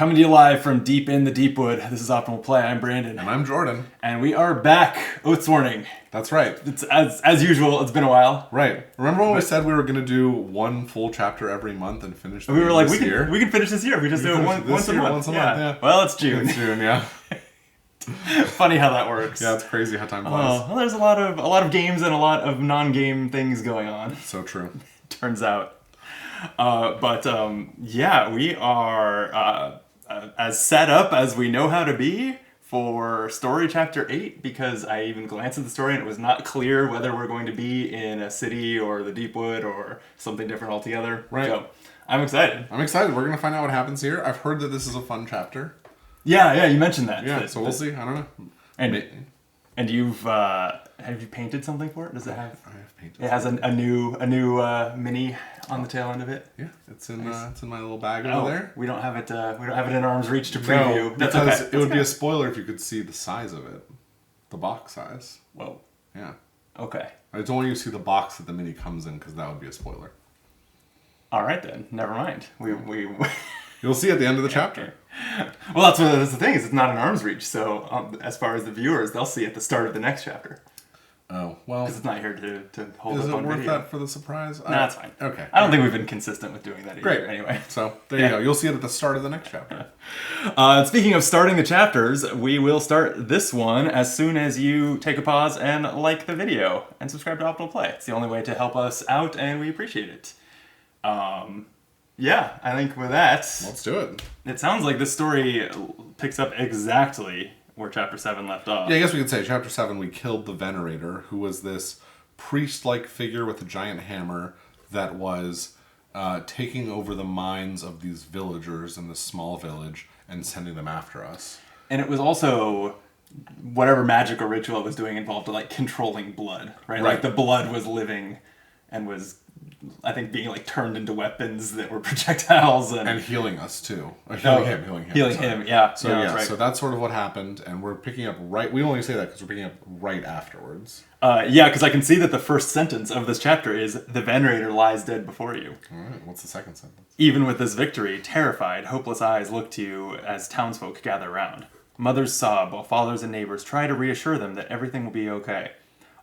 Coming to you live from deep in the Deepwood. This is Optimal Play. I'm Brandon. And I'm Jordan. And we are back. Oathsworn. That's right. It's as usual. It's been a while. Right. Remember when we said we were going to do one full chapter every month and finish the We were like, we year? can finish this year. We just do it once a month. Yeah. Well, it's June. It's June, yeah. Funny how that works. Yeah, it's crazy how time flies. Well, there's a lot of games and a lot of non-game things going on. So true. Turns out. Yeah, we are as set up as we know how to be for story chapter 8, because I even glanced at the story and it was not clear whether we're going to be in a city or the Deepwood or something different altogether. Right. So I'm excited. I'm excited. We're going to find out what happens here. I've heard that this is a fun chapter. Yeah, you mentioned that. Yeah, so we'll see. I don't know. And you've have you painted something for it? Does it have? I have painted. It has a new mini on the tail end of it. Yeah, it's in my little bag over there. We don't have it. We don't have it in arm's reach to preview. No, That's because okay. it would be a spoiler if you could see the size of it, the box size. Whoa. Yeah. Okay. I don't want you to see the box that the mini comes in because that would be a spoiler. All right then. Never mind. We You'll see at the end of the chapter. Well, that's the thing, is it's not an arm's reach. So as far as the viewers, they'll see at the start of the next chapter. Oh, well. Because it's not here to hold Is up it on worth video. that for the surprise? No, that's fine. Okay. I don't think we've been consistent with doing that either. Great. Anyway. So, there you go. You'll see it at the start of the next chapter. Speaking of starting the chapters, we will start this one as soon as you take a pause and like the video and subscribe to Optimal Play. It's the only way to help us out, and we appreciate it. Yeah, I think with that, Let's do it. it sounds like this story picks up exactly where Chapter 7 left off. Yeah, I guess we could say Chapter 7, we killed the Venerator, who was this priest-like figure with a giant hammer that was taking over the minds of these villagers in this small village and sending them after us. And it was also whatever magic or ritual it was doing involved like controlling blood, right? Like the blood was living and was, I think, being like turned into weapons that were projectiles and healing us too. Healing him. Yeah. So that's right. So that's sort of what happened, and we're picking up right. We only say that because we're picking up right afterwards. Yeah, because I can see that the first sentence of this chapter is, "The Venerator lies dead before you." All right. What's the second sentence? Even with this victory, terrified, hopeless eyes look to you as townsfolk gather round. Mothers sob while fathers and neighbors try to reassure them that everything will be okay.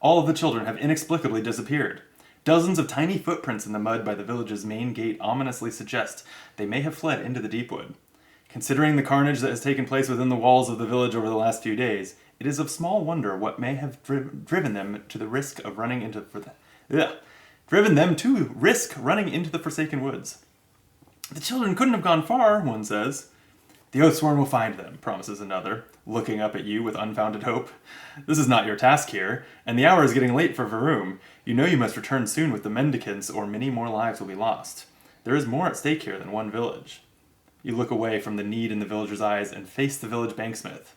All of the children have inexplicably disappeared. Dozens of tiny footprints in the mud by the village's main gate ominously suggest they may have fled into the Deepwood. Considering the carnage that has taken place within the walls of the village over the last few days, it is of small wonder what may have driven them to risk running into the forsaken woods. The children couldn't have gone far, one says. The Oathsworn will find them, promises another, looking up at you with unfounded hope. This is not your task here, and the hour is getting late for Varoom. You know you must return soon with the mendicants, or many more lives will be lost. There is more at stake here than one village. You look away from the need in the villager's eyes and face the village banksmith.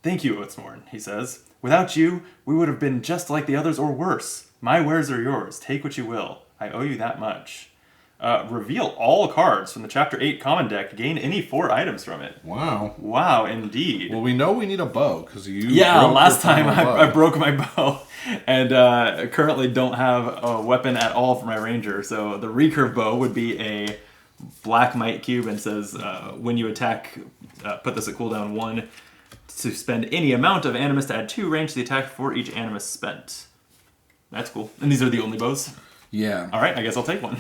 Thank you, Oathsworn, he says. Without you, we would have been just like the others or worse. My wares are yours. Take what you will. I owe you that much. Reveal all cards from the Chapter 8 common deck. Gain any 4 items from it. Wow. Wow, indeed. Well, we know we need a bow, because you last time I broke my bow. And currently don't have a weapon at all for my ranger. So the recurve bow would be a black might cube and says, when you attack, put this at cooldown 1 to spend any amount of animus to add 2 range to the attack for each animus spent. That's cool. And these are the only bows? Yeah. All right, I guess I'll take one.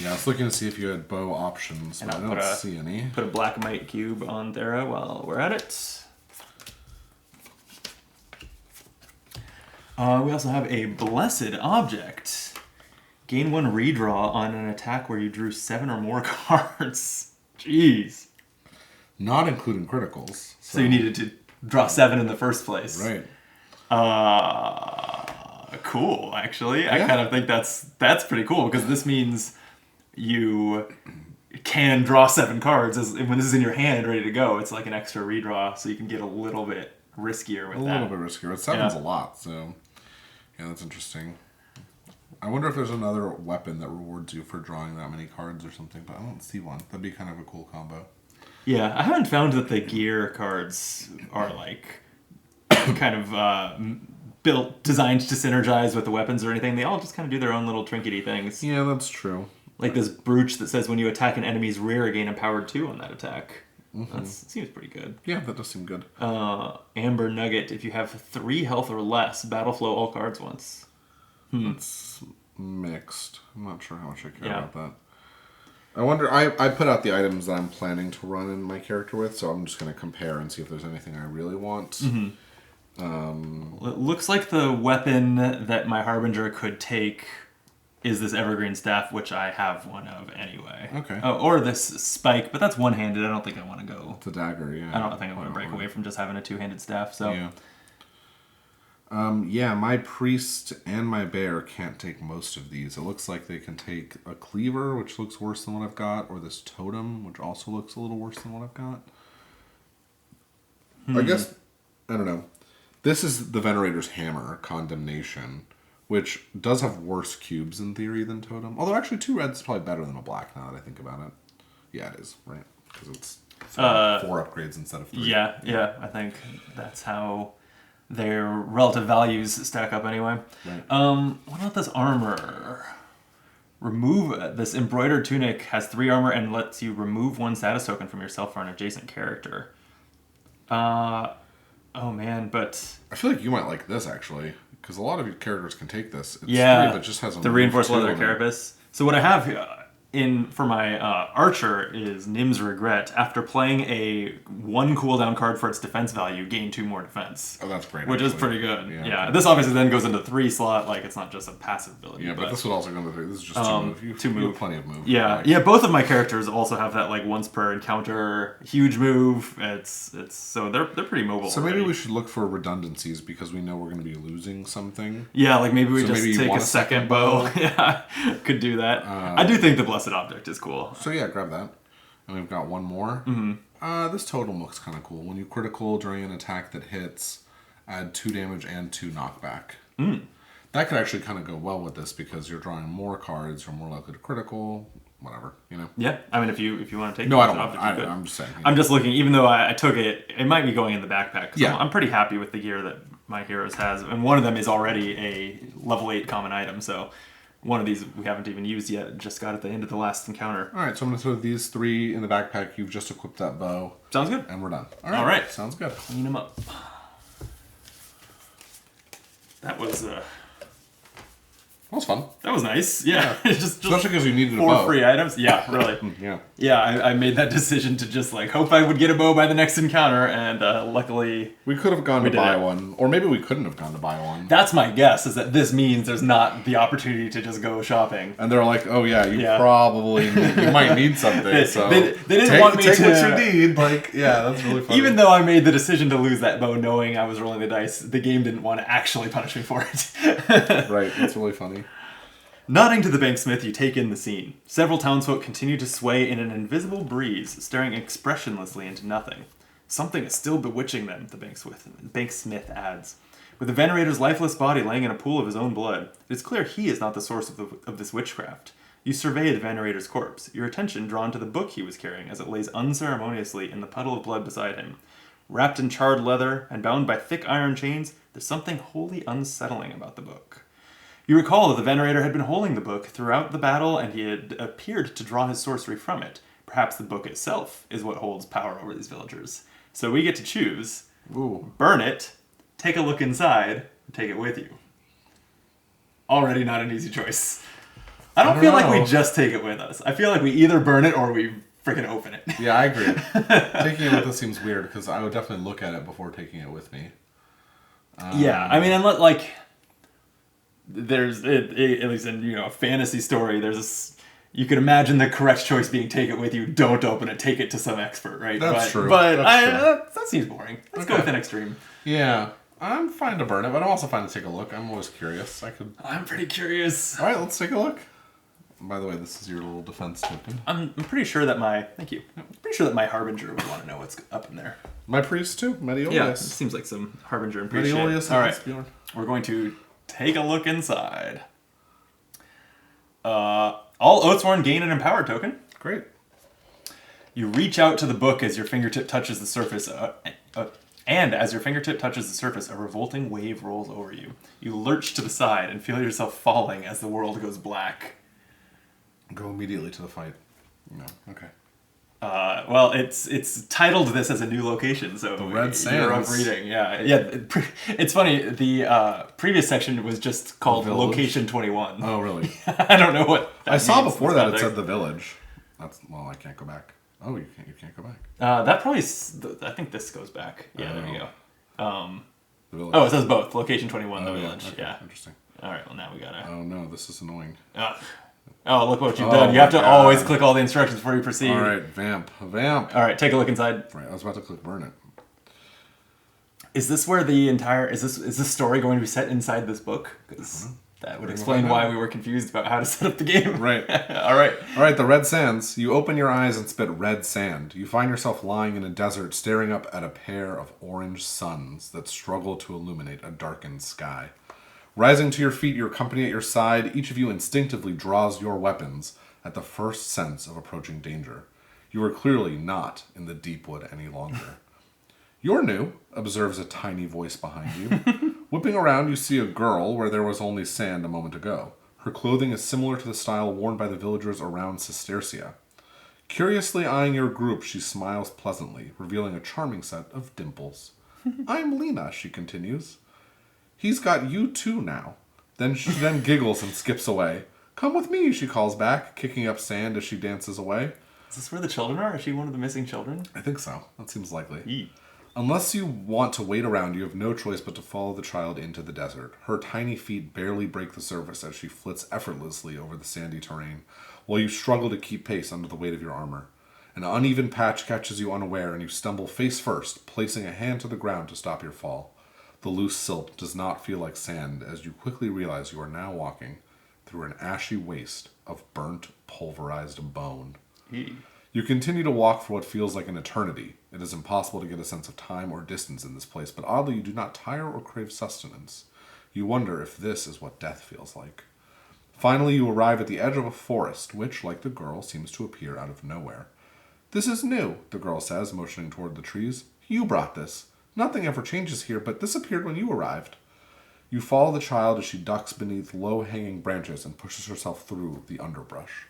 Yeah, I was looking to see if you had bow options, but I don't see any. Put a black might cube on Thera while we're at it. We also have a blessed object. Gain 1 redraw on an attack where you drew 7 or more cards. Jeez. Not including criticals. So you needed to draw 7 in the first place. Right. Cool, actually. I kind of think that's pretty cool, because this means you can draw 7 cards when this is in your hand ready to go. It's like an extra redraw, so you can get a little bit riskier with that. A little bit riskier. 7's a lot, so yeah, that's interesting. I wonder if there's another weapon that rewards you for drawing that many cards or something, but I don't see one. That'd be kind of a cool combo. Yeah, I haven't found that the gear cards are like kind of designed to synergize with the weapons or anything. They all just kind of do their own little trinkety things. Yeah, that's true. Like this brooch that says when you attack an enemy's rear, gain empowered 2 on that attack. That seems pretty good. Yeah, that does seem good. Amber Nugget. If you have 3 health or less, battle flow all cards once. It's mixed. I'm not sure how much I care about that. I wonder, I put out the items that I'm planning to run in my character with, so I'm just going to compare and see if there's anything I really want. It looks like the weapon that my Harbinger could take is this evergreen staff, which I have one of anyway. Okay. Oh, or this spike, but that's one-handed. I don't think I want to go. It's a dagger, yeah. I don't think I want to break away from just having a 2-handed staff, so... Yeah. My priest and my bear can't take most of these. It looks like they can take a cleaver, which looks worse than what I've got, or this totem, which also looks a little worse than what I've got. I guess, I don't know. This is the Venerator's Hammer, Condemnation, which does have worse cubes in theory than totem. Although actually 2 reds is probably better than a black now that I think about it. Yeah, it is, right? Because it's 4 upgrades instead of 3. Yeah, I think that's how their relative values stack up anyway. Right. What about this armor? Remove this embroidered tunic has 3 armor and lets you remove 1 status token from yourself for an adjacent character. Oh man, but I feel like you might like this actually, because a lot of your characters can take this. It's 3, but just has a the reinforced leather carapace. So what I have for my archer is Nim's Regret. After playing a 1 cooldown card for its defense value, gain 2 more defense. Oh, that's great. Which is pretty good. Yeah. This obviously then goes into 3 slot. Like it's not just a passive ability. Yeah, but this would also go into 3. This is just 2 move. You have plenty of move. Yeah, both of my characters also have that like once per encounter huge move. It's so they're pretty mobile. So maybe we should look for redundancies because we know we're going to be losing something. Yeah, like maybe we just take a second bow. Yeah, could do that. I do think the Blessed Object is cool. So yeah, grab that. And we've got 1 more. This totem looks kind of cool. When you critical during an attack that hits, add 2 damage and 2 knockback. That could actually kind of go well with this because you're drawing more cards, you're more likely to critical, whatever, you know? Yeah, I mean, if you want to take no, I don't want I'm just saying. I'm just looking, even though I took it, it might be going in the backpack. Yeah. I'm pretty happy with the gear that my heroes has. And one of them is already a level 8 common item, so one of these we haven't even used yet, just got at the end of the last encounter. Alright, so I'm going to throw these 3 in the backpack. You've just equipped that bow. Sounds good. And we're done. Alright. Sounds good. Clean them up. That was That was fun. That was nice. Yeah. just especially because you needed a 4 bow. free items. Yeah, really. Yeah, I made that decision to just like hope I would get a bow by the next encounter, and luckily we could have gone to buy one, or maybe we couldn't have gone to buy one. That's my guess, is that this means there's not the opportunity to just go shopping. And they're like, oh yeah, you probably you might need something. So they didn't want me to take what you need. Like, yeah, that's really funny. Even though I made the decision to lose that bow, knowing I was rolling the dice, the game didn't want to actually punish me for it. Right, that's really funny. Nodding to the banksmith, you take in the scene. Several townsfolk continue to sway in an invisible breeze, staring expressionlessly into nothing. Something is still bewitching them, the banksmith adds. With the Venerator's lifeless body laying in a pool of his own blood, it is clear he is not the source of this witchcraft. You survey the Venerator's corpse, your attention drawn to the book he was carrying as it lays unceremoniously in the puddle of blood beside him. Wrapped in charred leather and bound by thick iron chains, there's something wholly unsettling about the book. You recall that the Venerator had been holding the book throughout the battle, and he had appeared to draw his sorcery from it. Perhaps the book itself is what holds power over these villagers. So we get to choose. Burn it, take a look inside, and take it with you. Already not an easy choice. I don't feel like we just take it with us. I feel like we either burn it or we freaking open it. Yeah, I agree. Taking it with us seems weird, because I would definitely look at it before taking it with me. Yeah, I mean, unless, like... There's at least in a fantasy story, there's you could imagine the correct choice being take it with you, don't open it, take it to some expert, right? That's true. But that seems boring. Let's go with an extreme. Yeah, I'm fine to burn it, but I'm also fine to take a look. I'm always curious. I'm pretty curious. All right, let's take a look. By the way, this is your little defense token. I'm pretty sure that thank you. I'm pretty sure that my Harbinger would want to know what's up in there. My priest too, Mediolius. Yeah, it seems like some Harbinger and priest Mediolius. All right, we're going to take a look inside. All Oathsworn gain an empowered token. Great. You reach out to the book as your fingertip touches the surface, and as your fingertip touches the surface, a revolting wave rolls over you. You lurch to the side and feel yourself falling as the world goes black. Go immediately to the fight. No. Okay. Well, it's titled this as a new location, so The Red you're Sands. up reading. Yeah. It's funny. The previous section was just called Village? Location 21. Oh, really? I don't know what that I saw means before in that it context. said the village. I can't go back. Oh, you can't go back. That probably. I think this goes back. Yeah, there you go. The village. Oh, it says both. Location 21, the Oh, yeah. village. Okay. Yeah. Interesting. All right. Well, now we gotta. Oh no, this is annoying. Oh, look what you've Oh done. You have to my always God. click all the instructions before you proceed. All right, vamp. All right. Take a look inside. Right, I was about to click burn it. Is this where the entire is this story going to be set inside this book? Because that would explain why we were confused about how to set up the game. Right. All right. All right, the Red Sands. You open your eyes and spit red sand. You find yourself lying in a desert, staring up at a pair of orange suns that struggle to illuminate a darkened sky. Rising to your feet, your company at your side, each of you instinctively draws your weapons at the first sense of approaching danger. You are clearly not in the Deepwood any longer. "You're new," observes a tiny voice behind you. Whipping around, you see a girl where there was only sand a moment ago. Her clothing is similar to the style worn by the villagers around Cistercia. Curiously eyeing your group, she smiles pleasantly, revealing a charming set of dimples. "I'm Lena," she continues. "He's got you too now." She then giggles and skips away. "Come with me," she calls back, kicking up sand as she dances away. Is this where the children are? Is she one of the missing children? I think so. That seems likely. Eee. Unless you want to wait around, you have no choice but to follow the child into the desert. Her tiny feet barely break the surface as she flits effortlessly over the sandy terrain, while you struggle to keep pace under the weight of your armor. An uneven patch catches you unaware, and you stumble face first, placing a hand to the ground to stop your fall. The loose silt does not feel like sand, as you quickly realize you are now walking through an ashy waste of burnt, pulverized bone. Eee. You continue to walk for what feels like an eternity. It is impossible to get a sense of time or distance in this place, but oddly you do not tire or crave sustenance. You wonder if this is what death feels like. Finally, you arrive at the edge of a forest, which, like the girl, seems to appear out of nowhere. "This is new," the girl says, motioning toward the trees. "You brought this. Nothing ever changes here, but this appeared when you arrived." You follow the child as she ducks beneath low-hanging branches and pushes herself through the underbrush.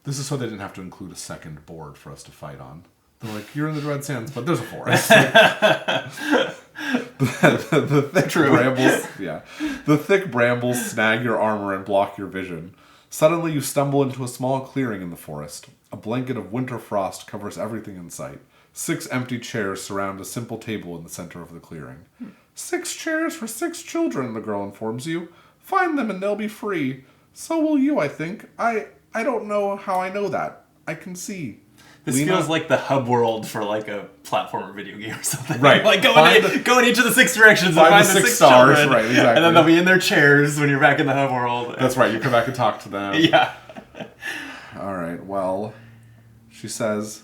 This is so they didn't have to include a second board for us to fight on. They're like, "You're in the Red Sands, but there's a forest." the thick brambles, the thick brambles snag your armor and block your vision. Suddenly, you stumble into a small clearing in the forest. A blanket of winter frost covers everything in sight. 6 empty chairs surround a simple table in the center of the clearing. 6 chairs for 6 children, the girl informs you. "Find them and they'll be free. So will you, I think. I don't know how I know that. I can see." This Lena- feels like the hub world for like a platformer video game or something. Right. Like go in each of the 6 directions and Find find the the 6 6 stars, children. right, exactly. And then they'll be in their chairs when you're back in the hub world. That's right, you come back and talk to them. Yeah. All right, well, she says,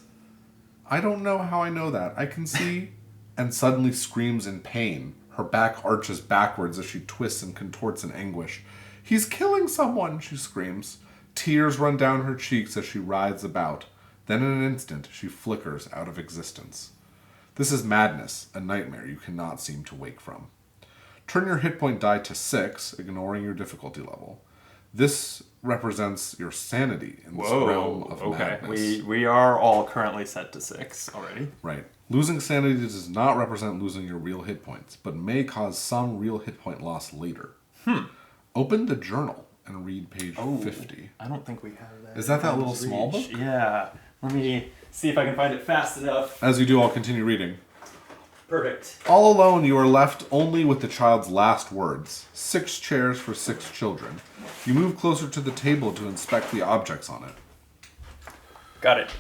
"I don't know how I know that. I can see," and suddenly screams in pain. Her back arches backwards as she twists and contorts in anguish. "He's killing someone," she screams. Tears run down her cheeks as she writhes about. Then in an instant, she flickers out of existence. This is madness, a nightmare you cannot seem to wake from. Turn your hit point die to 6, ignoring your difficulty level. This represents your sanity in this realm of madness. We are all currently set to 6 already. Right. Losing sanity does not represent losing your real hit points, but may cause some real hit point loss later. Open the journal and read page 50. I don't think we have that. Is that little small book? Yeah. Let me see if I can find it fast enough. As you do, I'll continue reading. Perfect. All alone, you are left only with the child's last words. 6 chairs for 6 children. You move closer to the table to inspect the objects on it. Got it.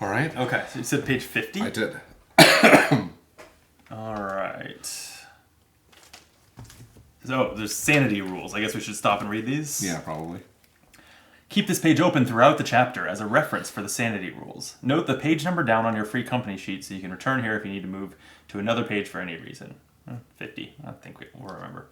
All right. Okay, so you said page 50? I did. All right. So, there's sanity rules. I guess we should stop and read these? Yeah, probably. Keep this page open throughout the chapter as a reference for the sanity rules. Note the page number down on your free company sheet so you can return here if you need to move to another page for any reason. 50. I think we'll remember.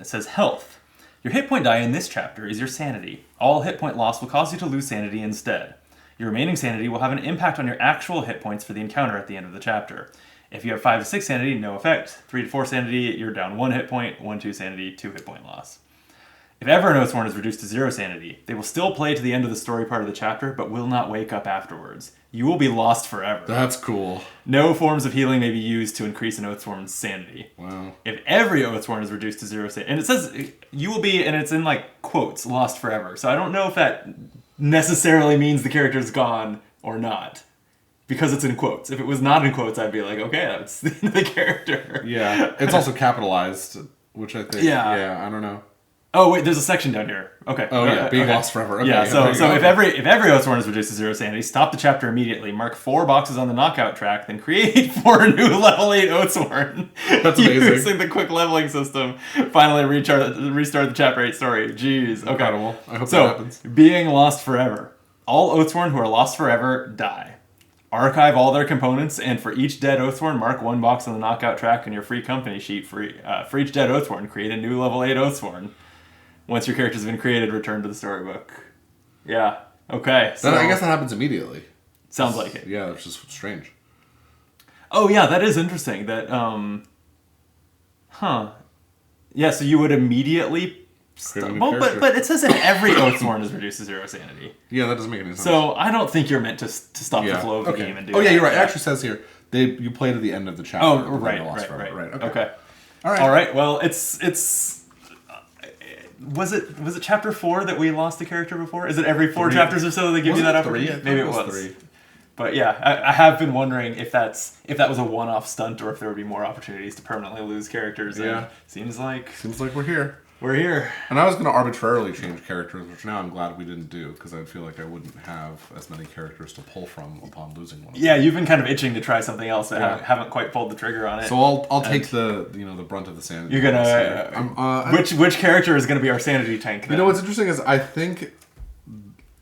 It says health. Your hit point die in this chapter is your sanity. All hit point loss will cause you to lose sanity instead. Your remaining sanity will have an impact on your actual hit points for the encounter at the end of the chapter. If you have 5 to 6 sanity, no effect. 3 to 4 sanity, you're down 1 hit point. 1 to 2 sanity, 2 hit point loss. If ever an Oathsworn is reduced to 0 sanity, they will still play to the end of the story part of the chapter, but will not wake up afterwards. You will be lost forever. That's cool. No forms of healing may be used to increase an Oathsworn's sanity. Wow. If every Oathsworn is reduced to 0 sanity, and it says you will be, and it's in like quotes, lost forever. So I don't know if that necessarily means the character's gone or not. Because it's in quotes. If it was not in quotes, I'd be like, okay, that's the end of the character. Yeah. It's also capitalized, which I think, Yeah. I don't know. Oh wait, there's a section down here. Okay. Oh yeah, being lost forever. Okay, yeah. So if every Oathsworn is reduced to 0 sanity, stop the chapter immediately. Mark 4 boxes on the knockout track, then create 4 new level 8 Oathsworn. That's amazing. Using the quick leveling system, finally restart the chapter 8 story. Jeez. Okay. Incredible. I hope So that happens. being lost forever. All Oathsworn who are lost forever die. Archive all their components, and for each dead Oathsworn, mark 1 box on the knockout track in your free company sheet. For each dead Oathsworn, create a new level 8 Oathsworn. Once your character's been created, return to the storybook. Yeah. Okay. So I guess that happens immediately. Sounds like it. Yeah, it's just strange. Oh yeah, that is interesting. That Yeah, so you would immediately. But it says that every Oathsworn is reduced to 0 sanity. Yeah, that doesn't make any sense. So I don't think you're meant to stop the flow of the game and do. Oh yeah, you're right. It actually says here you play to the end of the chapter. Oh right. Okay. All right. Well, it's. Was it chapter 4 that we lost the character before? Is it every 4 chapters or so that give you that opportunity? Maybe it was 3. But yeah, I have been wondering if that was a one-off stunt or if there would be more opportunities to permanently lose characters. Yeah. Seems like we're here. We're here. And I was going to arbitrarily change characters, which now I'm glad we didn't do, because I feel like I wouldn't have as many characters to pull from upon losing one. Yeah, you've been kind of itching to try something else, but haven't quite pulled the trigger on it. So I'll take the brunt of the sanity. You're gonna which character is gonna be our sanity tank? Then? You know what's interesting is I think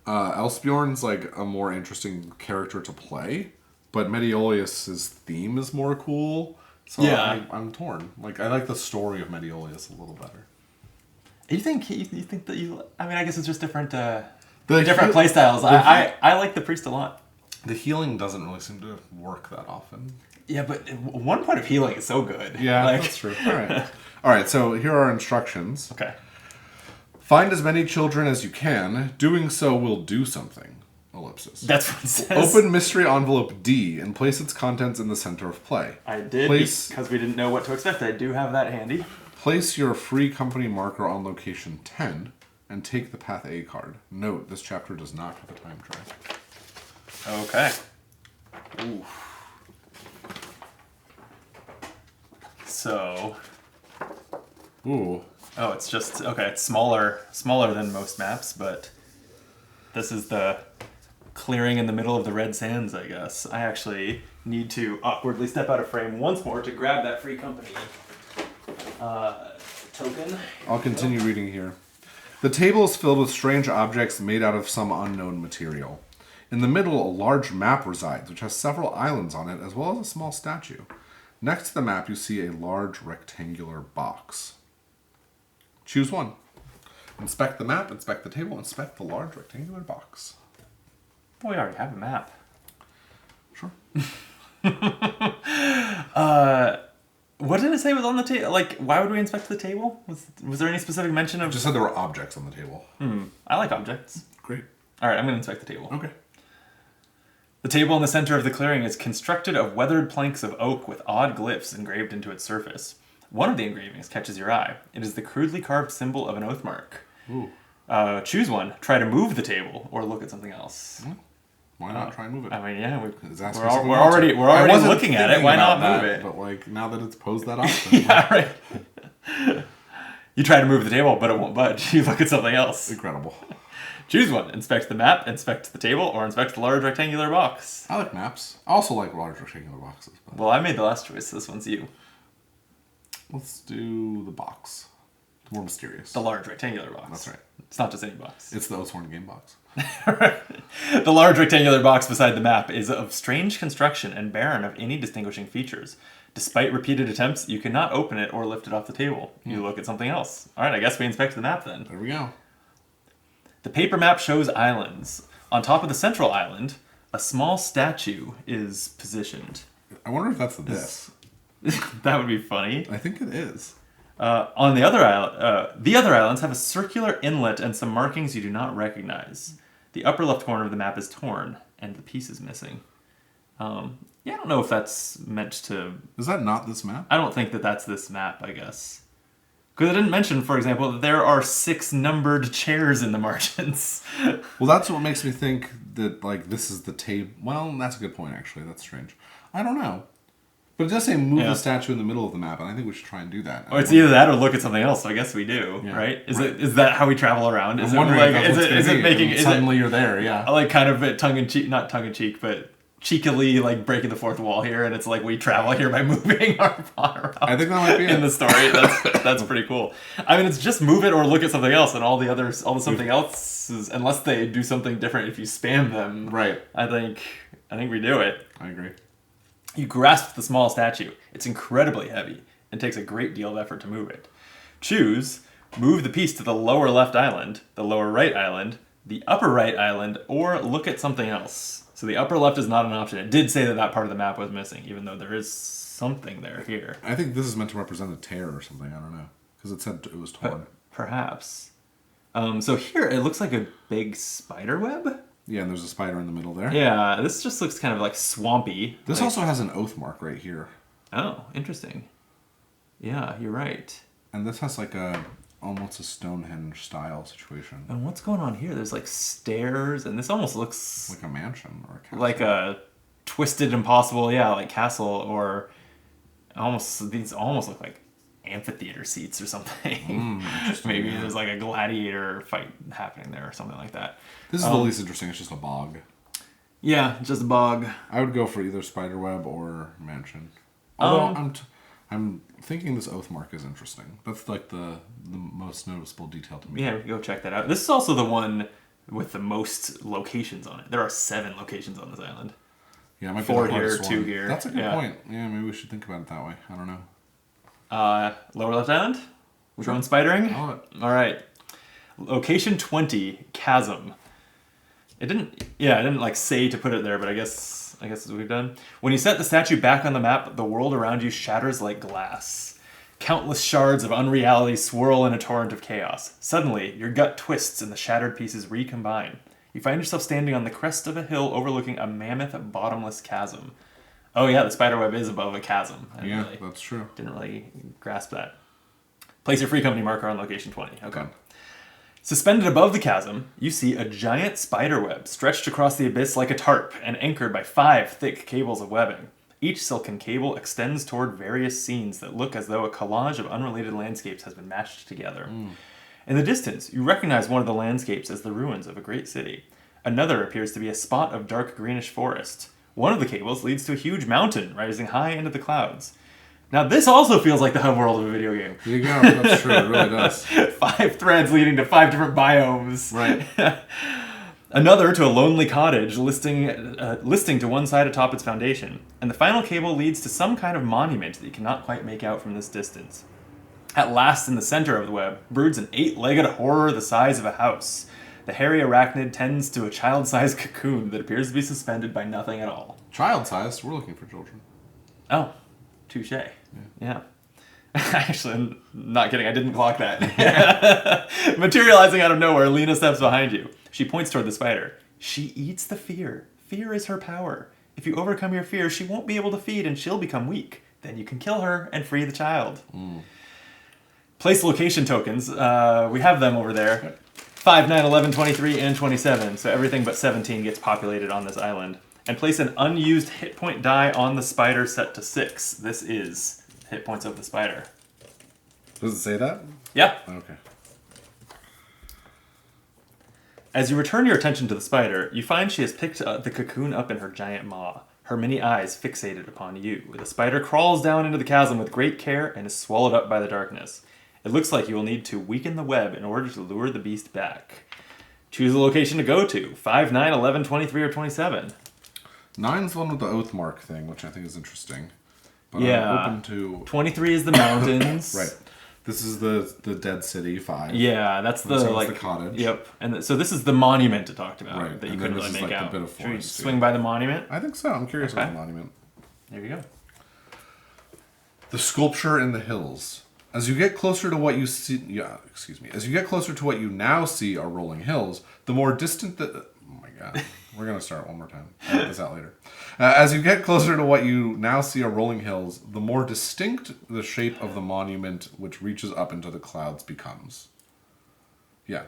Elspbjorn's like a more interesting character to play, but Mediolius's theme is more cool. So yeah, I'm torn. Like I like the story of Mediolius a little better. You think that you? I mean, I guess it's just different. Different play styles. I like the priest a lot. The healing doesn't really seem to work that often. Yeah, but 1 point of healing is so good. Yeah, that's true. All right. So here are instructions. Okay. Find as many children as you can. Doing so will do something. Ellipsis. That's what it says. Open mystery envelope D and place its contents in the center of play. I did because we didn't know what to expect. I do have that handy. Place your free company marker on location 10 and take the Path A card. Note, this chapter does not have a time tray. Okay. Ooh. So. Ooh. Oh, it's just okay. It's smaller than most maps, but this is the clearing in the middle of the red sands. I guess I actually need to awkwardly step out of frame once more to grab that free company token. I'll continue reading here. The table is filled with strange objects made out of some unknown material. In the middle, a large map resides, which has several islands on it, as well as a small statue. Next to the map, you see a large rectangular box. Choose one. Inspect the map, inspect the table, inspect the large rectangular box. Well, we already have a map. Sure. What did it say was on the table? Like, why would we inspect the table? Was there any specific mention of... It just said there were objects on the table. I like objects. Great. All right, I'm going to inspect the table. Okay. The table in the center of the clearing is constructed of weathered planks of oak with odd glyphs engraved into its surface. One of the engravings catches your eye. It is the crudely carved symbol of an oath mark. Ooh. Choose one. Try to move the table, or look at something else. Why not try and move it? I mean, yeah, we're already looking at it. Why not move it? But like now that it's posed that option, yeah, right. You try to move the table, but it won't budge. You look at something else. Incredible. Choose one. Inspect the map, inspect the table, or inspect the large rectangular box. I like maps. I also like large rectangular boxes. But... Well, I made the last choice. This one's you. Let's do the box. It's more mysterious. The large rectangular box. That's right. It's not just any box. It's the Oathsworn game box. The large rectangular box beside the map is of strange construction and barren of any distinguishing features. Despite repeated attempts, you cannot open it or lift it off the table. You look at something else. All right, I guess we inspect the map then. There we go. The paper map shows islands. On top of the central island, a small statue is positioned. I wonder if that's this. That would be funny. I think it is. On the other islands have a circular inlet and some markings you do not recognize. The upper left corner of the map is torn, and the piece is missing. Yeah, I don't know if that's meant to... Is that not this map? I don't think that that's this map, I guess. Because I didn't mention, for example, that there are 6 numbered chairs in the margins. Well, that's what makes me think that, like, this is the table. Well, that's a good point, actually. That's strange. I don't know. But it does say move the statue in the middle of the map, and I think we should try and do that. Or it's either that or look at something else. So I guess we do, right? Is that how we travel around? Is it making suddenly you're there? Yeah. Like kind of tongue in cheek, not tongue in cheek, but cheekily like breaking the fourth wall here, and it's like we travel here by moving our pawn around. I think that might be in the story. That's pretty cool. I mean, it's just move it or look at something else, and all the something else is, unless they do something different if you spam them. Right. I think we do it. I agree. You grasp the small statue. It's incredibly heavy and takes a great deal of effort to move it. Choose, move the piece to the lower left island, the lower right island, the upper right island, or look at something else. So the upper left is not an option. It did say that part of the map was missing, even though there is something there here. I think this is meant to represent a tear or something. I don't know. Because it said it was torn. Perhaps. So here it looks like a big spider web. Yeah, and there's a spider in the middle there. Yeah, this just looks kind of like swampy. This also has an oath mark right here. Oh, interesting. Yeah, you're right. And this has like almost a Stonehenge style situation. And what's going on here? There's like stairs, and this almost looks like a mansion or a castle. Like a Twisted Impossible, like castle, or these almost look like amphitheater seats or something. Maybe there's like a gladiator fight happening there or something like that. This is the least interesting. It's just a bog. Yeah, just a bog. I would go for either spiderweb or mansion. Although I'm thinking this oath mark is interesting. That's like the most noticeable detail to me. Yeah, we can go check that out. This is also the one with the most locations on it. There are 7 locations on this island. Yeah, it might 4 be here, 2 here. That's a good point. Yeah, maybe we should think about it that way. I don't know. Lower left island? We're going spidering? All right. Location 20, Chasm. It didn't like say to put it there, but I guess that's what we've done. When you set the statue back on the map, the world around you shatters like glass. Countless shards of unreality swirl in a torrent of chaos. Suddenly, your gut twists and the shattered pieces recombine. You find yourself standing on the crest of a hill overlooking a mammoth, bottomless chasm. Oh yeah, the spiderweb is above a chasm. That's true. Didn't really grasp that. Place your free company marker on location 20. Okay. Suspended above the chasm, you see a giant spiderweb stretched across the abyss like a tarp and anchored by 5 thick cables of webbing. Each silken cable extends toward various scenes that look as though a collage of unrelated landscapes has been mashed together. In the distance, you recognize one of the landscapes as the ruins of a great city. Another appears to be a spot of dark greenish forest. One of the cables leads to a huge mountain rising high into the clouds. Now this also feels like the hub world of a video game. There you go, that's true, it really does. 5 threads leading to 5 different biomes. Right. Another to a lonely cottage listing to one side atop its foundation. And the final cable leads to some kind of monument that you cannot quite make out from this distance. At last, in the center of the web, broods an 8-legged horror the size of a house. The hairy arachnid tends to a child-sized cocoon that appears to be suspended by nothing at all. Child-sized? We're looking for children. Oh, touche. Yeah. Actually, I'm not kidding. I didn't clock that. Materializing out of nowhere, Lena steps behind you. She points toward the spider. She eats the fear. Fear is her power. If you overcome your fear, she won't be able to feed and she'll become weak. Then you can kill her and free the child. Place location tokens. We have them over there. 5, 9, 11, 23, and 27. So everything but 17 gets populated on this island. And place an unused hit point die on the spider set to 6. This is hit points of the spider. Does it say that? Yeah. Okay. As you return your attention to the spider, you find she has picked the cocoon up in her giant maw, her many eyes fixated upon you. The spider crawls down into the chasm with great care and is swallowed up by the darkness. It looks like you will need to weaken the web in order to lure the beast back. Choose a location to go to. 5, 9, 11, 23, or 27. 9's the one with the oath mark thing, which I think is interesting. But yeah. I'm open to... 23 is the mountains. Right. This is the dead city, 5. Yeah, that's the the cottage. Yep. And so this is the monument it talked about that you and couldn't this really is make like out. The bit of Should we forest, swing by the monument? I think so. I'm curious about the monument. There you go. The sculpture in the hills. As you get closer to what you see, As you get closer to what you now see are rolling hills, the more distant the. Oh my god, we're gonna start one more time. I'll get this out later. As you get closer to what you now see are rolling hills, the more distinct the shape of the monument, which reaches up into the clouds, becomes. Yeah,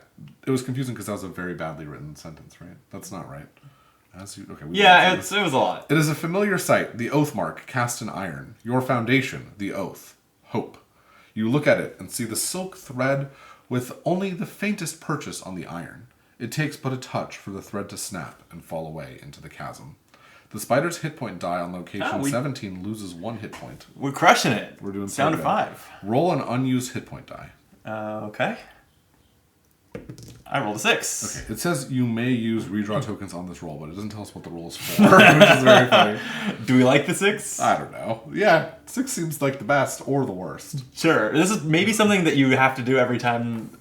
it was confusing because that was a very badly written sentence, right? That's not right. It was a lot. It is a familiar sight, the oath mark cast in iron. Your foundation, the oath, hope. You look at it and see the silk thread with only the faintest purchase on the iron. It takes but a touch for the thread to snap and fall away into the chasm. The spider's hit point die on location 17 loses 1 hit point. We're crushing it. We're doing down to 5. Roll an unused hit point die. Okay. I rolled a 6. Okay. It says you may use redraw tokens on this roll, but it doesn't tell us what the roll is for, which is very funny. Do we like the 6? I don't know. Yeah, 6 seems like the best or the worst. Sure. This is maybe something that you have to do every time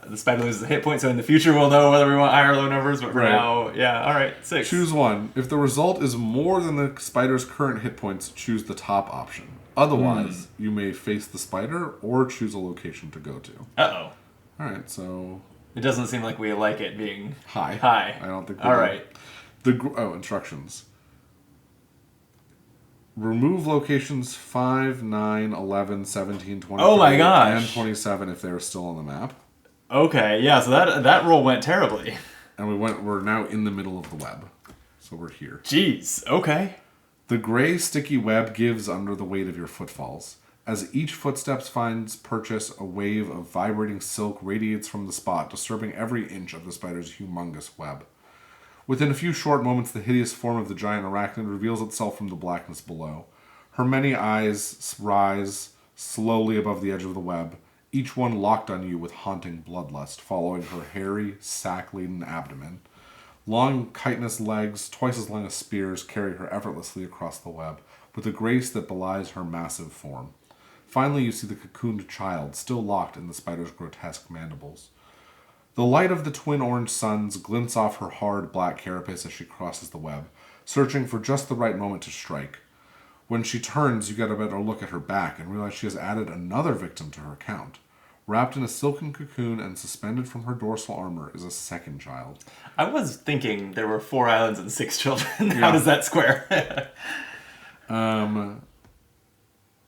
the spider loses a hit point, so in the future we'll know whether we want high or low numbers, but for now, yeah, alright, 6. Choose one. If the result is more than the spider's current hit points, choose the top option. Otherwise, you may face the spider or choose a location to go to. Uh-oh. Alright, so... It doesn't seem like we like it being high. I don't think we do. Alright. Instructions. Remove locations 5, 9, 11, 17, 23, oh my gosh. and 27 if they are still on the map. Okay, yeah, so that roll went terribly. And we're now in the middle of the web. So we're here. Jeez, okay. The gray sticky web gives under the weight of your footfalls. As each footsteps finds purchase, a wave of vibrating silk radiates from the spot, disturbing every inch of the spider's humongous web. Within a few short moments, the hideous form of the giant arachnid reveals itself from the blackness below. Her many eyes rise slowly above the edge of the web, each one locked on you with haunting bloodlust, following her hairy, sack-laden abdomen. Long chitinous legs, twice as long as spears, carry her effortlessly across the web, with a grace that belies her massive form. Finally, you see the cocooned child, still locked in the spider's grotesque mandibles. The light of the twin orange suns glints off her hard black carapace as she crosses the web, searching for just the right moment to strike. When she turns, you get a better look at her back and realize she has added another victim to her count. Wrapped in a silken cocoon and suspended from her dorsal armor is a second child. I was thinking there were 4 islands and 6 children. How does that square?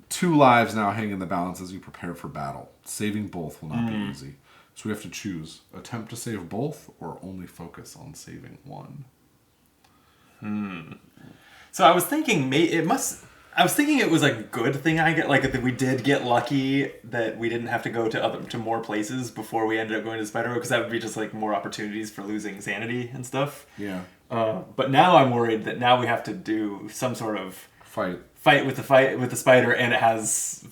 2 lives now hang in the balance as you prepare for battle. Saving both will not be easy. So we have to choose. Attempt to save both or only focus on saving one. So I was thinking it was a good thing that we did get lucky that we didn't have to go to more places before we ended up going to Spider-Man, because that would be just like more opportunities for losing sanity and stuff. Yeah. But now I'm worried that now we have to do some sort of fight with the spider, and it has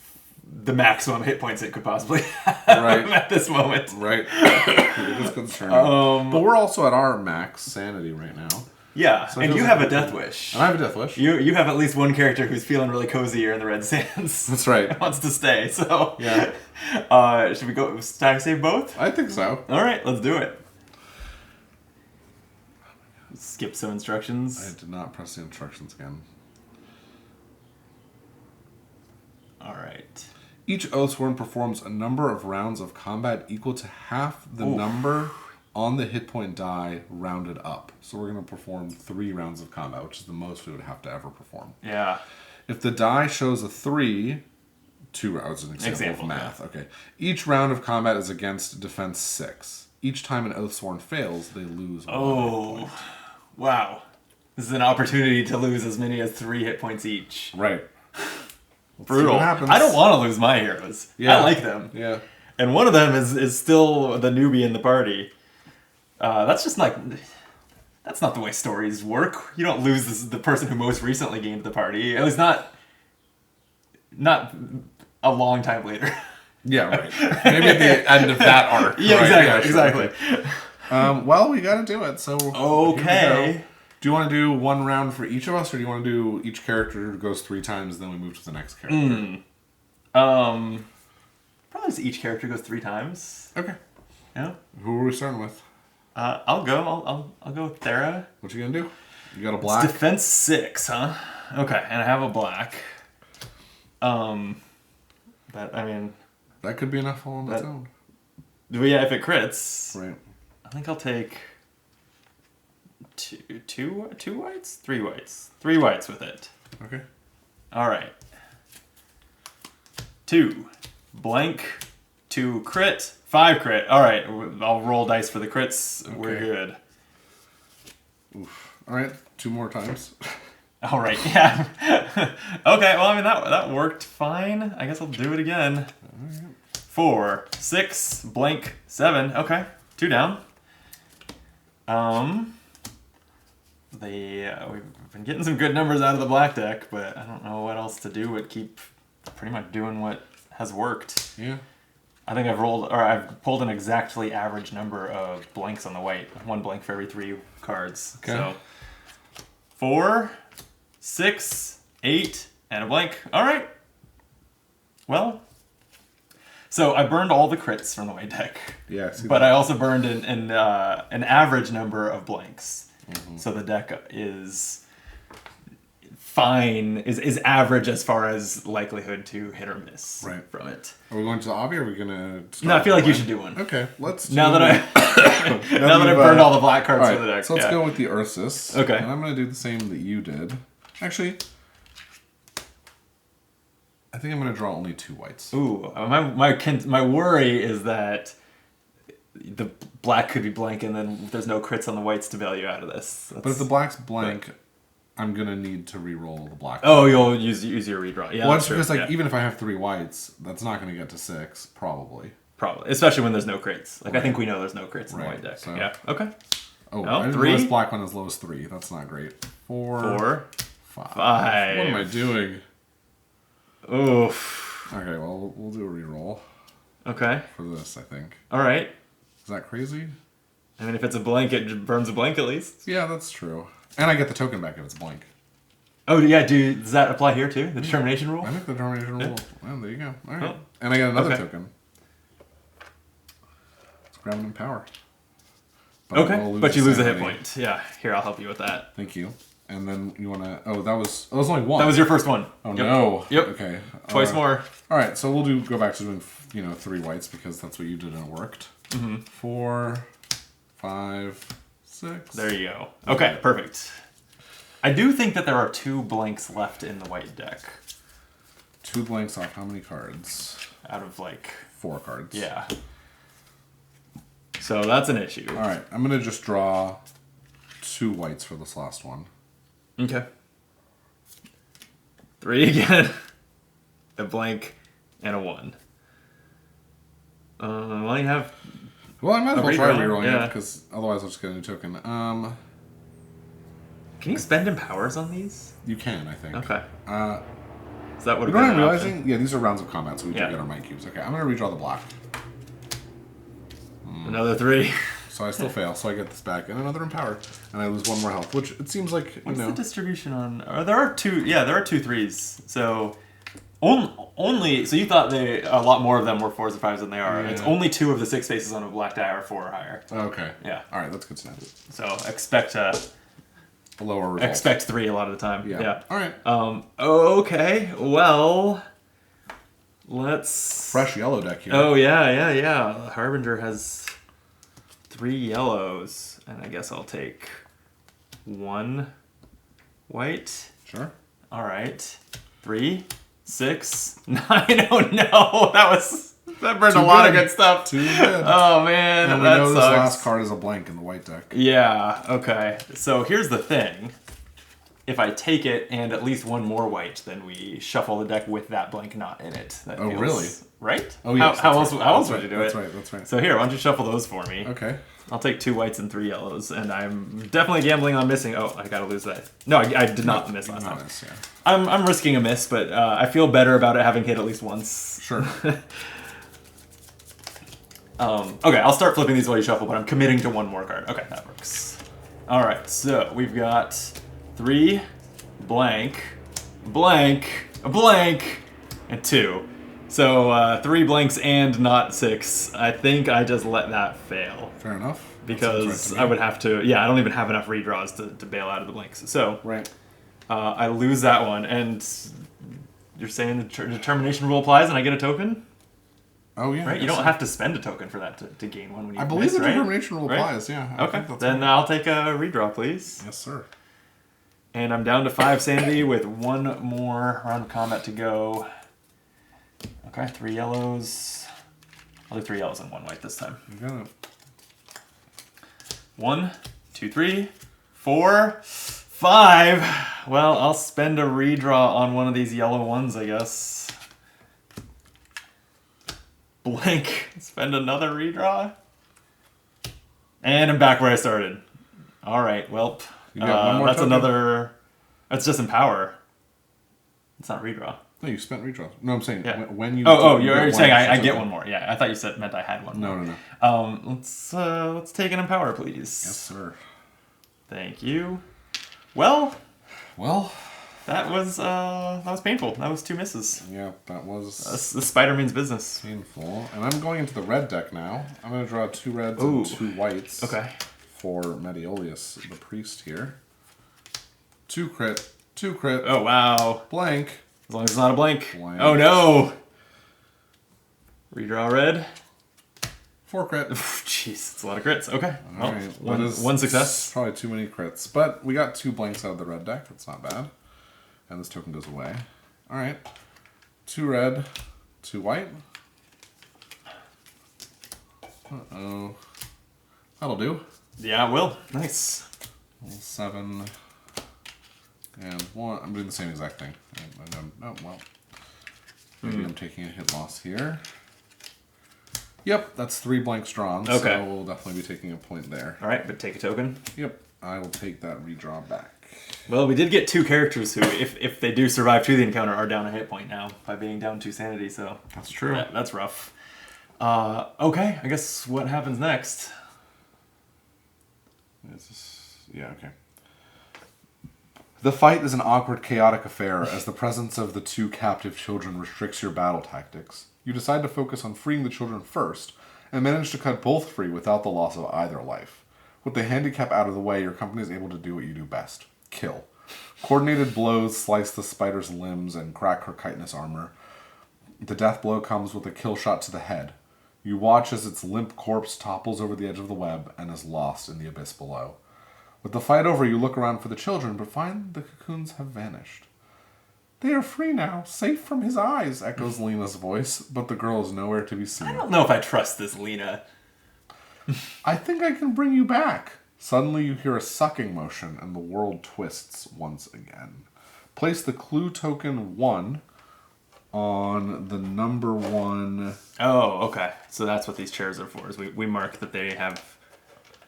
the maximum hit points it could possibly have at this moment. Right. It is concerning. But we're also at our max sanity right now. Yeah, so and you have a death wish. And I have a death wish. You have at least one character who's feeling really cozy here in the Red Sands. That's right. Wants to stay, so... Yeah. Should we go... Time to save both? I think so. Alright, let's do it. Skip some instructions. I did not press the instructions again. Alright. Each Oathsworn performs a number of rounds of combat equal to half the number on the hit point die rounded up. So we're going to perform 3 rounds of combat, which is the most we would have to ever perform. Yeah. If the die shows a 3, 2 rounds is an example of math. Yeah. Okay. Each round of combat is against defense 6. Each time an Oathsworn fails, they lose 1 hit point. Wow. This is an opportunity to lose as many as 3 hit points each. Right. Brutal. I don't want to lose my heroes. Yeah. I like them. Yeah. And one of them is still the newbie in the party. That's just like... That's not the way stories work. You don't lose the person who most recently gained the party. At least not a long time later. Yeah, right. Maybe at the end of that arc. Yeah, right? Exactly. Well, we got to do it. So okay. Do you want to do 1 round for each of us, or do you want to do each character goes 3 times, then we move to the next character? Probably each character goes 3 times. Okay. Yeah. Who are we starting with? I'll go. I'll go with Thera. What you gonna do? You got a black? It's defense 6, huh? Okay, and I have a black. But I mean, That could be enough on its own. But yeah, if it crits, Right. I think I'll take two whites? 3 whites. 3 whites with it. Okay. Alright. 2. Blank. 2 crit. 5 crit. Alright, I'll roll dice for the crits. Okay. We're good. Oof. Alright, 2 more times. Alright, yeah. Okay, well, I mean, that worked fine. I guess I'll do it again. 4, 6, blank, 7. Okay, 2 down. We've been getting some good numbers out of the black deck, but I don't know what else to do but keep pretty much doing what has worked. Yeah. I think I've pulled an exactly average number of blanks on the white. 1 blank for every 3 cards. Okay. So 4, 6, 8, and a blank. All right. Well, so I burned all the crits from the white deck. Yeah. But I also burned an average number of blanks. Mm-hmm. So the deck is fine, is average as far as likelihood to hit or miss from it. Are we going to the obby or are we going to... No, I feel like you should do one. Okay, let's do... Now that I've burned all the black cards from the deck. So let's go with the Ursus. Okay. And I'm going to do the same that you did. Actually, I think I'm going to draw only 2 whites. Ooh, my worry is that the black could be blank and then there's no crits on the whites to bail you out of this. But if the black's blank, I'm going to need to re-roll the black. Oh, you'll use your redraw. Yeah, well, that's because even if I have 3 whites, that's not going to get to 6, probably. Probably, especially when there's no crits. Like, I think we know there's no crits in the white deck. So. Yeah, okay. Oh, I didn't realize black one as low as 3. That's not great. 4, 5. What am I doing? Oof. Okay, well, we'll do a reroll. Okay. For this, I think. All right. Is that crazy? I mean, if it's a blank, it burns a blank at least. Yeah, that's true. And I get the token back if it's blank. Oh, yeah, does that apply here too? The determination rule? I think the determination rule. Well, there you go. All right. And I get another token. It's ground and power. But you lose a hit point. Yeah, here, I'll help you with that. Thank you. And then you want to... Oh, that was only 1. That was your first one. Oh, no. Yep. Okay. Twice more. All right, so we'll go back to doing 3 whites because that's what you did and it worked. Mm-hmm. 4, 5, 6. There you go. Okay, perfect. I do think that there are 2 blanks left in the white deck. 2 blanks off how many cards? Out of 4 cards. Yeah. So that's an issue. All right, I'm going to just draw 2 whites for this last one. Okay. 3 again. A blank and a 1. Well, you have... Well, I might as well try rerolling it, because otherwise I'll just get a new token. Can you spend empowers on these? You can, I think. Okay. Is that what you know what I'm realizing? Yeah, these are rounds of combat, so we do get our might cubes. Okay, I'm going to redraw the black. Another 3. So I still fail, so I get this back, and another empower, and I lose 1 more health, which it seems like, What's the distribution on... there are 2... Yeah, there are 2 3s. So... Only... So you thought a lot more of them were 4s or 5s than they are. Yeah. It's only 2 of the 6 faces on a black die are 4 or higher. Okay. Yeah. All right, that's good to know. So expect a lower result. Expect 3 a lot of the time. Yeah. All right. Okay. Well... Let's... Fresh yellow deck here. Oh, yeah. Harbinger has 3 yellows. And I guess I'll take 1 white. Sure. All right. 3, 6, 9. Oh no, that burned a lot of good stuff. Too good. Oh man, and we know this last card is a blank in the white deck. Yeah. Okay. So here's the thing: if I take it and at least 1 more white, then we shuffle the deck with that blank not in it. That feels, really? Right? Oh yes. How else would you do it? That's right. So here, why don't you shuffle those for me? Okay. I'll take 2 whites and 3 yellows, and I'm definitely gambling on missing. Oh, I gotta lose that. No, I did not miss last time. Yeah. I'm risking a miss, but I feel better about it having hit at least once. Sure. Okay, I'll start flipping these while you shuffle, but I'm committing to 1 more card. Okay, that works. All right, so we've got 3 blank, blank, a blank, and 2. So 3 blanks and not 6. I think I just let that fail. Fair enough. Because I would have to... Yeah, I don't even have enough redraws to bail out of the blanks. So I lose that one, and you're saying the determination rule applies and I get a token? Oh, yeah. Right? You don't have to spend a token for that to gain one when you I believe the right? determination rule applies, yeah. I Okay, think that's then right. I'll take a redraw, please. Yes, sir. And I'm down to 5 sanity with one more round of combat to go. Okay, 3 yellows. I'll do 3 yellows and 1 white this time. You got it. 1, 2, 3, 4, 5. Well, I'll spend a redraw on one of these yellow ones, I guess. Blank. Spend another redraw. And I'm back where I started. Alright, well, You got one more that's token? another... That's just empower. It's not redraw. No, you spent redraws. No, I'm saying Yeah. when you... You're saying I get get one more. Yeah, I thought you meant I had one more. No. Let's take an empower, please. Yes, sir. Thank you. Well, Well, that was painful. That was 2 misses. yeah, that was The spider means business. painful. And I'm going into the red deck now. I'm going to draw 2 reds Ooh. and 2 whites. Okay. For Mediolius, the priest here. 2 crit. 2 crit. Oh wow. Blank. As long as it's not a blank. Blank. Oh no. Redraw red. 4 crit. Jeez, it's a lot of crits. Okay. Well, Alright, one success. Probably too many crits. But we got 2 blanks out of the red deck. That's not bad. And this token goes away. Alright. 2 red. 2 white. Uh-oh. That'll do. Yeah, it will. Nice. 7 and 1. I'm doing the same exact thing. Oh, well. Maybe I'm taking a hit loss here. Yep, that's 3 blanks drawn. Okay. So we'll definitely be taking a point there. All right, but take a token. Yep, I will take that redraw back. Well, we did get 2 characters who, if they do survive to the encounter, are down a hit point now by being down 2 sanity. So That's true. that's rough. Okay, I guess what happens next? Yeah, okay. The fight is an awkward, chaotic affair as the presence of the 2 captive children restricts your battle tactics. You decide to focus on freeing the children first, and manage to cut both free without the loss of either life. With the handicap out of the way, your company is able to do what you do best. Kill. Coordinated blows slice the spider's limbs and crack her chitinous armor. The death blow comes with a kill shot to the head. You watch as its limp corpse topples over the edge of the web and is lost in the abyss below. With the fight over, you look around for the children, but find the cocoons have vanished. They are free now, safe from his eyes, echoes Lena's voice, but the girl is nowhere to be seen. I don't know if I trust this Lena. I think I can bring you back. Suddenly you hear a sucking motion, and the world twists once again. Place the clue token 1 on the number 1... Oh, okay. So that's what these chairs are for, is we mark that they have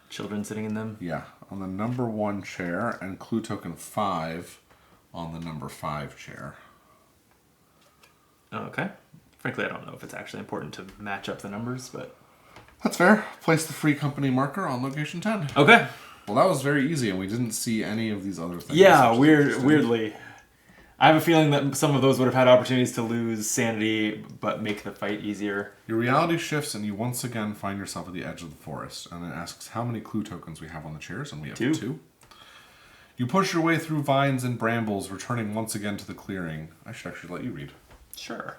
children sitting in them? Yeah, on the number 1 chair, and clue token 5 on the number 5 chair. Okay. Frankly, I don't know if it's actually important to match up the numbers, but... That's fair. Place the free company marker on location 10. Okay. Well, that was very easy, and we didn't see any of these other things. Yeah, which is interesting. weirdly. I have a feeling that some of those would have had opportunities to lose sanity, but make the fight easier. Your reality shifts, and you once again find yourself at the edge of the forest, and it asks how many clue tokens we have on the chairs, and we have 2. You push your way through vines and brambles, returning once again to the clearing. I should actually let you read. Sure.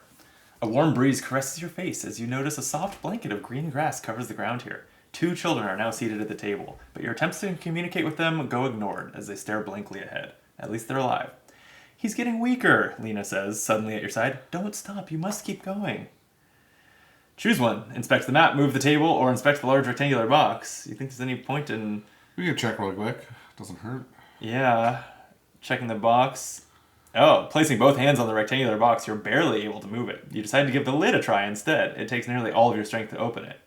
A warm breeze caresses your face as you notice a soft blanket of green grass covers the ground here. 2 children are now seated at the table, but your attempts to communicate with them go ignored as they stare blankly ahead. At least they're alive. He's getting weaker, Lena says, suddenly at your side. Don't stop, you must keep going. Choose one. Inspect the map, move the table, or inspect the large rectangular box. You think there's any point in... We can check really quick. Doesn't hurt. Yeah. Checking the box. Oh, placing both hands on the rectangular box, you're barely able to move it. You decide to give the lid a try instead. It takes nearly all of your strength to open it.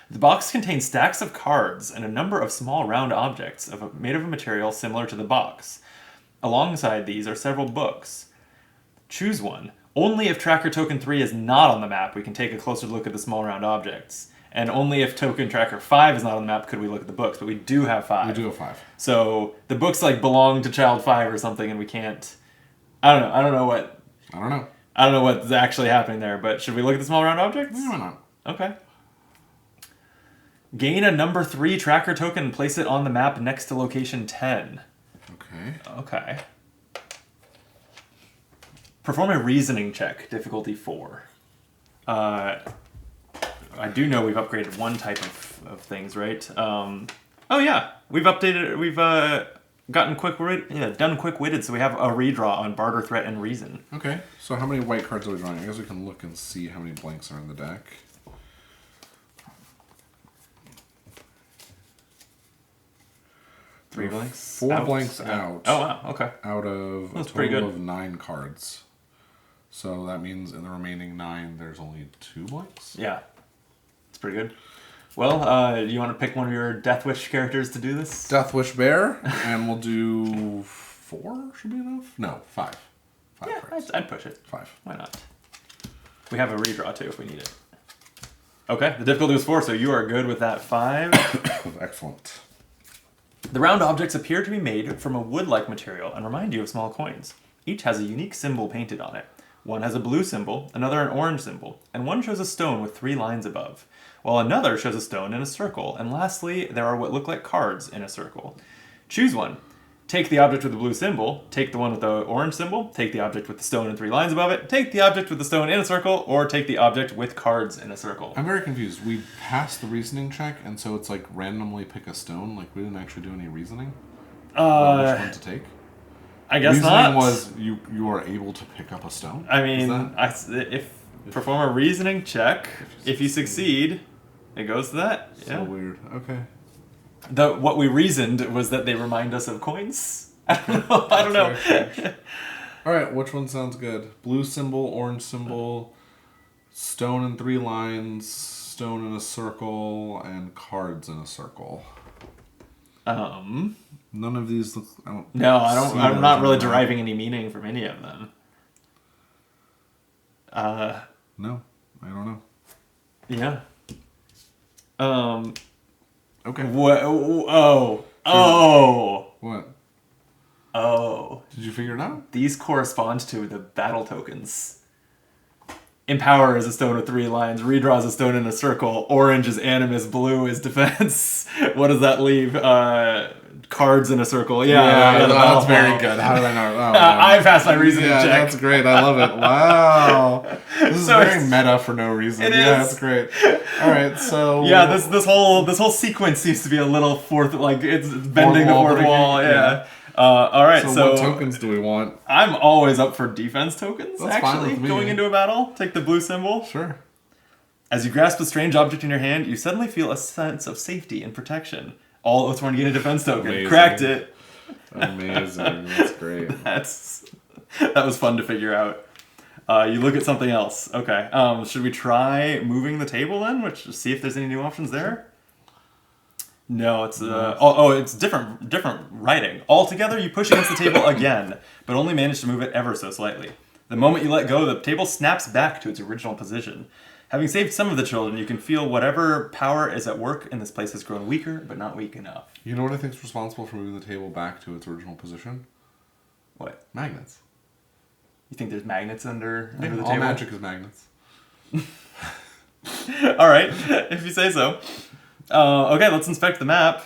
The box contains stacks of cards and a number of small round objects made of a material similar to the box. Alongside these are several books. Choose one. Only if tracker token 3 is not on the map, we can take a closer look at the small round objects. And only if token tracker 5 is not on the map could we look at the books, but we do have 5. We do have 5. So the books belong to child 5 or something, and we can't... I don't know what's actually happening there, but should we look at the small round objects? Yeah, why not? Okay. Gain a number 3 tracker token and place it on the map next to location 10. Okay. Perform a reasoning check, difficulty 4. I do know we've upgraded one type of things, right? Oh yeah, we've updated. We've gotten done quick-witted, so we have a redraw on barter, threat, and reason. Okay, so how many white cards are we drawing? I guess we can look and see how many blanks are in the deck. 3 blanks. 4 blanks out. Oh wow. Okay. Out of That's a pretty total good. of 9 cards. So that means in the remaining 9, there's only 2 blanks. Yeah, it's pretty good. Well, do you want to pick one of your Death Wish characters to do this? Death Wish Bear, and we'll do 4. Should be enough. No, 5. 5 Yeah, cards. I'd push it. 5. Why not? We have a redraw too if we need it. Okay, the difficulty was 4, so you are good with that 5. Excellent. The round objects appear to be made from a wood-like material and remind you of small coins. Each has a unique symbol painted on it. One has a blue symbol, another an orange symbol, and one shows a stone with 3 lines above, while another shows a stone in a circle, and lastly, there are what look like cards in a circle. Choose one. Take the object with the blue symbol, take the one with the orange symbol, take the object with the stone and 3 lines above it, take the object with the stone in a circle, or take the object with cards in a circle. I'm very confused. We passed the reasoning check, and so it's like randomly pick a stone. Like we didn't actually do any reasoning on which one to take. I guess reasoning not. was you are able to pick up a stone. I mean, if perform a reasoning check, if you succeed, it goes to that. So Yeah. weird. Okay. What we reasoned was that they remind us of coins. I don't know. All right, which one sounds good? Blue symbol, orange symbol, stone in 3 lines, stone in a circle, and cards in a circle. None of these look. No, I don't. I'm not really deriving any meaning from any of them. No, I don't know. Yeah. Okay. What? Oh. What? Oh. Did you figure it out? These correspond to the battle tokens. Empower is a stone with 3 lines. Redraw is a stone in a circle. Orange is animus. Blue is defense. What does that leave? Cards in a circle. Yeah, that's very good. How did I know? Oh, I passed my reasoning check. That's great. I love it. Wow. This is So very meta for no reason. It Yeah, is. that's great. All right, so Yeah, this whole sequence seems to be a little it's bending the fourth wall. Yeah. All right, So what tokens do we want? I'm always up for defense tokens. That's fine actually, with me. going into a battle, take the blue symbol. Sure. As you grasp a strange object in your hand, you suddenly feel a sense of safety and protection. All Oathsworn gain a defense token. Amazing. Cracked it. Amazing. That's great. That was fun to figure out. You look at something else. Okay. Should we try moving the table then? See if there's any new options there. No, it's it's different writing. Altogether, you push against the table again, but only manage to move it ever so slightly. The moment you let go, the table snaps back to its original position. Having saved some of the children, you can feel whatever power is at work in this place has grown weaker, but not weak enough. You know what I think is responsible for moving the table back to its original position? What? Magnets. You think there's magnets under the All table? magic is magnets. All right, if you say so. Okay, let's inspect the map.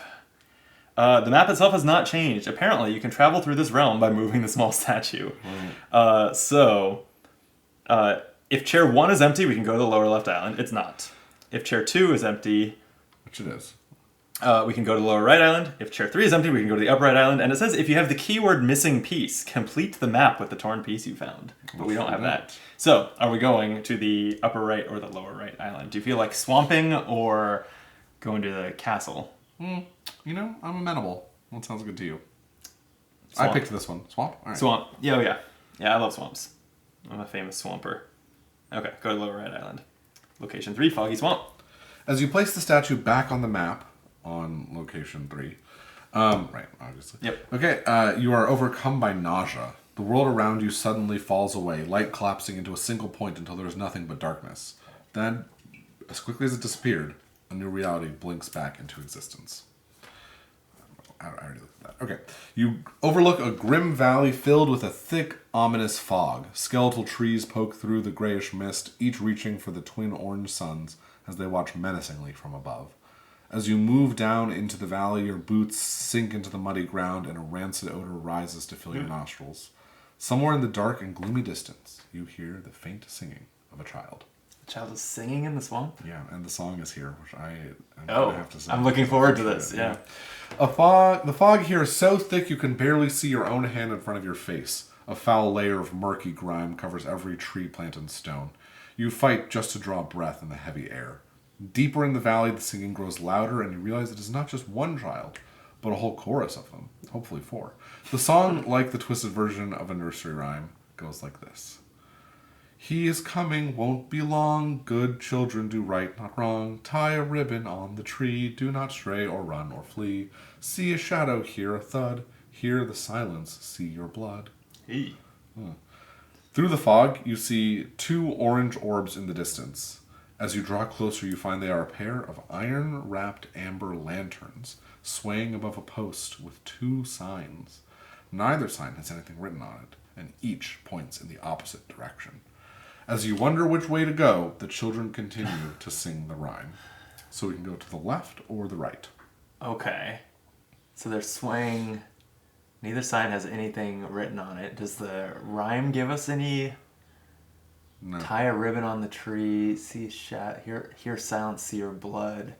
The map itself has not changed. Apparently, you can travel through this realm by moving the small statue. Right. If chair 1 is empty, we can go to the lower left island. It's not. If chair 2 is empty, Which it is. we can go to the lower right island. If chair 3 is empty, we can go to the upper right island. And it says if you have the keyword missing piece, complete the map with the torn piece you found. But we don't have that. So, are we going to the upper right or the lower right island? Do you feel like swamping or going to the castle? You know, I'm amenable. What sounds good to you? Swamp. I picked this one. Swamp? All right. Swamp. Yeah. Yeah, I love swamps. I'm a famous swamper. Okay, go to lower right island. Location 3, Foggy Swamp. As you place the statue back on the map, on location 3, right, obviously. Yep. Okay, you are overcome by nausea. The world around you suddenly falls away, light collapsing into a single point until there is nothing but darkness. Then, as quickly as it disappeared, a new reality blinks back into existence. I already looked at that. Okay. You overlook a grim valley filled with a thick, ominous fog. Skeletal trees poke through the grayish mist, each reaching for the twin orange suns as they watch menacingly from above. As you move down into the valley, your boots sink into the muddy ground and a rancid odor rises to fill your nostrils. Somewhere in the dark and gloomy distance, you hear the faint singing of a child. The child is singing in the swamp? Yeah, and the song is here, which I'm Oh, gonna have to sing. I'm looking forward to this, yeah. The fog here is so thick you can barely see your own hand in front of your face. A foul layer of murky grime covers every tree, plant, and stone. You fight just to draw breath in the heavy air. Deeper in the valley, the singing grows louder, and you realize it is not just one child, but a whole chorus of them, hopefully 4. The song, like the twisted version of a nursery rhyme, goes like this. He is coming, won't be long. Good children do right, not wrong. Tie a ribbon on the tree. Do not stray or run or flee. See a shadow, hear a thud. Hear the silence, see your blood. Hey. Through the fog, you see 2 orange orbs in the distance. As you draw closer, you find they are a pair of iron-wrapped amber lanterns swaying above a post with 2 signs. Neither sign has anything written on it, and each points in the opposite direction. As you wonder which way to go, the children continue to sing the rhyme. So we can go to the left or the right. Okay. So they're swaying. Neither sign has anything written on it. Does the rhyme give us any? No. Tie a ribbon on the tree, see hear silence, see your blood.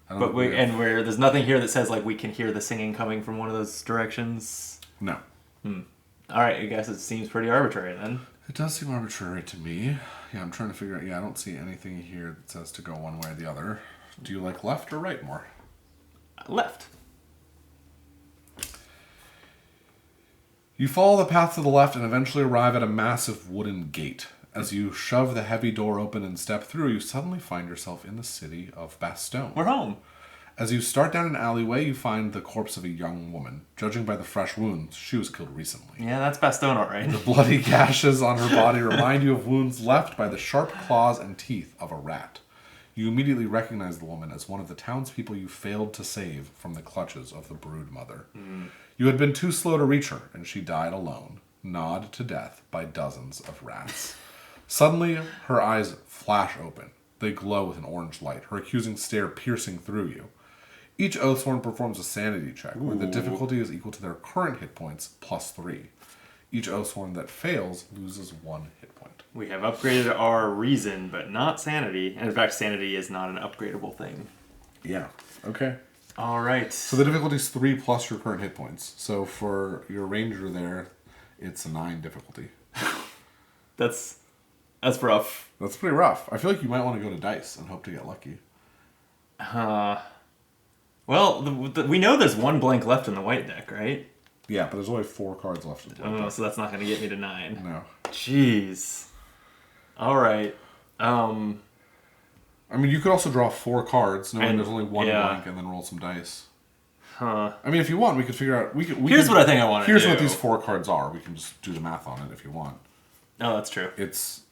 But where there's nothing here that says like we can hear the singing coming from one of those directions. No. All right, I guess it seems pretty arbitrary then. It does seem arbitrary to me. Yeah, I'm trying to figure out. Yeah, I don't see anything here that says to go one way or the other. Do you like left or right more? Left. You follow the path to the left and eventually arrive at a massive wooden gate. As you shove the heavy door open and step through, you suddenly find yourself in the city of Bastogne. We're home. As you start down an alleyway, you find the corpse of a young woman. Judging by the fresh wounds, she was killed recently. Yeah, that's Bastogne, all right. The bloody gashes on her body remind you of wounds left by the sharp claws and teeth of a rat. You immediately recognize the woman as one of the townspeople you failed to save from the clutches of the brood mother. You had been too slow to reach her, and she died alone, gnawed to death by dozens of rats. Suddenly, her eyes flash open. They glow with an orange light, her accusing stare piercing through you. Each Oathsworn performs a sanity check, where the difficulty is equal to their current hit points plus 3. Each Oathsworn that fails loses 1 hit point. We have upgraded our reason, but not sanity. And in fact, sanity is not an upgradable thing. Yeah. Okay. All right. So the difficulty is 3 plus your current hit points. So for your ranger there, it's a 9 difficulty. That's rough. That's pretty rough. I feel like you might want to go to dice and hope to get lucky. Well, we know there's 1 blank left in the white deck, right? Yeah, but there's only 4 cards left in the white deck. So that's not going to get me to 9. No. Jeez. All right. I mean, you could also draw 4 cards, knowing there's only 1 blank, and then roll some dice. Huh. I mean, if you want, we could figure out. Here's what I think I want to do. Here's what these 4 cards are. We can just do the math on it if you want. Oh, that's true. It's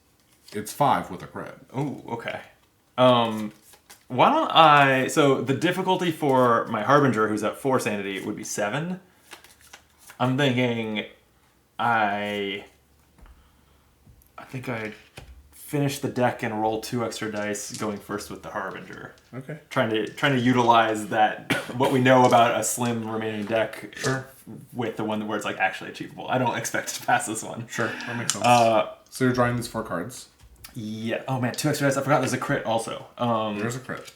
5 with a crit. Oh, okay. Why don't I... So the difficulty for my Harbinger, who's at 4 sanity, would be 7. I'm thinking I think I finish the deck and roll 2 extra dice going first with the Harbinger. Okay. Trying to utilize that, what we know about a slim remaining deck with the one where it's like actually achievable. I don't expect to pass this one. Sure, that makes sense. So you're drawing these 4 cards. Yeah. Oh man, 2 extra dice. I forgot there's a crit also. There's a crit.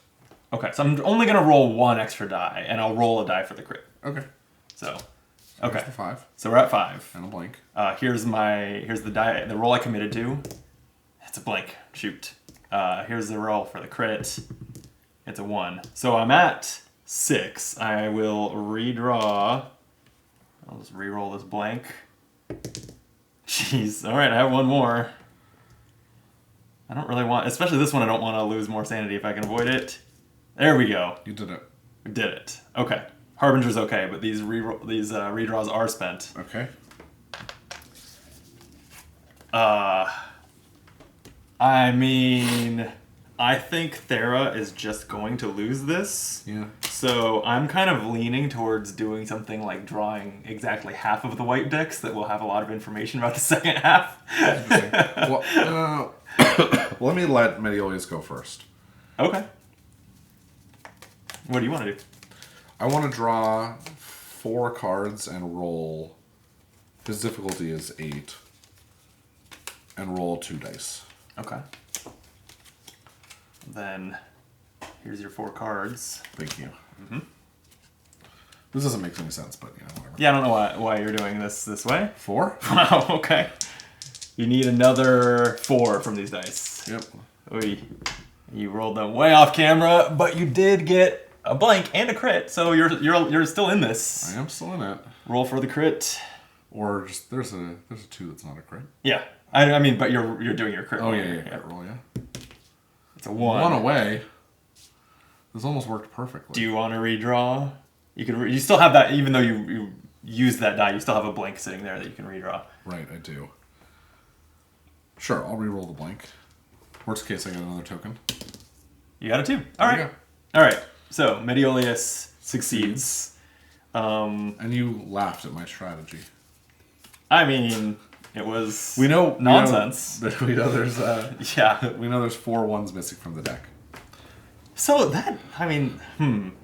Okay, so I'm only gonna roll 1 extra die, and I'll roll a die for the crit. Okay. So, okay. Here's the 5. So we're at 5. And a blank. Here's the die, the roll I committed to. It's a blank. Shoot. Here's the roll for the crit. It's a 1. So I'm at 6. I will redraw. I'll just re-roll this blank. Jeez. All right, I have 1 more. I don't really want, especially this one, I don't want to lose more sanity if I can avoid it. There we go. You did it. We did it. Okay. Harbinger's okay, but these redraws are spent. Okay. I mean, I think Thera is just going to lose this. Yeah. So I'm kind of leaning towards doing something like drawing exactly half of the white decks that will have a lot of information about the second half. Well, let me let Mediolius go first. Okay. What do you want to do? I want to draw 4 cards and roll. His difficulty is 8. And roll 2 dice. Okay. Then here's your 4 cards. Thank you. This doesn't make any sense, but whatever. Yeah, I don't know why you're doing this way. 4? Wow, okay. You need another 4 from these dice. Yep. Oy. You rolled them way off camera, but you did get a blank and a crit, so you're still in this. I am still in it. Roll for the crit. Or just there's a 2 that's not a crit. Yeah, I mean, but you're doing your crit. Oh roll. yeah, crit roll, yeah. It's a 1. 1 away. This almost worked perfectly. Do you want to redraw? You can. You still have that, even though you used that die. You still have a blank sitting there that you can redraw. Right, I do. Sure, I'll re-roll the blank. Worst case, I get another token. You got a 2. All right. All right. So Mediolius succeeds. And you laughed at my strategy. I mean, it was We nonsense. know there's Yeah. we know there's 4 1s missing from the deck. So that, I mean,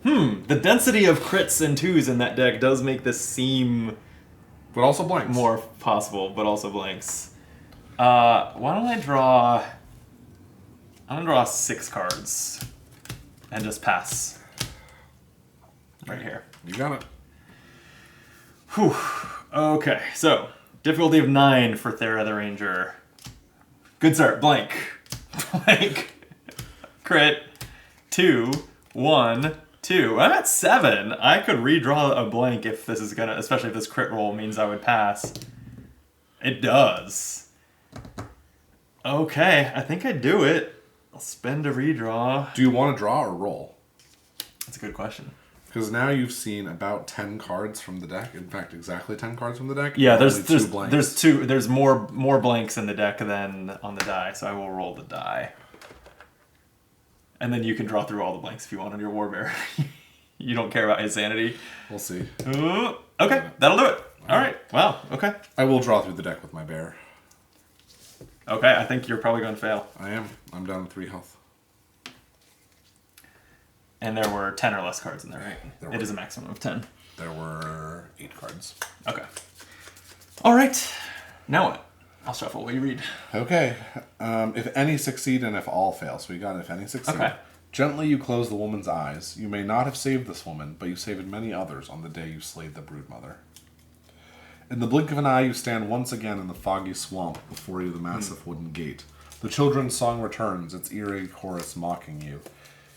the density of crits and 2s in that deck does make this seem But also blanks. more possible, but also blanks. Why don't I draw? I'm gonna draw 6 cards and just pass. Right here. You got it. Whew. Okay, so difficulty of 9 for Thera the Ranger. Good start. Blank. Blank. Crit. 2, 1, 2. I'm at 7. I could redraw a blank if this is gonna, especially if this crit roll means I would pass. It does. Okay, I think I do it. I'll spend a redraw. Do you want to draw or roll? That's a good question. Because now you've seen about 10 cards from the deck. In fact, exactly 10 cards from the deck. Yeah, Only 2 blanks. there's more blanks in the deck than on the die, so I will roll the die. And then you can draw through all the blanks if you want on your Warbear. You don't care about his sanity. We'll see. Okay, that'll do it. All right. Wow. Okay. I will draw through the deck with my bear. Okay, I think you're probably going to fail. I am. I'm down to 3 health. And there were 10 or less cards in there, right? There It were. is a maximum of 10. There were 8 cards. Okay. All right. Now what? I'll shuffle while you read. Okay. If any succeed and if all fail. So we got if any succeed. Okay. Gently you close the woman's eyes. You may not have saved this woman, but you saved many others on the day you slayed the broodmother. In the blink of an eye, you stand once again in the foggy swamp before you the massive wooden gate. The children's song returns, its eerie chorus mocking you.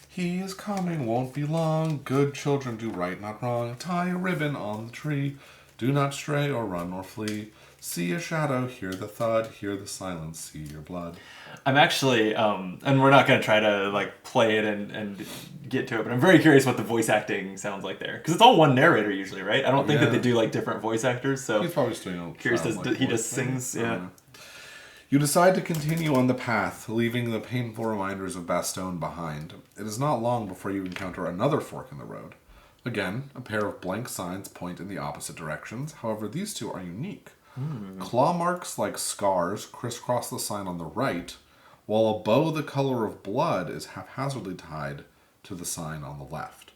He is coming, won't be long. Good children do right, not wrong. Tie a ribbon on the tree. Do not stray or run or flee. See a shadow, hear the thud, hear the silence, see your blood. I'm actually, and we're not going to try to like play it and get to it, but I'm very curious what the voice acting sounds like there. Because it's all one narrator usually, right? I don't think that they do like different voice actors, so... He's probably just doing a curious, he voice just thing. sings, yeah. You decide to continue on the path, leaving the painful reminders of Bastogne behind. It is not long before you encounter another fork in the road. Again, a pair of blank signs point in the opposite directions. However, these two are unique. Claw marks like scars crisscross the sign on the right, while a bow the color of blood is haphazardly tied to the sign on the left.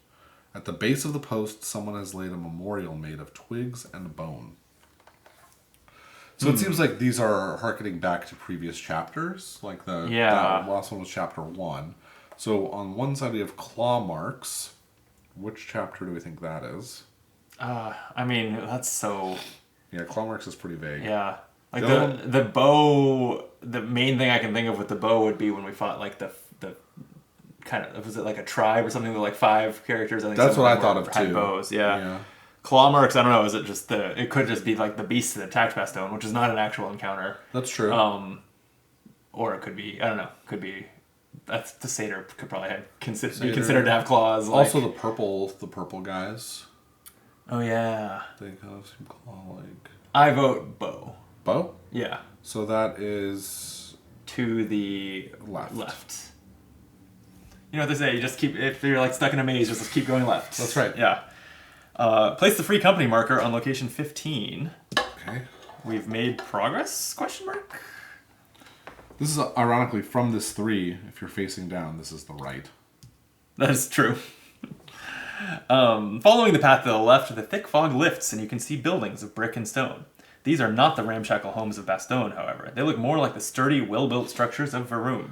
At the base of the post, someone has laid a memorial made of twigs and bone. So it seems like these are harkening back to previous chapters. Like that last one was chapter 1. So on one side we have claw marks. Which chapter do we think that is? I mean, that's so... Yeah, claw marks is pretty vague. Yeah. Like The the bow, the main thing I can think of with the bow would be when we fought like the kind of, was it like a tribe or something with like 5 characters? I think That's some what I them thought of had too. bows, yeah. Claw marks, I don't know, is it just it could just be like the beast that attacked Bastogne, which is not an actual encounter. That's true. Or it could be, I don't know, could be, that's the satyr could probably be considered to have claws. Like, also the purple guys. Oh yeah. They kind of seem claw-like. I vote bow. Bow? Yeah. So that is... To the left. You know what they say, you just keep, if you're like stuck in a maze, just keep going left. That's right. Yeah. Place the free company marker on location 15. Okay. We've made progress, question mark? This is ironically from this 3. If you're facing down, this is the right. That is true. Following the path to the left, the thick fog lifts and you can see buildings of brick and stone. These are not the ramshackle homes of Bastogne, however. They look more like the sturdy, well-built structures of Varoom.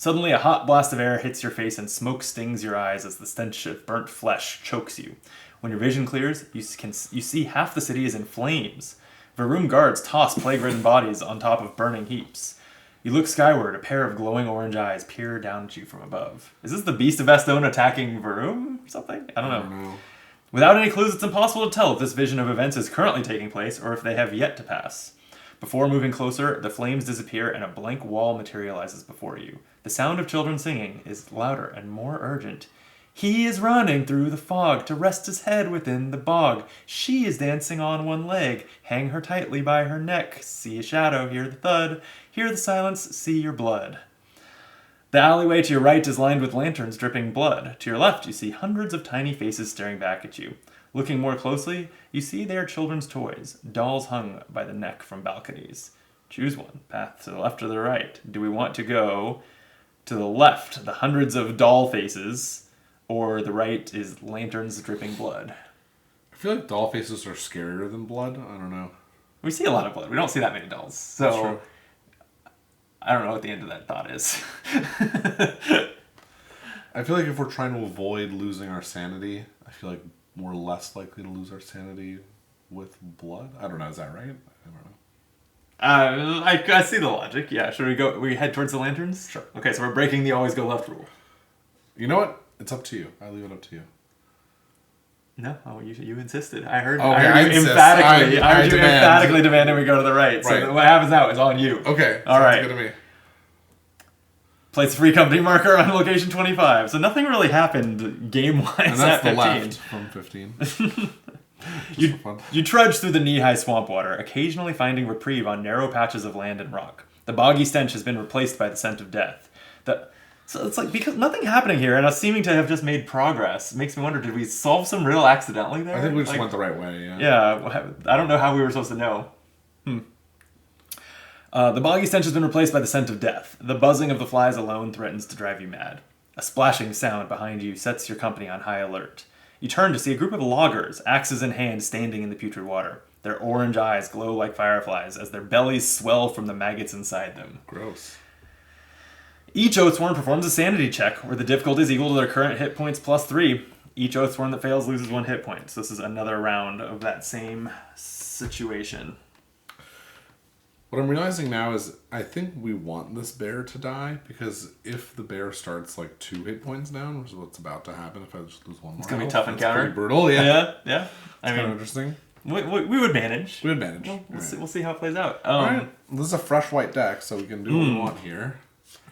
Suddenly, a hot blast of air hits your face and smoke stings your eyes as the stench of burnt flesh chokes you. When your vision clears, you see half the city is in flames. Varoom guards toss plague-ridden bodies on top of burning heaps. You look skyward, a pair of glowing orange eyes peer down at you from above. Is this the Beast of Estone attacking Varoom? Something? I don't know. Without any clues, it's impossible to tell if this vision of events is currently taking place or if they have yet to pass. Before moving closer, the flames disappear and a blank wall materializes before you. The sound of children singing is louder and more urgent. He is running through the fog to rest his head within the bog. She is dancing on one leg. Hang her tightly by her neck. See a shadow, hear the thud. Hear the silence, see your blood. The alleyway to your right is lined with lanterns dripping blood. To your left, you see hundreds of tiny faces staring back at you. Looking more closely, you see they are children's toys, dolls hung by the neck from balconies. Choose one, path to the left or the right. Do we want to go to the left, the hundreds of doll faces, or the right is lanterns dripping blood? I feel like doll faces are scarier than blood. I don't know. We see a lot of blood. We don't see that many dolls. So I don't know what the end of that thought is. I feel like if we're trying to avoid losing our sanity, I feel like we're less likely to lose our sanity with blood. I don't know. Is that right? I don't know. I see the logic. Yeah. Should we go? We head towards the lanterns? Sure. Okay, so we're breaking the always go left rule. You know what? It's up to you. I leave it up to you. No, you insisted. I heard. Okay, I heard you insist. emphatically. I heard you demand. emphatically demanding we go to the right. So Right. what happens now is on you. Okay. All right. Good to me. Place a free company marker on location 25. So nothing really happened game-wise And that's at the 15. left from 15. You trudge through the knee-high swamp water, occasionally finding reprieve on narrow patches of land and rock. The boggy stench has been replaced by the scent of death. So it's like, because nothing happening here, and us seeming to have just made progress, makes me wonder, did we solve some riddle accidentally there? I think we just went the right way, yeah. Yeah, I don't know how we were supposed to know. The boggy stench has been replaced by the scent of death. The buzzing of the flies alone threatens to drive you mad. A splashing sound behind you sets your company on high alert. You turn to see a group of loggers, axes in hand, standing in the putrid water. Their orange eyes glow like fireflies as their bellies swell from the maggots inside them. Gross. Each Oathsworn performs a sanity check, where the difficulty is equal to their current hit points plus 3. Each Oathsworn that fails loses 1 hit point. So this is another round of that same situation. What I'm realizing now is I think we want this bear to die, because if the bear starts like 2 hit points down, which is what's about to happen if I just lose 1 more, It's going to be a tough encounter. Pretty brutal, yeah. Yeah. Kind of interesting. We would manage. We would manage. We'll see how it plays out. All right. This is a fresh white deck, so we can do what we want here.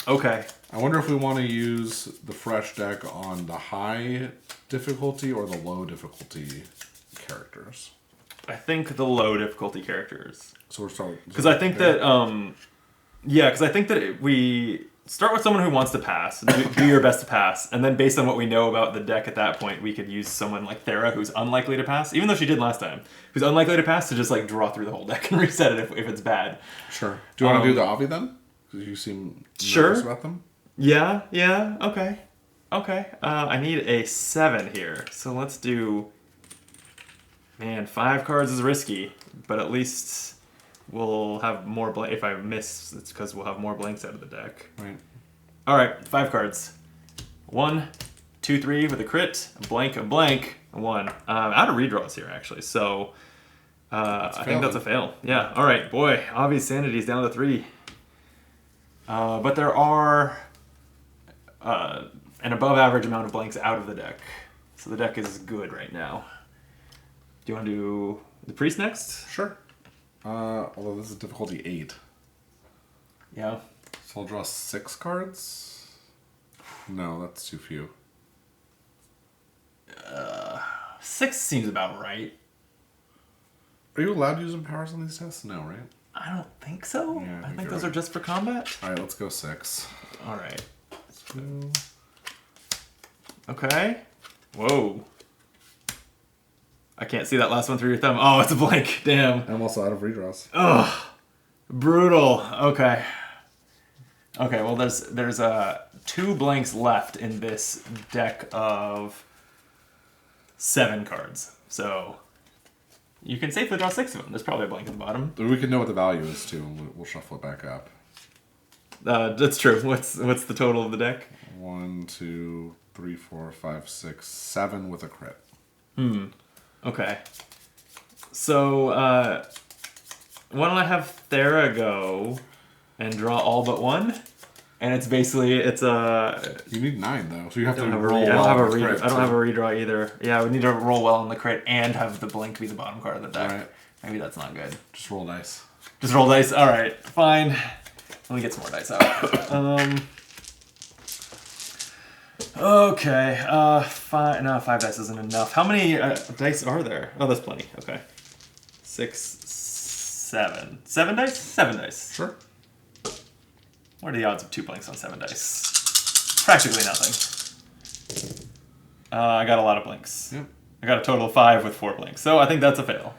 Okay. I wonder if we want to use the fresh deck on the high difficulty or the low difficulty characters. I think the low difficulty characters. So we're starting. Because I think that, we start with someone who wants to pass. Do your best to pass. And then based on what we know about the deck at that point, we could use someone like Thera, who's unlikely to pass, even though she did last time, who's unlikely to pass, to just like draw through the whole deck and reset it if it's bad. Sure. Do you want to do the Avi then? Because you seem nervous about them. Yeah, okay. I need a 7 here. So let's do... Man, 5 cards is risky, but at least we'll have more blank. If I miss, it's because we'll have more blanks out of the deck. Right. All right, 5 cards. 1, 2, 3 with a crit, a blank, 1. Out of redraws here, actually, so I think that's a fail. Yeah, all right, boy, obvious sanity's down to 3. But there are an above average amount of blanks out of the deck. So the deck is good right now. Do you want to do the priest next? Sure. Although this is difficulty 8. Yeah. So I'll draw 6 cards? No, that's too few. 6 seems about right. Are you allowed to use powers on these tests? No, right? I don't think so. Yeah, I think those are just for combat. Alright, let's go 6. All right. 2. Okay. Whoa. I can't see that last one through your thumb. Oh, it's a blank. Damn. I'm also out of redraws. Ugh. Brutal. Okay. Okay, well there's 2 blanks left in this deck of 7 cards. So you can safely draw 6 of them. There's probably a blank at the bottom. We can know what the value is too, and we'll shuffle it back up. That's true. What's the total of the deck? 1, 2, 3, 4, 5, 6, 7 with a crit. Okay. So, why don't I have Thera go and draw all but one? And it's basically, it's a... You need 9, though, so you have to I don't roll have a well. I don't have a redraw either. Yeah, we need to roll well on the crit and have the blink be the bottom card of the deck. Right. Maybe that's not good. Just roll dice. Just roll dice? Alright, fine. Let me get some more dice out. Okay, five. No, 5 dice isn't enough. How many dice are there? Oh, that's plenty. Okay. 6, 7. 7 dice? 7 dice. Sure. What are the odds of 2 blinks on 7 dice? Practically nothing. I got a lot of blinks. Yep. I got a total of 5 with 4 blinks. So I think that's a fail.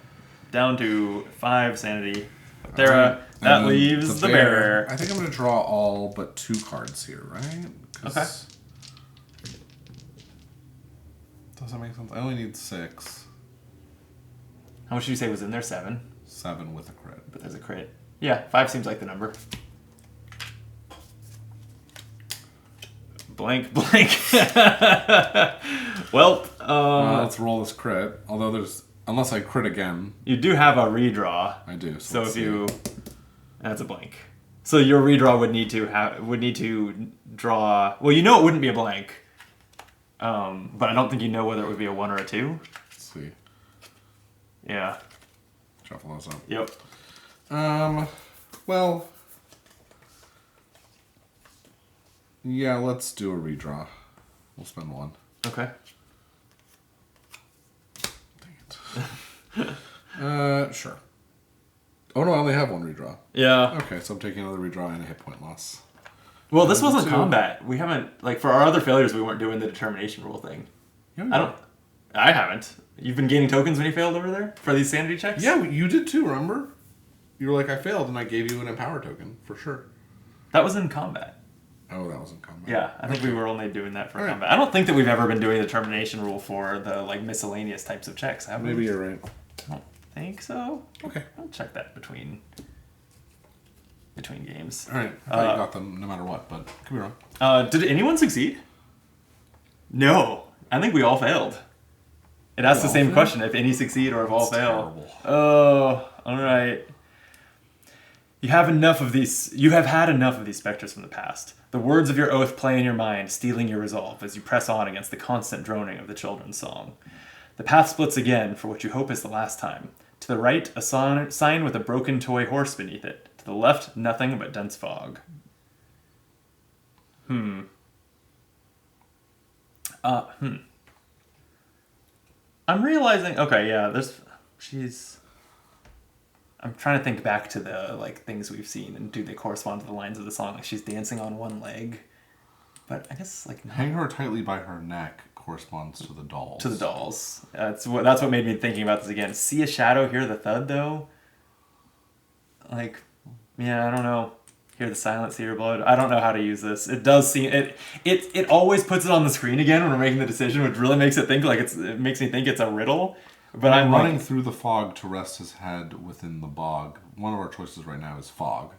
Down to 5 sanity. Thera, that leaves the bearer. I think I'm going to draw all but 2 cards here, right? Okay. Does that make sense? I only need 6. How much did you say was in there? 7? 7 with a crit. But there's a crit. Yeah, 5 seems like the number. Blank. Well, let's roll this crit. Although unless I crit again. You do have a redraw. I do. So if you, that's a blank. So your redraw would need to draw. Well, you know it wouldn't be a blank. But I don't think you know whether it would be a 1 or a 2. Let's see. Yeah. Shuffle those up. Yep. Well. Yeah, let's do a redraw. We'll spend 1. Okay. Dang it. Sure. Oh no, I only have 1 redraw. Yeah. Okay, so I'm taking another redraw and a hit point loss. Well, this wasn't 2. combat. We haven't, like, for our other failures, we weren't doing the determination rule thing. Yeah, I haven't. You've been gaining tokens when you failed over there for these sanity checks? Yeah, you did too, remember? You were like, I failed, and I gave you an empower token, for sure. That was in combat. Oh, that was in combat. Yeah, I think we were only doing that for combat. I don't think that we've ever been doing the determination rule for the, like, miscellaneous types of checks, have we? Maybe you're right. I don't think so. Okay. I'll check that between games. All right. I thought you got them no matter what, but could be wrong. Did anyone succeed? No. I think we all failed. It asks the same question, if any succeed or if all fail. Terrible. Oh, all right. You have had enough of these specters from the past. The words of your oath play in your mind, stealing your resolve as you press on against the constant droning of the children's song. The path splits again for what you hope is the last time. To the right, a sign with a broken toy horse beneath it. To the left, nothing but dense fog. I'm realizing, okay, yeah, I'm trying to think back to the, like, things we've seen and do they correspond to the lines of the song. Like, she's dancing on one leg. But I guess, like... Hang her tightly by her neck corresponds to the dolls. To the dolls. That's what made me thinking about this again. See a shadow, hear the thud, though? Like, yeah, I don't know. Hear the silence, see your blood. I don't know how to use this. It does seem... It always puts it on the screen again when we're making the decision, which really makes it think like it makes me think it's a riddle. But I'm running through the fog to rest his head within the bog. One of our choices right now is fog.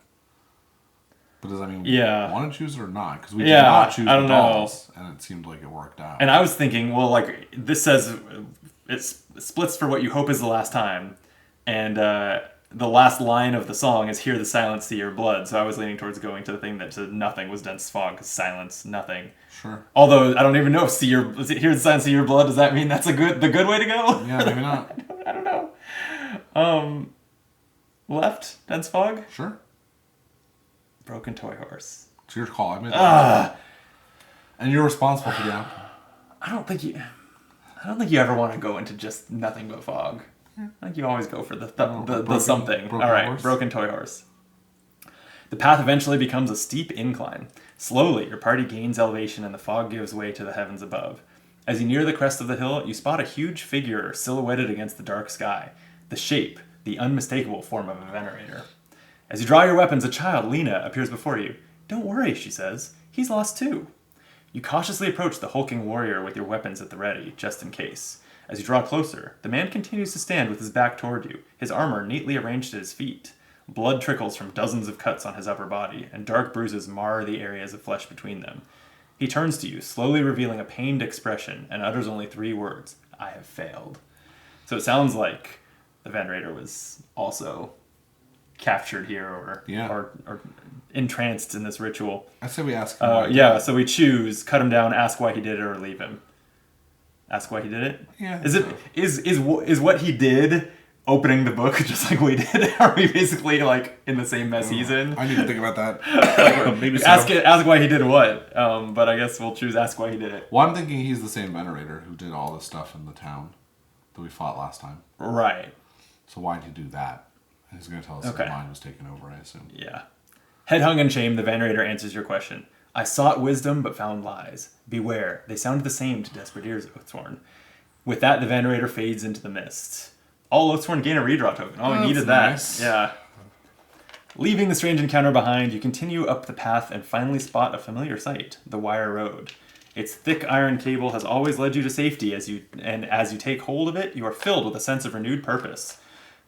But does that mean we want to choose it or not? Because we did not choose the dolls, and it seemed like it worked out. And I was thinking, well, like, this says it splits for what you hope is the last time. And the last line of the song is hear the silence, see your blood. So I was leaning towards going to the thing that said nothing was dense fog, because silence, nothing. Sure. Although I don't even know if hear the silence, see your blood, does that mean that's the good way to go? Yeah, maybe not. I don't know. Left, dense fog? Sure. Broken toy horse. It's your call. I made that. And you're responsible for the outcome. I don't think you ever want to go into just nothing but fog. I think you always go for the something. Broken All right, horse. broken toy horse. The path eventually becomes a steep incline. Slowly, your party gains elevation and the fog gives way to the heavens above. As you near the crest of the hill, you spot a huge figure silhouetted against the dark sky. The shape, the unmistakable form of a venerator. As you draw your weapons, a child, Lena, appears before you. Don't worry, she says. He's lost too. You cautiously approach the hulking warrior with your weapons at the ready, just in case. As you draw closer, the man continues to stand with his back toward you, his armor neatly arranged at his feet. Blood trickles from dozens of cuts on his upper body, and dark bruises mar the areas of flesh between them. He turns to you, slowly revealing a pained expression, and utters only 3 words. I have failed. So it sounds like the Venerator was also captured here or entranced in this ritual. I say we ask him. So we choose, cut him down, ask why he did it, or leave him. Ask why he did it? Yeah. Is what he did opening the book just like we did? Are we basically like in the same mess he's in? I need to think about that. Maybe ask why he did what? But I guess we'll choose ask why he did it. Well, I'm thinking he's the same Venerator who did all this stuff in the town that we fought last time. Right. So why'd he do that? And he's going to tell us that the mind was taken over, I assume. Yeah. Head hung in shame, the Venerator answers your question. I sought wisdom, but found lies. Beware, they sound the same to desperate ears, Oathsworn. With that, the Venerator fades into the mist. All Oathsworn gain a redraw token. Oh, we needed that. Nice. Yeah. Leaving the strange encounter behind, you continue up the path and finally spot a familiar sight, the Wire Road. Its thick iron cable has always led you to safety, as you take hold of it, you are filled with a sense of renewed purpose.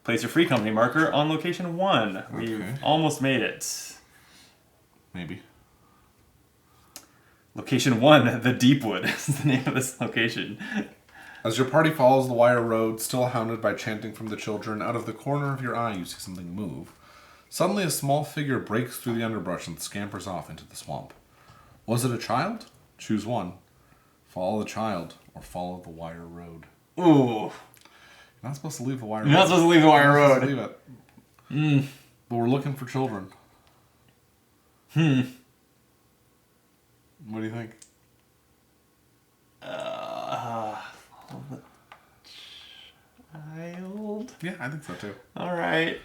Place your free company marker on location 1. We've almost made it. Maybe. Location 1, the Deepwood is the name of this location. As your party follows the Wire Road, still hounded by chanting from the children, out of the corner of your eye you see something move. Suddenly a small figure breaks through the underbrush and scampers off into the swamp. Was it a child? Choose one. Follow the child, or follow the Wire Road. Ooh. You're not supposed to leave the Wire Road. You're not supposed to leave the Wire Road. Leave it. But we're looking for children. What do you think? Child? Yeah, I think so too. Alright.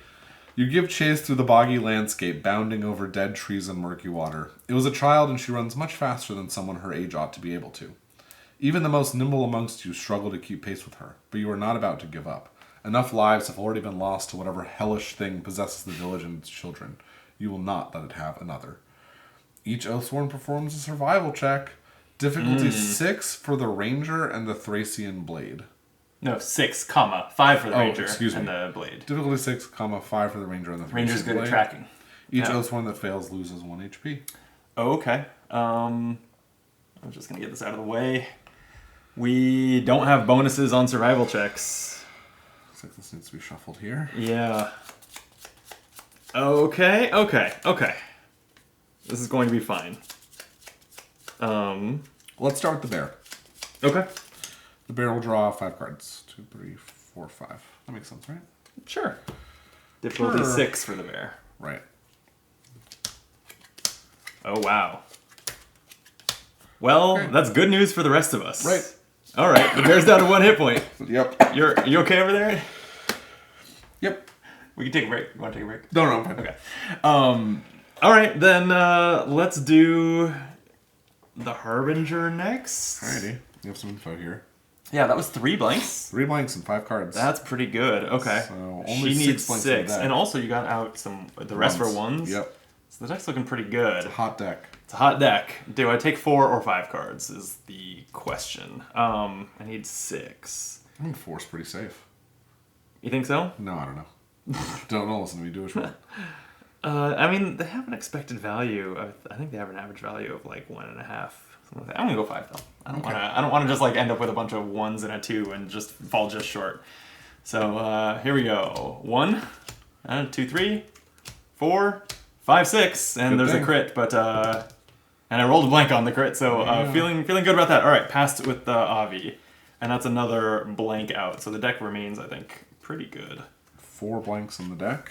You give chase through the boggy landscape, bounding over dead trees and murky water. It was a child, and she runs much faster than someone her age ought to be able to. Even the most nimble amongst you struggle to keep pace with her, but you are not about to give up. Enough lives have already been lost to whatever hellish thing possesses the village and its children. You will not let it have another. Each Oathsworn performs a survival check. Difficulty 6 for the Ranger and the Thracian Blade. No, 6, 5 for the Ranger and the Blade. Difficulty 6, 5 for the Ranger and the Thracian Ranger's good Blade. at tracking. Each Oathsworn that fails loses 1 HP. Oh, okay. I'm just going to get this out of the way. We don't have bonuses on survival checks. Looks like this needs to be shuffled here. Yeah. Okay. This is going to be fine. Let's start with the bear. Okay. The bear will draw 5 cards. 2, 3, 4, 5. That makes sense, right? Sure. Difficulty 6 for the bear. Right. Oh, wow. Well, that's good news for the rest of us. Right. All right. The bear's down to 1 hit point. Yep. You okay over there? Yep. We can take a break. You want to take a break? No, I'm fine. Okay. All right, then let's do the Harbinger next. Alrighty. You have some info here. Yeah, that was 3 blanks. 3 blanks and 5 cards. That's pretty good. Okay. So she only needs 6 blanks 6. in the And deck. also you got out the rest for ones. Yep. So the deck's looking pretty good. Hot deck. It's a hot deck. Do I take 4 or 5 cards is the question. I need 6. I think 4's pretty safe. You think so? No, I don't know. Don't listen to me. Do what you want. I mean, they have an expected value. I think they have an average value of like 1.5. I'm gonna go 5 though. I don't want to just like end up with a bunch of 1s and a 2 and just fall just short. So here we go. 1, 2, 3, 4, 5, 6, and Good there's thing. a crit. But and I rolled a blank on the crit, so feeling good about that. All right, passed with the Avi, and that's another blank out. So the deck remains, I think, pretty good. 4 blanks in the deck.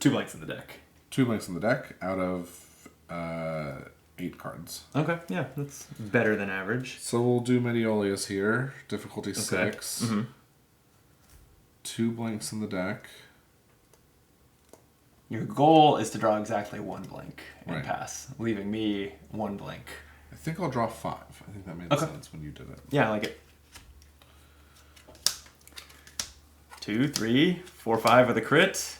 2 blanks in the deck. 2 blanks in the deck out of 8 cards. Okay, yeah, that's better than average. So we'll do Mediolius here. Difficulty 6. Mm-hmm. 2 blanks in the deck. Your goal is to draw exactly 1 blank and Right. pass, leaving me 1 blank. I think I'll draw 5. I think that made sense when you did it. Yeah, I like it. 2, 3, 4, 5 with a crit.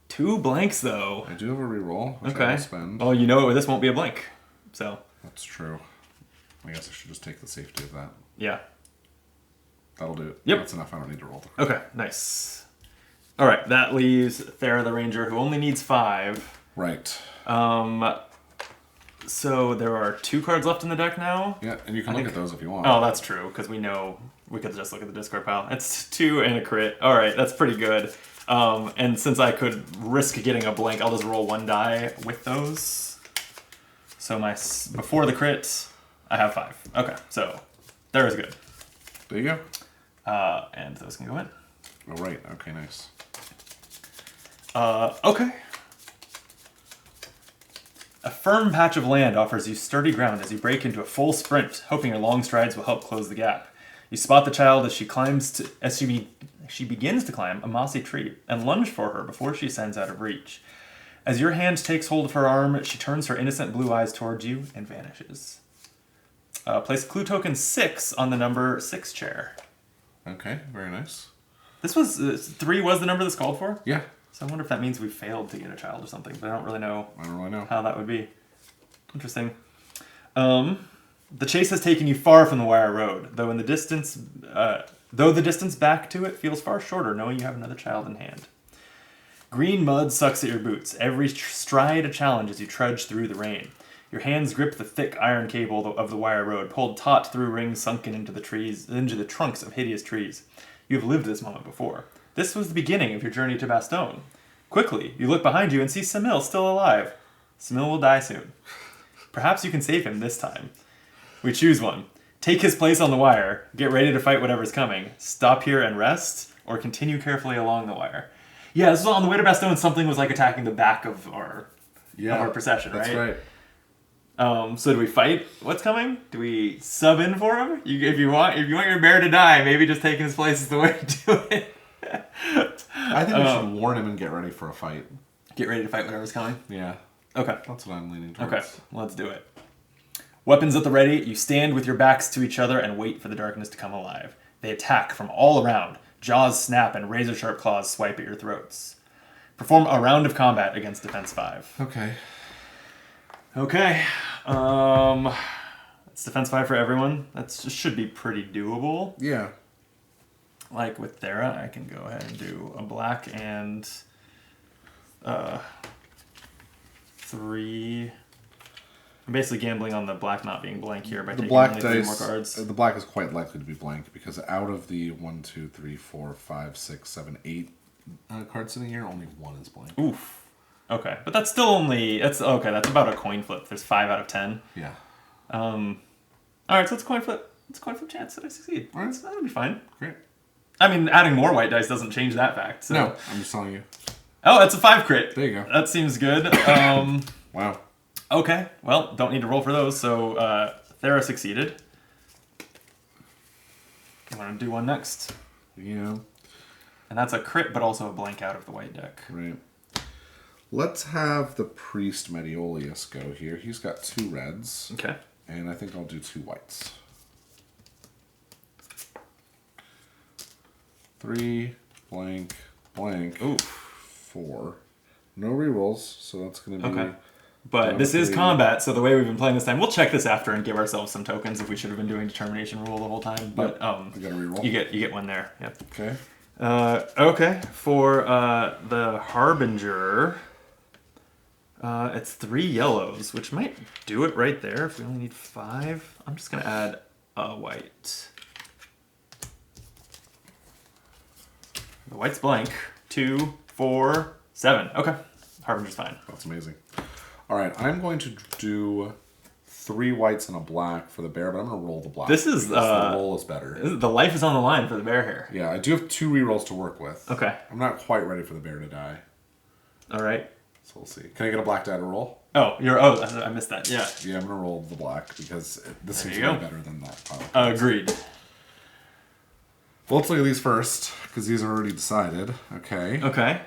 2 blanks though. I do have a reroll, which I Okay. will spend. Well, you know this won't be a blank. So, That's true. I guess I should just take the safety of that. yeah. That'll do it. Yep. That's enough. I don't need to roll. Okay, nice. All right, that leaves Thera the Ranger, who only needs 5. Right. So there are 2 cards left in the deck now. Yeah, and you can look at those if you want. Oh, that's true, because we know we could just look at the discard pile. It's 2 and a crit. All right, that's pretty good. And since I could risk getting a blank, I'll just roll 1 die with those. So before the crit, I have 5. Okay, so there is good. There you go. And those can go in. Oh, right. Okay, nice. Okay. A firm patch of land offers you sturdy ground as you break into a full sprint, hoping your long strides will help close the gap. You spot the child as she begins to climb a mossy tree and lunge for her before she ascends out of reach. As your hand takes hold of her arm, she turns her innocent blue eyes towards you and vanishes. Place clue token 6 on the number 6 chair. Okay, very nice. This was 3 was the number that's called for? Yeah. So I wonder if that means we failed to get a child or something, but I don't really know how that would be. Interesting. The chase has taken you far from the wire road, though the distance back to it feels far shorter, knowing you have another child in hand. Green mud sucks at your boots, every stride a challenge as you trudge through the rain. Your hands grip the thick iron cable of the wire road, pulled taut through rings sunken into the trunks of hideous trees. You have lived this moment before. This was the beginning of your journey to Bastogne. Quickly, you look behind you and see Samil still alive. Samil will die soon. Perhaps you can save him this time. We choose one. Take his place on the wire, get ready to fight whatever's coming, stop here and rest, or continue carefully along the wire. Yeah, this was on the way to Bastogne. Something was like attacking the back of our procession, right? That's right. So do we fight what's coming? Do we sub in for him? If you want your bear to die, maybe just taking his place is the way to do it. I think we should warn him and get ready for a fight. Get ready to fight whatever's coming? Yeah. Okay. That's what I'm leaning towards. Okay, let's do it. Weapons at the ready, you stand with your backs to each other and wait for the darkness to come alive. They attack from all around. Jaws snap and razor-sharp claws swipe at your throats. Perform a round of combat against Defense 5. Okay. Okay. It's Defense 5 for everyone. That should be pretty doable. Yeah. Like with Thera, I can go ahead and do a black and 3. I'm basically gambling on the black not being blank here by taking only 3 more cards. The black is quite likely to be blank because out of the 1, 2, 3, 4, 5, 6, 7, 8 cards sitting here, only 1 is blank. Oof. Okay, but that's still that's about a coin flip. There's 5 out of 10. Yeah. All right, so it's a coin flip. It's a coin flip chance that I succeed. All right. So that'll be fine. Great. I mean, adding more white dice doesn't change that fact. So. No, I'm just telling you. Oh, that's a 5 crit. There you go. That seems good. Wow. Okay, well, don't need to roll for those, so Thera succeeded. I'm going to do one next. Yeah. And that's a crit, but also a blank out of the white deck. Right. Let's have the Priest Mediolius go here. He's got 2 reds. Okay. And I think I'll do 2 whites. 3, blank, blank. Ooh. 4. No rerolls, so that's going to be... Okay. But this is combat, so the way we've been playing this time, we'll check this after and give ourselves some tokens if we should have been doing determination rule the whole time. But I got a reroll. you get one there. Yep. Okay. Okay. For the Harbinger, it's 3 yellows, which might do it right there if we only need 5. I'm just gonna add a white. The white's blank. 2, 4, 7. Okay. Harbinger's fine. That's amazing. All right, I'm going to do 3 whites and a black for the bear, but I'm going to roll the black. This is the roll is better. The life is on the line for the bear here. Yeah, I do have 2 rerolls to work with. Okay. I'm not quite ready for the bear to die. All right. So we'll see. Can I get a black die to roll? Oh, I missed that. Yeah. Yeah, I'm going to roll the black because this seems way better than that pile. Agreed. Well, let's look at these first because these are already decided. Okay. Okay.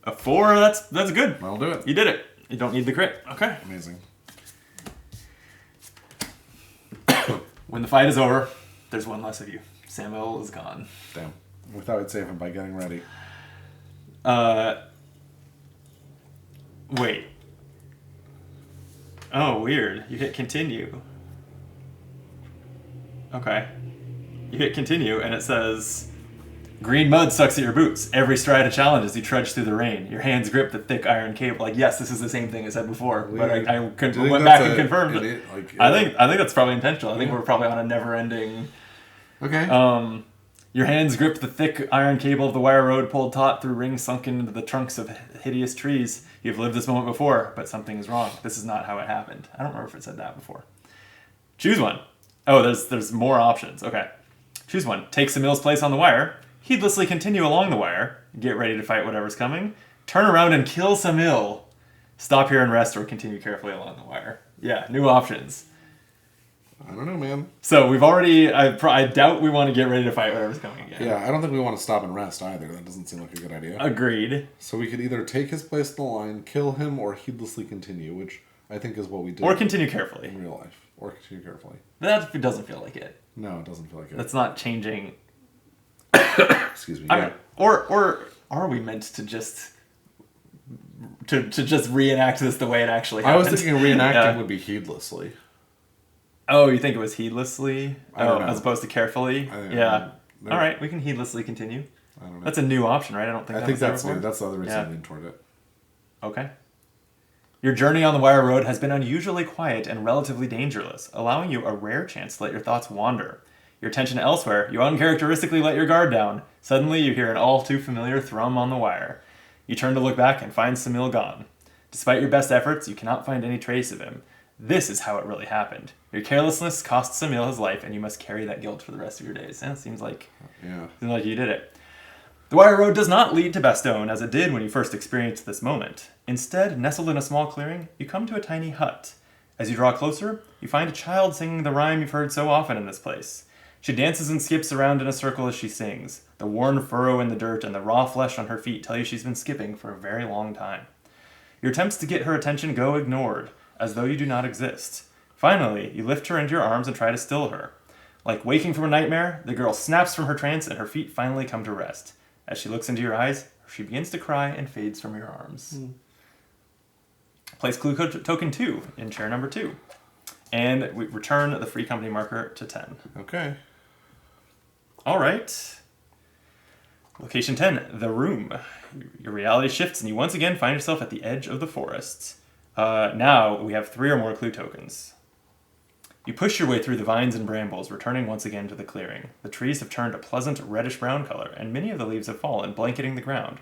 A 4, that's good. That'll do it. You did it. You don't need the crit. Okay. Amazing. When the fight is over, there's one less of you. Samuel is gone. Damn. We thought we'd save him by getting ready. Wait. Oh, weird. You hit continue. Okay. You hit continue, and it says Green mud sucks at your boots. Every stride a challenge as you trudge through the rain. Your hands grip the thick iron cable. Like, yes, this is the same thing I said before, but I went back and confirmed it. I think that's probably intentional. I think we're probably on a never-ending... Okay. Your hands grip the thick iron cable of the wire road pulled taut through rings sunken into the trunks of hideous trees. You've lived this moment before, but something is wrong. This is not how it happened. I don't remember if it said that before. Choose one. Oh, there's more options. Okay. Choose one. Take Samil's place on the wire. Heedlessly continue along the wire. Get ready to fight whatever's coming. Turn around and kill Samil. Stop here and rest or continue carefully along the wire. Yeah, new options. I don't know, man. So we've already... I doubt we want to get ready to fight whatever's coming again. Yeah, I don't think we want to stop and rest either. That doesn't seem like a good idea. Agreed. So we could either take his place in the line, kill him, or heedlessly continue, which I think is what we did. Or continue carefully. In real life. Or continue carefully. That doesn't feel like it. No, it doesn't feel like it. That's not changing... Excuse me. I mean, or are we meant to just... To just reenact this the way it actually happened? I was thinking reenacting would be heedlessly. Oh, you think it was heedlessly? I don't know. As opposed to carefully? Yeah. All right, we can heedlessly continue. I don't know. That's a new option, right? I think that's new. That's the other reason I lean toward it. Okay. Your journey on the wire road has been unusually quiet and relatively dangerous, allowing you a rare chance to let your thoughts wander. Your attention elsewhere, you uncharacteristically let your guard down. Suddenly, you hear an all too familiar thrum on the wire. You turn to look back and find Samil gone. Despite your best efforts, you cannot find any trace of him. This is how it really happened. Your carelessness cost Samil his life, and you must carry that guilt for the rest of your days. And it seems like you did it. The wire road does not lead to Bastogne as it did when you first experienced this moment. Instead, nestled in a small clearing, you come to a tiny hut. As you draw closer, you find a child singing the rhyme you've heard so often in this place. She dances and skips around in a circle as she sings. The worn furrow in the dirt and the raw flesh on her feet tell you she's been skipping for a very long time. Your attempts to get her attention go ignored, as though you do not exist. Finally, you lift her into your arms and try to still her. Like waking from a nightmare, the girl snaps from her trance and her feet finally come to rest. As she looks into your eyes, she begins to cry and fades from your arms. Place clue token 2 in chair number 2. And we return the free company marker to 10. Okay. All right. Location 10, the room. Your reality shifts and you once again find yourself at the edge of the forest. Now we have 3 or more clue tokens. You push your way through the vines and brambles, returning once again to the clearing. The trees have turned a pleasant reddish-brown color, and many of the leaves have fallen, blanketing the ground.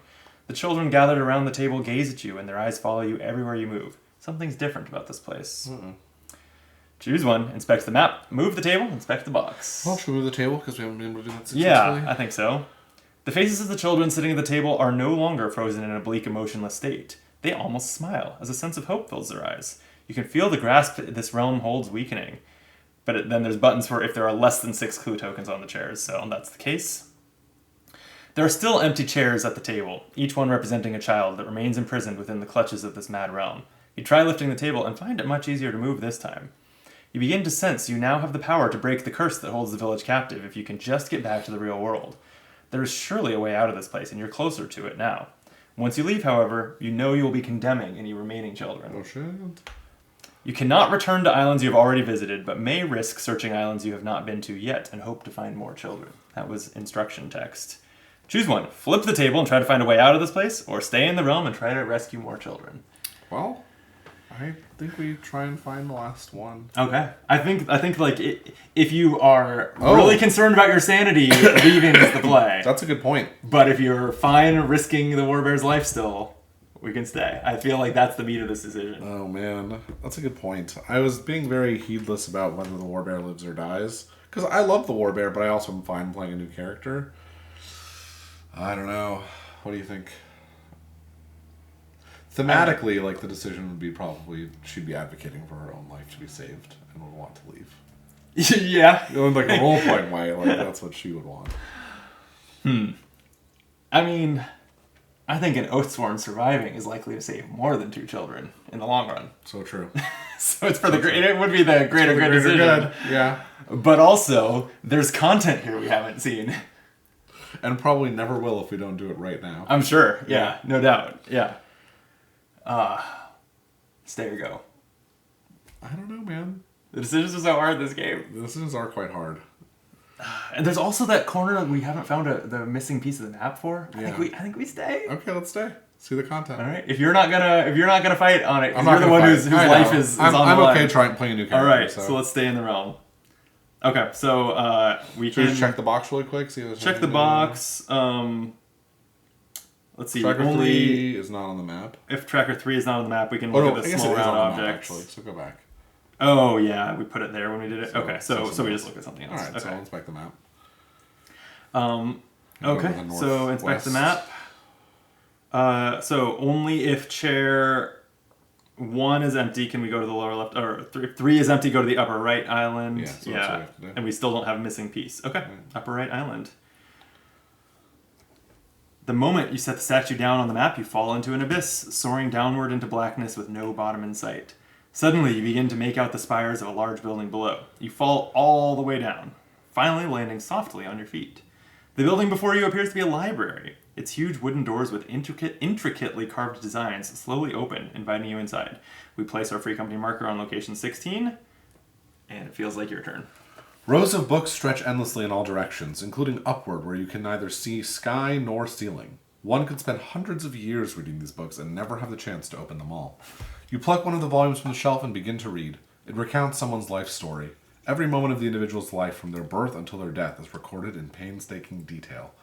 The children gathered around the table gaze at you, and their eyes follow you everywhere you move. Something's different about this place. Choose one, inspect the map, move the table, inspect the box. Well, should we move the table because we haven't been able to do that successfully? Yeah, I think so. The faces of the children sitting at the table are no longer frozen in a bleak, emotionless state. They almost smile, as a sense of hope fills their eyes. You can feel the grasp this realm holds weakening. But then there's buttons for if there are less than 6 clue tokens on the chairs, so that's the case. There are still empty chairs at the table, each one representing a child that remains imprisoned within the clutches of this mad realm. You try lifting the table and find it much easier to move this time. You begin to sense you now have the power to break the curse that holds the village captive if you can just get back to the real world. There is surely a way out of this place, and you're closer to it now. Once you leave, however, you know you will be condemning any remaining children. Oh, shit. You cannot return to islands you have already visited, but may risk searching islands you have not been to yet and hope to find more children. That was instruction text. Choose one. Flip the table and try to find a way out of this place, or stay in the realm and try to rescue more children. Well, I think we try and find the last one. Okay. I think like if you are really concerned about your sanity, leaving is the play. That's a good point. But if you're fine risking the warbear's life still, we can stay. I feel like that's the meat of this decision. Oh, man. That's a good point. I was being very heedless about whether the warbear lives or dies. Because I love the warbear, but I also am fine playing a new character. I don't know. What do you think? Thematically, like, the decision would be probably she'd be advocating for her own life to be saved and would want to leave. Yeah. In like a role-playing way, like, that's what she would want. I mean, I think an Oathsworn surviving is likely to save more than 2 children in the long run. So true. So it's for the great. It would be the greater good decision. Good. Yeah. But also, there's content here we haven't seen. And probably never will if we don't do it right now. I'm sure. Yeah. No doubt. Yeah. Stay or go. I don't know, man. The decisions are so hard this game. The decisions are quite hard. And there's also that corner we haven't found the missing piece of the map for. I think we stay. Okay, let's stay. See the content. All right. If you're not gonna fight on it, 'cause you're the one fight. whose life is on the line. I'm okay playing a new character. All right. So let's stay in the realm. Okay. So we Should can just check the box really quick. See if there's check the box. Let's see. Tracker 3 is not on the map. If Tracker 3 is not on the map, we can look at the small round objects. Actually, so go back. Oh yeah, we put it there when we did it. Okay, so we just look at something else. All right, okay. so I'll inspect the map. Okay, so inspect the map. So only if chair 1 is empty can we go to the lower left, or 3 is empty, go to the upper right island. Yeah, so that's what we have to do. And we still don't have a missing piece. Okay, upper right island. The moment you set the statue down on the map, you fall into an abyss, soaring downward into blackness with no bottom in sight. Suddenly, you begin to make out the spires of a large building below. You fall all the way down, finally landing softly on your feet. The building before you appears to be a library. Its huge wooden doors with intricately carved designs slowly open, inviting you inside. We place our free company marker on location 16, and it feels like your turn. Rows of books stretch endlessly in all directions, including upward where you can neither see sky nor ceiling. One could spend hundreds of years reading these books and never have the chance to open them all. You pluck one of the volumes from the shelf and begin to read. It recounts someone's life story. Every moment of the individual's life from their birth until their death is recorded in painstaking detail.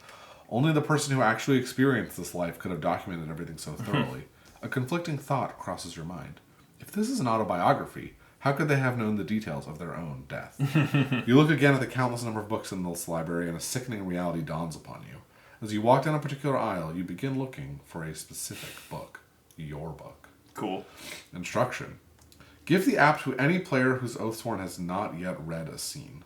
Only the person who actually experienced this life could have documented everything so thoroughly. A conflicting thought crosses your mind. If this is an autobiography, how could they have known the details of their own death? You look again at the countless number of books in this library and a sickening reality dawns upon you. As you walk down a particular aisle, you begin looking for a specific book. Your book. Cool. Instruction. Give the app to any player whose Oathsworn has not yet read a scene.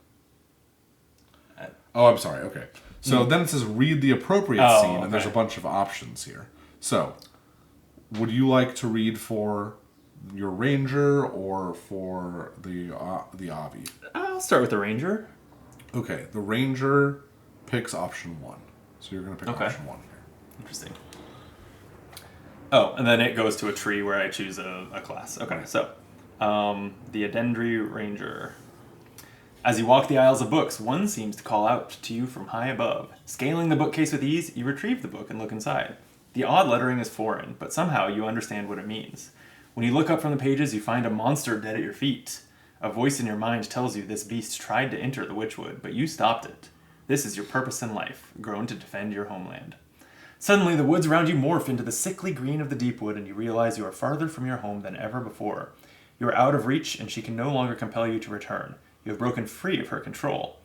Oh, I'm sorry. Okay. So then it says read the appropriate scene, and there's a bunch of options here. So, would you like to read for your ranger or for the Avi? I'll start with the ranger. Okay, the ranger picks option 1. So you're going to pick option 1 here. Interesting. Oh, and then it goes to a tree where I choose a class. Okay, so the Adendri Ranger. As you walk the aisles of books, one seems to call out to you from high above. Scaling the bookcase with ease, you retrieve the book and look inside. The odd lettering is foreign, but somehow you understand what it means. When you look up from the pages, you find a monster dead at your feet. A voice in your mind tells you this beast tried to enter the Witchwood, but you stopped it. This is your purpose in life, grown to defend your homeland. Suddenly, the woods around you morph into the sickly green of the Deepwood, and you realize you are farther from your home than ever before. You are out of reach, and she can no longer compel you to return. You have broken free of her control.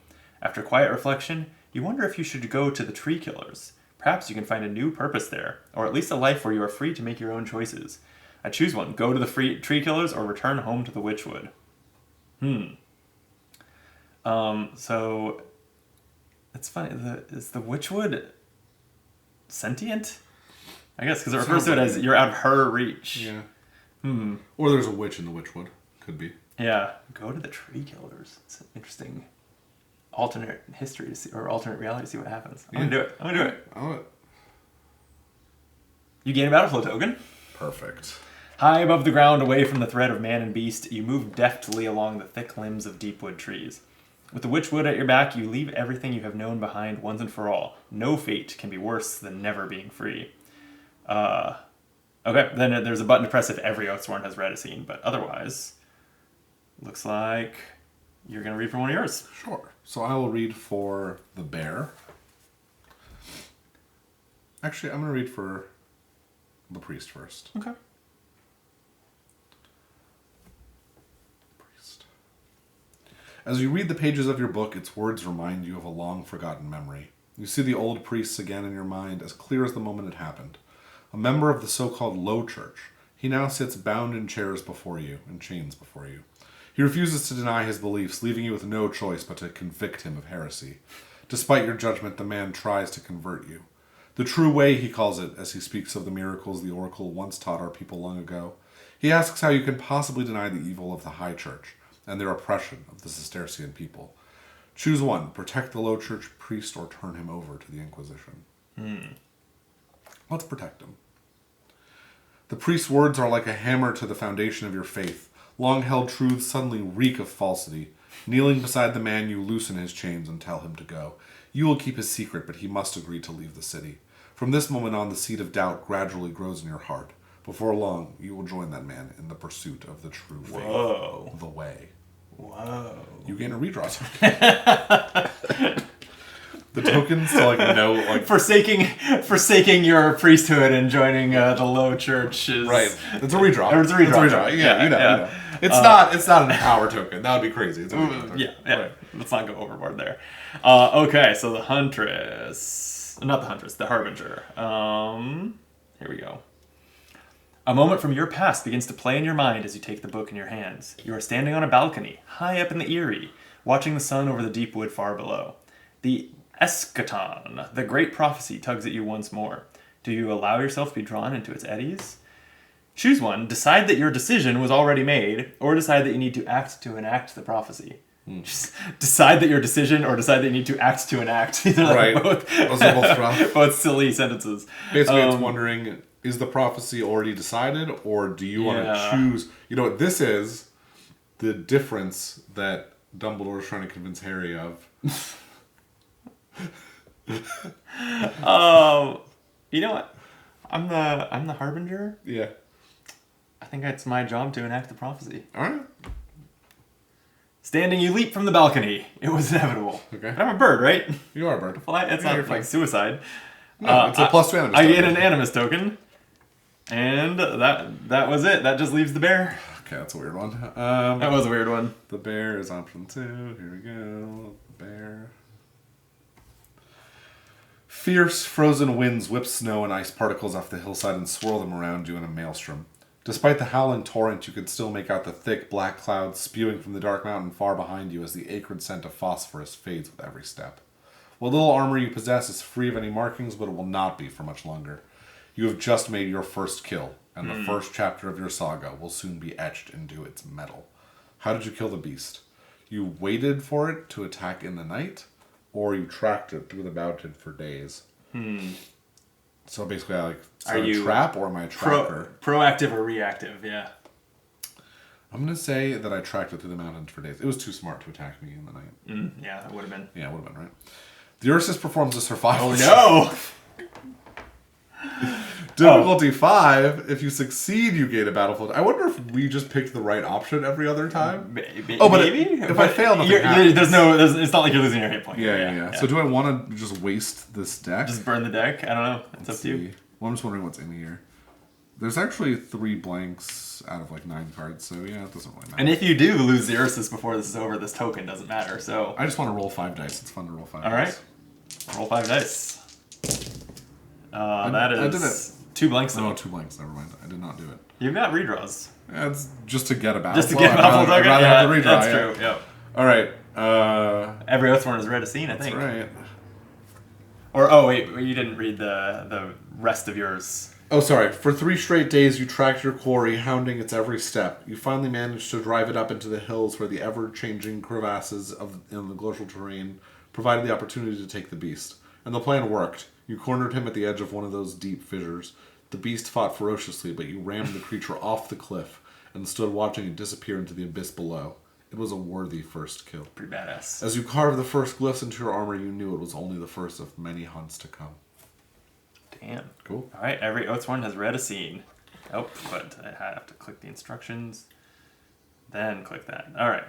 After quiet reflection, you wonder if you should go to the Tree Killers. Perhaps you can find a new purpose there, or at least a life where you are free to make your own choices. I choose one. Go to the Tree Killers or return home to the Witchwood. So it's funny. Is the Witchwood sentient? I guess because it refers to it as you're out of her reach. Yeah. Or there's a witch in the Witchwood. Could be. Yeah. Go to the Tree Killers. It's an interesting alternate history to see, or alternate reality to see what happens. I'm gonna do it. I'll do it. You gain a battle flow token. Perfect. High above the ground, away from the threat of man and beast, you move deftly along the thick limbs of Deepwood trees. With the Witchwood at your back, you leave everything you have known behind once and for all. No fate can be worse than never being free. Okay, then there's a button to press if every Oathsworn has read a scene, but otherwise, looks like you're going to read from one of yours. Sure. So I will read for the bear. Actually, I'm going to read for the priest first. Okay. As you read the pages of your book, its words remind you of a long-forgotten memory. You see the old priests again in your mind, as clear as the moment it happened. A member of the so-called Low Church, he now sits bound in chairs before you, in chains before you. He refuses to deny his beliefs, leaving you with no choice but to convict him of heresy. Despite your judgment, the man tries to convert you. The true way, he calls it, as he speaks of the miracles the oracle once taught our people long ago. He asks how you can possibly deny the evil of the High Church and their oppression of the Cistercian people. Choose one, protect the Low Church priest or turn him over to the Inquisition. Let's protect him. The priest's words are like a hammer to the foundation of your faith. Long-held truths suddenly reek of falsity. Kneeling beside the man, you loosen his chains and tell him to go. You will keep his secret, but he must agree to leave the city. From this moment on, the seed of doubt gradually grows in your heart. Before long, you will join that man in the pursuit of the true faith. Whoa. The way. Whoa. You gain a redraw token. The tokens to forsaking your priesthood and joining the low church is right. It's a redraw. Or it's a redraw. Yeah, you know. It's not an power token. That would be crazy. It's a redraw token. Yeah. Right. Let's not go overboard there. Okay, so the Huntress, not the Huntress, the Harbinger. Here we go. A moment from your past begins to play in your mind as you take the book in your hands. You are standing on a balcony, high up in the Eyrie, watching the sun over the Deepwood far below. The eschaton, the great prophecy, tugs at you once more. Do you allow yourself to be drawn into its eddies? Choose one. Decide that your decision was already made, or decide that you need to act to enact the prophecy. Just decide that your decision, or decide that you need to act to enact. These are right. both, Those are both rough. both silly sentences. Basically, it's wondering, is the prophecy already decided, or do you want to choose? You know what? This is the difference that Dumbledore is trying to convince Harry of. You know what? I'm the Harbinger. Yeah. I think it's my job to enact the prophecy. All right. Standing, you leap from the balcony. It was inevitable. Okay. But I'm a bird, right? You are a bird. Well, it's not like suicide. No, it's a plus 2 animus I token. get an animus token. And that was it. That just leaves the bear. Okay, that's a weird one. That was a weird one. The bear is option 2. Here we go. The bear. Fierce, frozen winds whip snow and ice particles off the hillside and swirl them around you in a maelstrom. Despite the howling torrent, you could still make out the thick, black clouds spewing from the dark mountain far behind you as the acrid scent of phosphorus fades with every step. What little armor you possess is free of any markings, but it will not be for much longer. You have just made your first kill, and the first chapter of your saga will soon be etched into its metal. How did you kill the beast? You waited for it to attack in the night, or you tracked it through the mountain for days? So basically, are you a trap or am I a tracker? Proactive or reactive? Yeah. I'm gonna say that I tracked it through the mountains for days. It was too smart to attack me in the night. Yeah, it would have been. Yeah, it would have been right. The Ursus performs a survival. Oh no! Difficulty 5. If you succeed, you gain a battlefield. I wonder if we just picked the right option every other time. Maybe. If I fail, nothing happens. It's not like you're losing your hit point. Yeah. So do I want to just waste this deck? Just burn the deck? I don't know. It's up to you. Well, I'm just wondering what's in here. There's actually 3 blanks out of 9 cards, so yeah, it doesn't really matter. And if you do lose the Ursus before this is over, this token doesn't matter. So I just want to roll 5 dice. It's fun to roll 5 dice. All right. Roll 5 dice. I did it. 2 blanks though. Oh, 2 blanks. Never mind. I did not do it. You've got redraws. Yeah, it's just to get a battle. Just to get a battle token? I'd rather have the redraw. That's true. Yep. All right. Every Oathsworn has read a scene, I think. That's right. Or, wait, you didn't read the rest of yours. Oh, sorry. For 3 straight days, you tracked your quarry, hounding its every step. You finally managed to drive it up into the hills where the ever-changing crevasses in the glacial terrain provided the opportunity to take the beast. And the plan worked. You cornered him at the edge of one of those deep fissures. The beast fought ferociously, but you rammed the creature off the cliff and stood watching it disappear into the abyss below. It was a worthy first kill. Pretty badass. As you carved the first glyphs into your armor, you knew it was only the first of many hunts to come. Damn. Cool. All right, every Oathsworn has read a scene. Oh, but I have to click the instructions. Then click that. All right.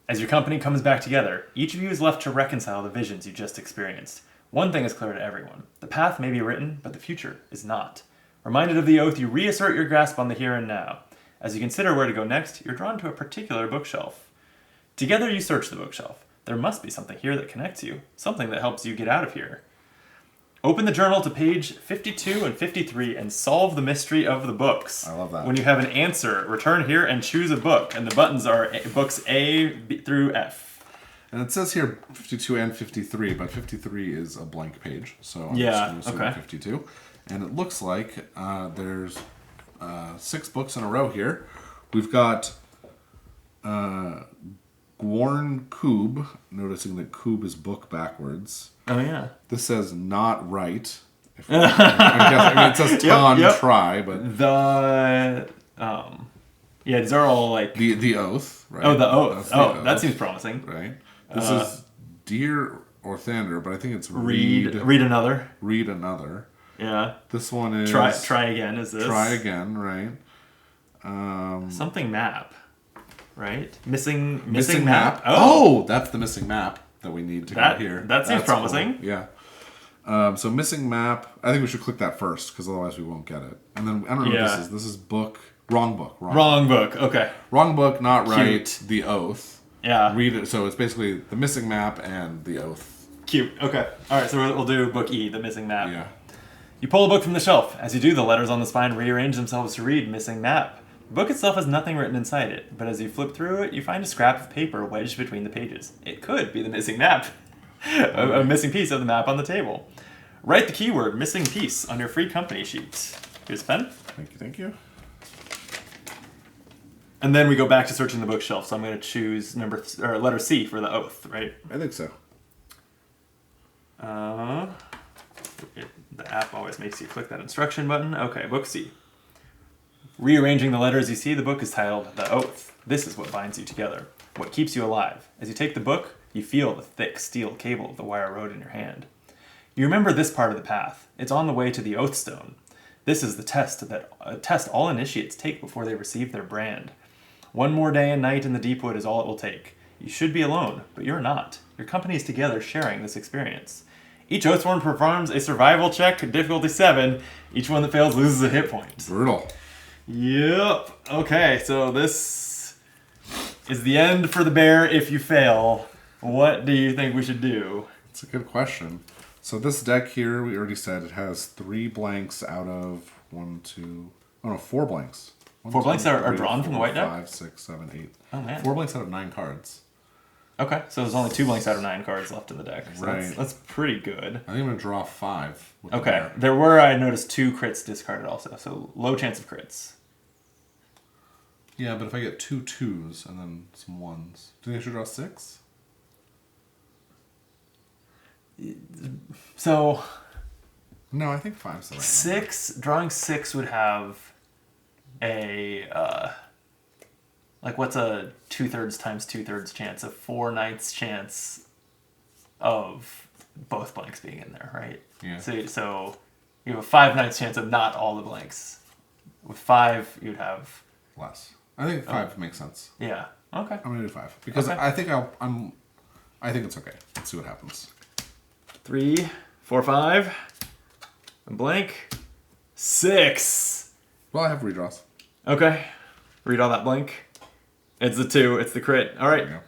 As your company comes back together, each of you is left to reconcile the visions you just experienced. One thing is clear to everyone. The path may be written, but the future is not. Reminded of the oath, you reassert your grasp on the here and now. As you consider where to go next, you're drawn to a particular bookshelf. Together you search the bookshelf. There must be something here that connects you, something that helps you get out of here. Open the journal to page 52 and 53 and solve the mystery of the books. I love that. When you have an answer, return here and choose a book. And the buttons are books A through F. And it says here 52 and 53, but 53 is a blank page. So I'm Yeah, just going to assume 52. And it looks like there's 6 books in a row here. We've got Gworn Koob, noticing that Koob is book backwards. Oh, yeah. This says not right. I mean, it says Tan try, but... Yeah, these are all like... The Oath, right? Oh, the Oath. That's the Oh, that Oath, seems promising. right? This is Deer or Thander, but I think it's Read another. Read another. Yeah. This one is... Try again, is this? Try again, right? Something map, right? Missing map. Oh, that's the missing map that we need to go here. That seems promising. Cool. Yeah. So missing map. I think we should click that first because otherwise we won't get it. And then I don't know what this is. This is book. Wrong book. Wrong book. Okay. Wrong book. Not Cute. right. The Oath. Yeah. Read it. So it's basically the missing map and the Oath. Cute. Okay. All right. So we'll do book E, the missing map. Yeah. You pull a book from the shelf. As you do, the letters on the spine rearrange themselves to read missing map. The book itself has nothing written inside it, but as you flip through it, you find a scrap of paper wedged between the pages. It could be the missing map. a missing piece of the map on the table. Write the keyword missing piece on your free company sheet. Here's a pen. Thank you. And then we go back to searching the bookshelf. So I'm going to choose letter C for the Oath, right? I think so. The app always makes you click that instruction button. Okay, book C. Rearranging the letters you see, the book is titled The Oath. This is what binds you together, what keeps you alive. As you take the book, you feel the thick steel cable of the wire road in your hand. You remember this part of the path. It's on the way to the Oath Stone. This is the test all initiates take before they receive their brand. One more day and night in the Deepwood is all it will take. You should be alone, but you're not. Your company is together sharing this experience. Each Oathsworn performs a survival check, difficulty 7. Each one that fails loses a hit point. Brutal. Yep. Okay, so this is the end for the bear if you fail. What do you think we should do? It's a good question. So this deck here, we already said it has 3 blanks out of 4 blanks. 4 blanks are drawn from the white deck? 5, 6, 7, 8. Oh, man. 4 blanks out of 9 cards. Okay, so there's only 2 blanks out of 9 cards left in the deck. So Right. that's pretty good. I think I'm going to draw 5. With the Okay, bear. there were, I noticed, 2 crits discarded also, so low chance of crits. Yeah, but if I get 2 2s and then some 1s, do you think I should draw 6? So... No, I think 5's the right number. Drawing 6 would have a, what's a 2/3 times 2/3 chance? A 4/9 chance of both blanks being in there, right? Yeah. So you have a 5/9 chance of not all the blanks. With 5, you'd have... Less. I think 5 makes sense. Yeah. Okay. I'm going to do 5. Because Okay. I think I think it's okay. Let's see what happens. 3, 4, 5. A blank. 6. Well, I have redraws. Okay. Read all that blank. It's the 2. It's the crit. All right. There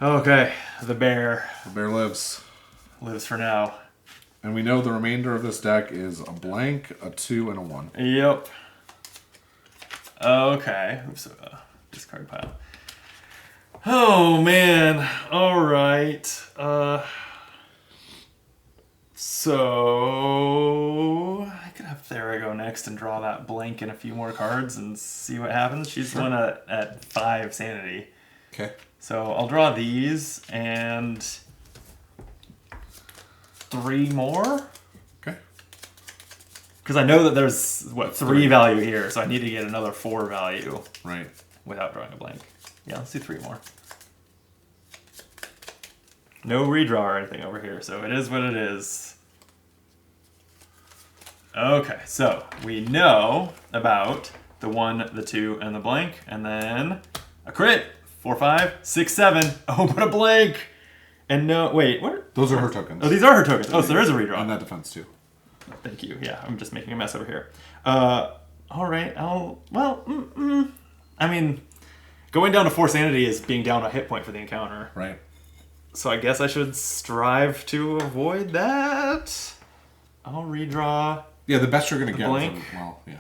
you Okay. The bear go. The bear lives. lives for now. And we know the remainder of this deck is a blank, a 2, and a 1. Yep. Okay. Oops. Discard pile. Oh, man. All right. So I could have Thera go next and draw that blank in a few more cards and see what happens. She's the one at 5 sanity. Okay. So I'll draw these and 3 more. Okay. Because I know that there's, 3 value here, so I need to get another 4 value Right. without drawing a blank. Yeah, let's do 3 more. No redraw or anything over here, so it is what it is. Okay, so we know about the 1, the 2, and the blank, and then a crit. 4, 5, 6, 7. Oh, but a blank! And no, wait, what? Those are her tokens. Oh, these are her tokens. Oh, so there is a redraw. And that defense too. Thank you. Yeah, I'm just making a mess over here. All right. I mean, going down to 4 sanity is being down a hit point for the encounter. Right. So I guess I should strive to avoid that. I'll redraw. Yeah, the best you're going to get. Blank. Well, yeah.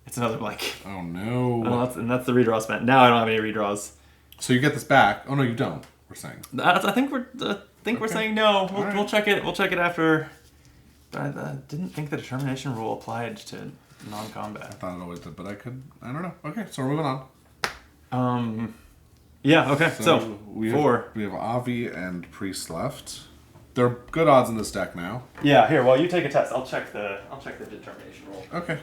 It's another blank. Oh, no. Oh, that's the redraw spent. Now I don't have any redraws. So you get this back. Oh, no, you don't, we're saying. I think we're saying no. We'll right. we'll check it. We'll check it after. But I didn't think the determination rule applied to non-combat. I thought it always did, but I don't know. Okay, so we're moving on. Yeah. Okay. So we 4. We have Avi and Priest left. They're good odds in this deck now. Yeah. Here. While you take a test, I'll check the determination rule. Okay.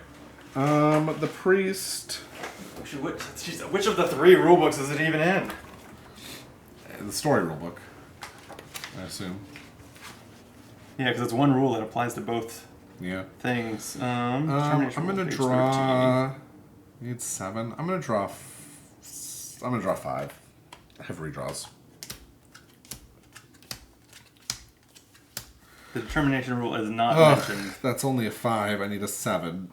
The priest. Which of the 3 rulebooks is it even in? The story rulebook, I assume. Yeah, because it's one rule that applies to both things. I'm gonna draw. Need 7. I'm gonna draw. I'm gonna draw 5. I have redraws. The determination rule is not mentioned. That's only a 5. I need a 7.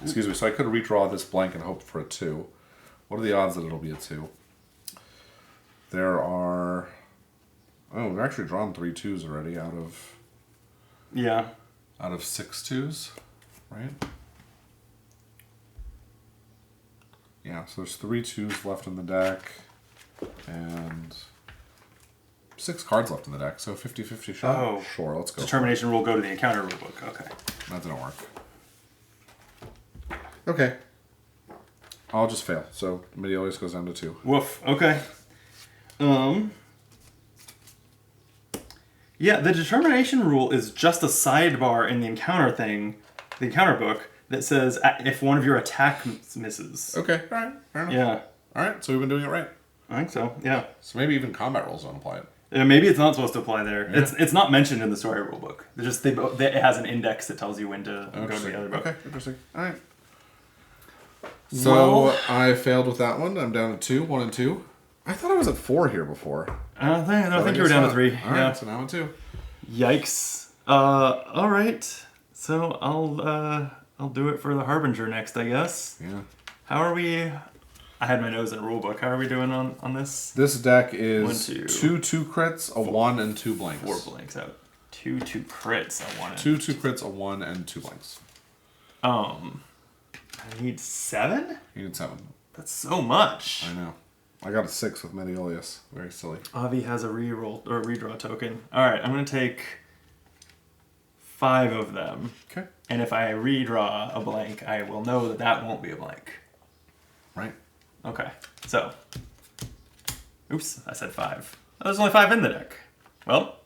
Excuse me. So I could redraw this blank and hope for a 2. What are the odds that it'll be a 2? There are. Oh, we've actually drawn 3 2s already out of. Yeah. Out of 6 2s, right? Yeah. So there's 3 2s left in the deck, and 6 cards left in the deck. So 50-50 shot. Oh, sure. Let's go. Determination rule go to the encounter rulebook. Okay. That didn't work. Okay. I'll just fail. So Midi always goes down to 2. Woof. Okay. Yeah, the determination rule is just a sidebar in the encounter thing, the encounter book, that says if one of your attack misses. Okay. All right. Fair enough. Yeah. All right. So we've been doing it right. I think so. Yeah. So maybe even combat rules don't apply it. Maybe it's not supposed to apply there. Yeah. It's not mentioned in the story rulebook. It has an index that tells you when to go to the other book. Okay. Interesting. All right. So I failed with that one. I'm down to 2, 1 and 2. I thought I was at 4 here before. I think you were down to 3. All right, so now I'm at 2. Yikes. All right. So I'll do it for the Harbinger next, I guess. Yeah. How are we? I had my nose in a rule book. How are we doing on this? This deck is 1, 2 2 crits, a 1 and 2 blanks. 4 blanks out. 2 2 crits, a 1 and 2 2 crits, a 1 and 2 blanks. I need 7? You need 7. That's so much. I know. I got a 6 with Mediolius. Very silly. Avi has a reroll or a redraw token. All right, I'm gonna take 5 of them. Okay. And if I redraw a blank, I will know that that won't be a blank. Right. Okay. So. Oops, I said 5. There's only 5 in the deck. Well,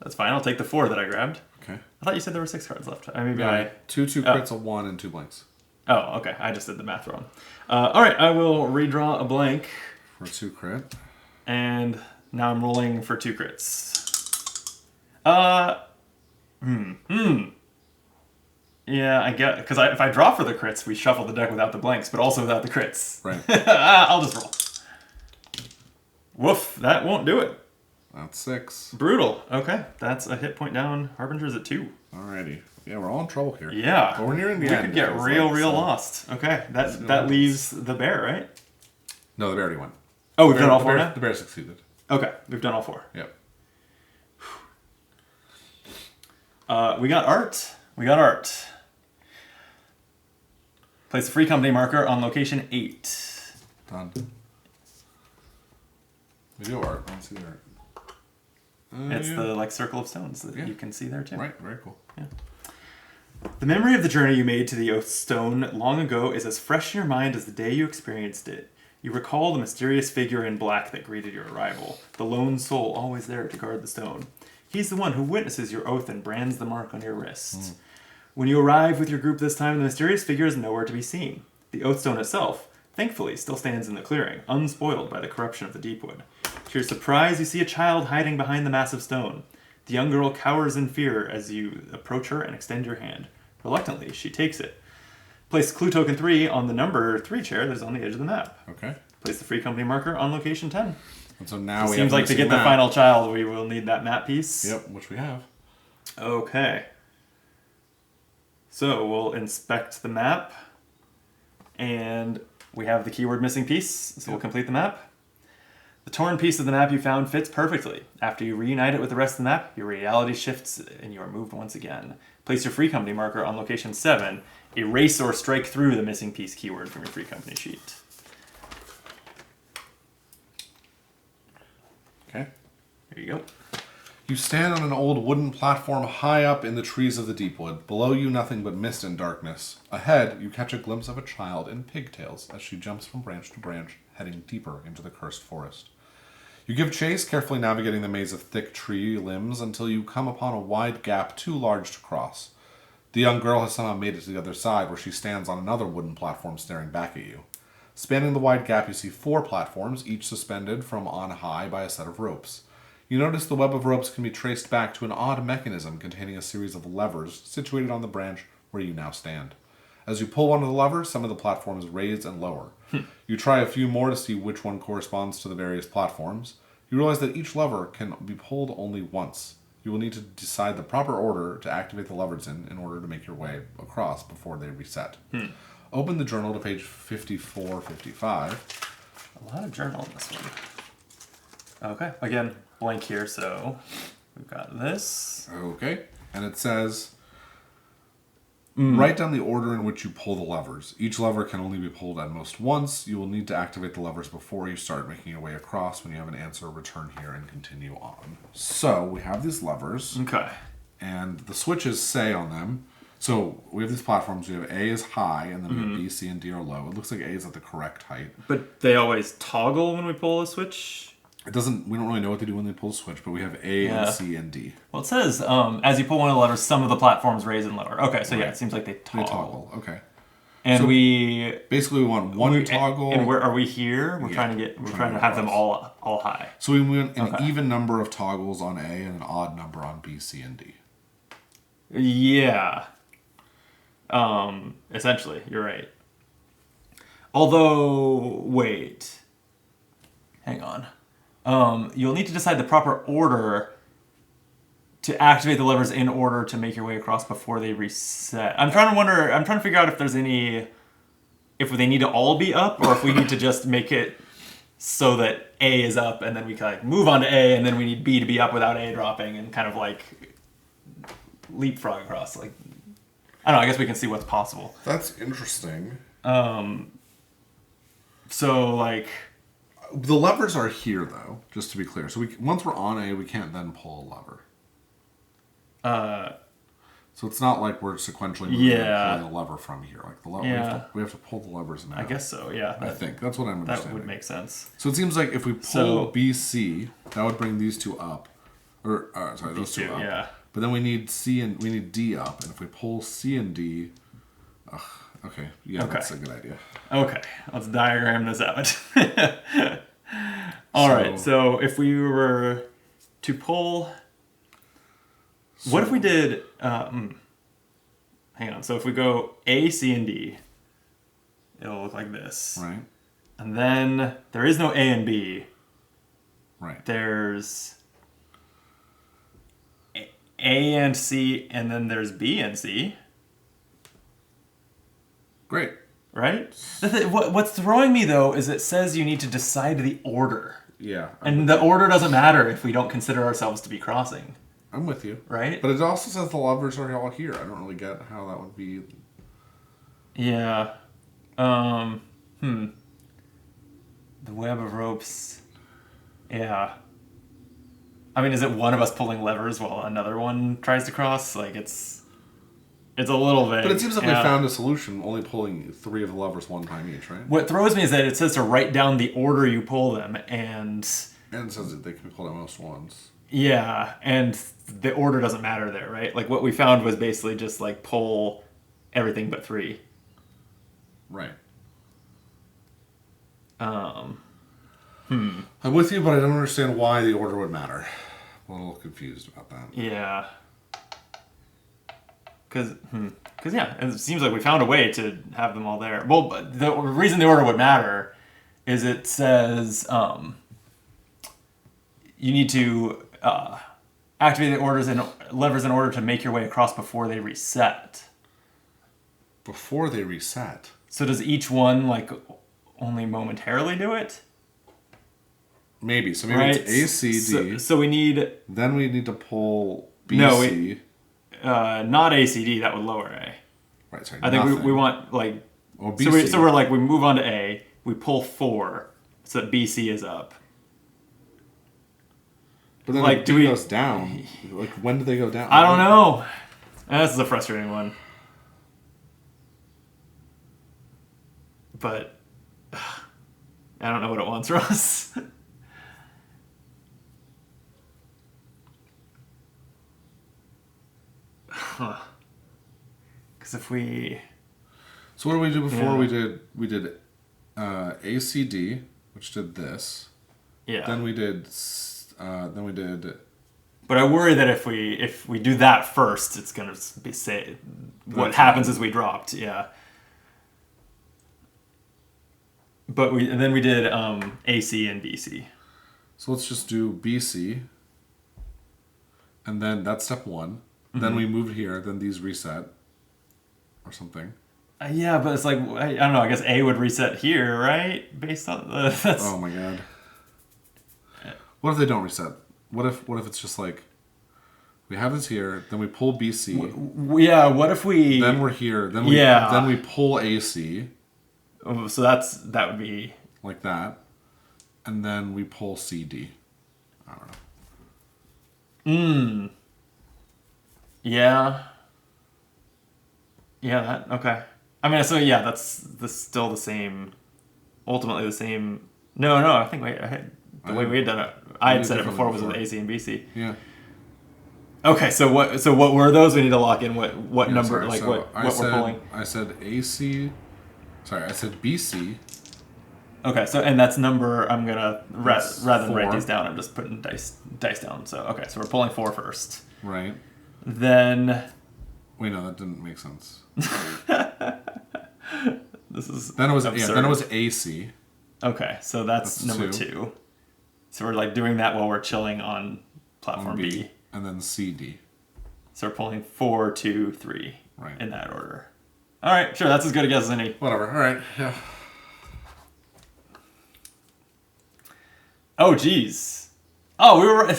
that's fine. I'll take the 4 that I grabbed. Okay. I thought you said there were 6 cards left. Maybe I 2 2 crits, a 1 and 2 blanks. Oh, okay. I just did the math wrong. All right, I will redraw a blank. For 2 crit. And now I'm rolling for 2 crits. Yeah, I get, because if I draw for the crits, we shuffle the deck without the blanks, but also without the crits. Right. I'll just roll. Woof, that won't do it. That's 6. Brutal. Okay, that's a hit point down. Harbinger's at 2. Alrighty. Yeah, we're all in trouble here. Yeah. But we're nearing the we end. could get real lost. Okay, that leaves the bear, right? No, the bear already went. Oh, we've done all 4 now? The bear succeeded. Okay, we've done all 4. Yep. We got art. Place a free company marker on location 8. Done. We do art. I don't see the art. It's the circle of stones that you can see there too. Right, very cool. Yeah. The memory of the journey you made to the Oathstone long ago is as fresh in your mind as the day you experienced it. You recall the mysterious figure in black that greeted your arrival, the lone soul always there to guard the stone. He's the one who witnesses your oath and brands the mark on your wrist. When you arrive with your group this time, the mysterious figure is nowhere to be seen. The Oathstone itself, thankfully, still stands in the clearing, unspoiled by the corruption of the Deepwood. To your surprise, you see a child hiding behind the massive stone. The young girl cowers in fear as you approach her and extend your hand. Reluctantly, she takes it. Place clue token 3 on the number 3 chair that is on the edge of the map. Okay. Place the free company marker on location 10. And so now It seems like to get the final child, we will need that map piece. Yep, which we have. Okay. So we'll inspect the map. And we have the keyword missing piece, so we'll complete the map. The torn piece of the map you found fits perfectly. After you reunite it with the rest of the map, your reality shifts and you are moved once again. Place your free company marker on location 7. Erase or strike through the missing piece keyword from your free company sheet. Okay. There you go. You stand on an old wooden platform high up in the trees of the Deepwood. Below you, nothing but mist and darkness. Ahead, you catch a glimpse of a child in pigtails as she jumps from branch to branch, heading deeper into the cursed forest. You give chase, carefully navigating the maze of thick tree limbs until you come upon a wide gap too large to cross. The young girl has somehow made it to the other side, where she stands on another wooden platform staring back at you. Spanning the wide gap, you see 4 platforms, each suspended from on high by a set of ropes. You notice the web of ropes can be traced back to an odd mechanism containing a series of levers situated on the branch where you now stand. As you pull one of the levers, some of the platforms raise and lower. You try a few more to see which one corresponds to the various platforms. You realize that each lever can be pulled only once. You will need to decide the proper order to activate the levers in order to make your way across before they reset. Open the journal to page 54-55. A lot of journal in this one. Okay, again, blank here, so we've got this. Okay, and it says, write down the order in which you pull the levers. Each lever can only be pulled at most once. You will need to activate the levers before you start making your way across. When you have an answer, return here and continue on. So, we have these levers. Okay. And the switches say on them, so we have these platforms. We have A is high, and then we have B, C, and D are low. It looks like A is at the correct height. But they always toggle when we pull a switch? It doesn't. We don't really know what they do when they pull the switch, but we have A and C and D. Well, it says, as you pull one of the levers, some of the platforms raise and lower. Okay, so yeah, it seems like they toggle. They toggle, okay. And so we... basically, we want one toggle. And where are we here? We're trying to have them all high. So we want an even number of toggles on A and an odd number on B, C, and D. Yeah. Essentially, you're right. Although, wait. Hang on. You'll need to decide the proper order to activate the levers in order to make your way across before they reset. I'm trying to figure out if there's any, if they need to all be up, or if we need to just make it so that A is up and then we can like move on to A, and then we need B to be up without A dropping and kind of like leapfrog across. Like, I don't know, I guess we can see what's possible. That's interesting. So like... The levers are here, though, just to be clear. So once we're on A, we can't then pull a lever. So it's not like we're sequentially moving and pulling a lever from here. Like we have to pull the levers now. I guess so, yeah. I think. That's what I'm understanding. That would make sense. So it seems like if we pull B, C, that would bring these two up. Or, sorry, those two up. Yeah. But then we need we need D up. And if we pull C and D... okay. Yeah, that's a good idea. Okay. Let's diagram this out. All right. So if we were to pull... what if we did... hang on. So if we go A, C, and D, it'll look like this. Right. And then there is no A and B. Right. There's A and C, and then there's B and C. Great. Right? What's throwing me, though, is it says you need to decide the order. Yeah. And the order doesn't matter if we don't consider ourselves to be crossing. I'm with you. Right? But it also says the levers are all here. I don't really get how that would be... Yeah. The web of ropes. Yeah. I mean, is it one of us pulling levers while another one tries to cross? Like, it's a little vague. But it seems like we found a solution, only pulling 3 of the levers one time each, right? What throws me is that it says to write down the order you pull them, and... And it says that they can be pulled at most once. Yeah, and the order doesn't matter there, right? Like, what we found was basically just, like, pull everything but 3. Right. Hmm. I'm with you, but I don't understand why the order would matter. I'm a little confused about that. Yeah. Because yeah, it seems like we found a way to have them all there. Well, but the reason the order would matter is it says you need to activate the orders and levers in order to make your way across before they reset. Before they reset? So does each one, like, only momentarily do it? Maybe. So maybe it's A, C, D. So we need... Then we need to pull B, C. Not ACD, that would lower A. Right, sorry. I think we want, like... Well, BC. So we're like, we move on to A, we pull 4, so that BC is up. But then like, B goes down. Like, when do they go down? I don't know. This is a frustrating one. But I don't know what it wants from us. Huh. Because if we... So what did we do before? Yeah. We did ACD, which did this. Yeah. Then we did... But I worry that if we do that first, it's going to be what happens is we dropped. Yeah. But then we did AC and BC. So let's just do BC. And then that's step 1. Mm-hmm. Then we moved here. Then these reset. Or something. Yeah, but it's like, I don't know. I guess A would reset here, right? Based on the... Oh my god. What if they don't reset? What if it's just like... We have this here, then we pull BC. Yeah, what if we... Then we're here, then we pull AC. So that would be... Like that. And then we pull CD. I don't know. Yeah. Yeah, okay. I mean, so yeah, that's still the same... Ultimately the same... No, I think the way we had done it... I had said it before was with AC and BC. Yeah. Okay, so what were those? We need to lock in what number, sorry, what we're pulling. I said AC. Sorry, I said BC. Okay, so and that's number. I'm gonna rather than write these down, I'm just putting dice down. So okay, so we're pulling 4 first. Right. Then. Wait, no, that didn't make sense. This is then it was absurd. Yeah. Then it was AC. Okay, so that's number 2. So we're like doing that while we're chilling on platform B. And then CD. So we're pulling 4, 2, 3. Right. In that order. All right, sure. That's as good a guess as any. Whatever. All right. Yeah. Oh, geez. Oh, we were...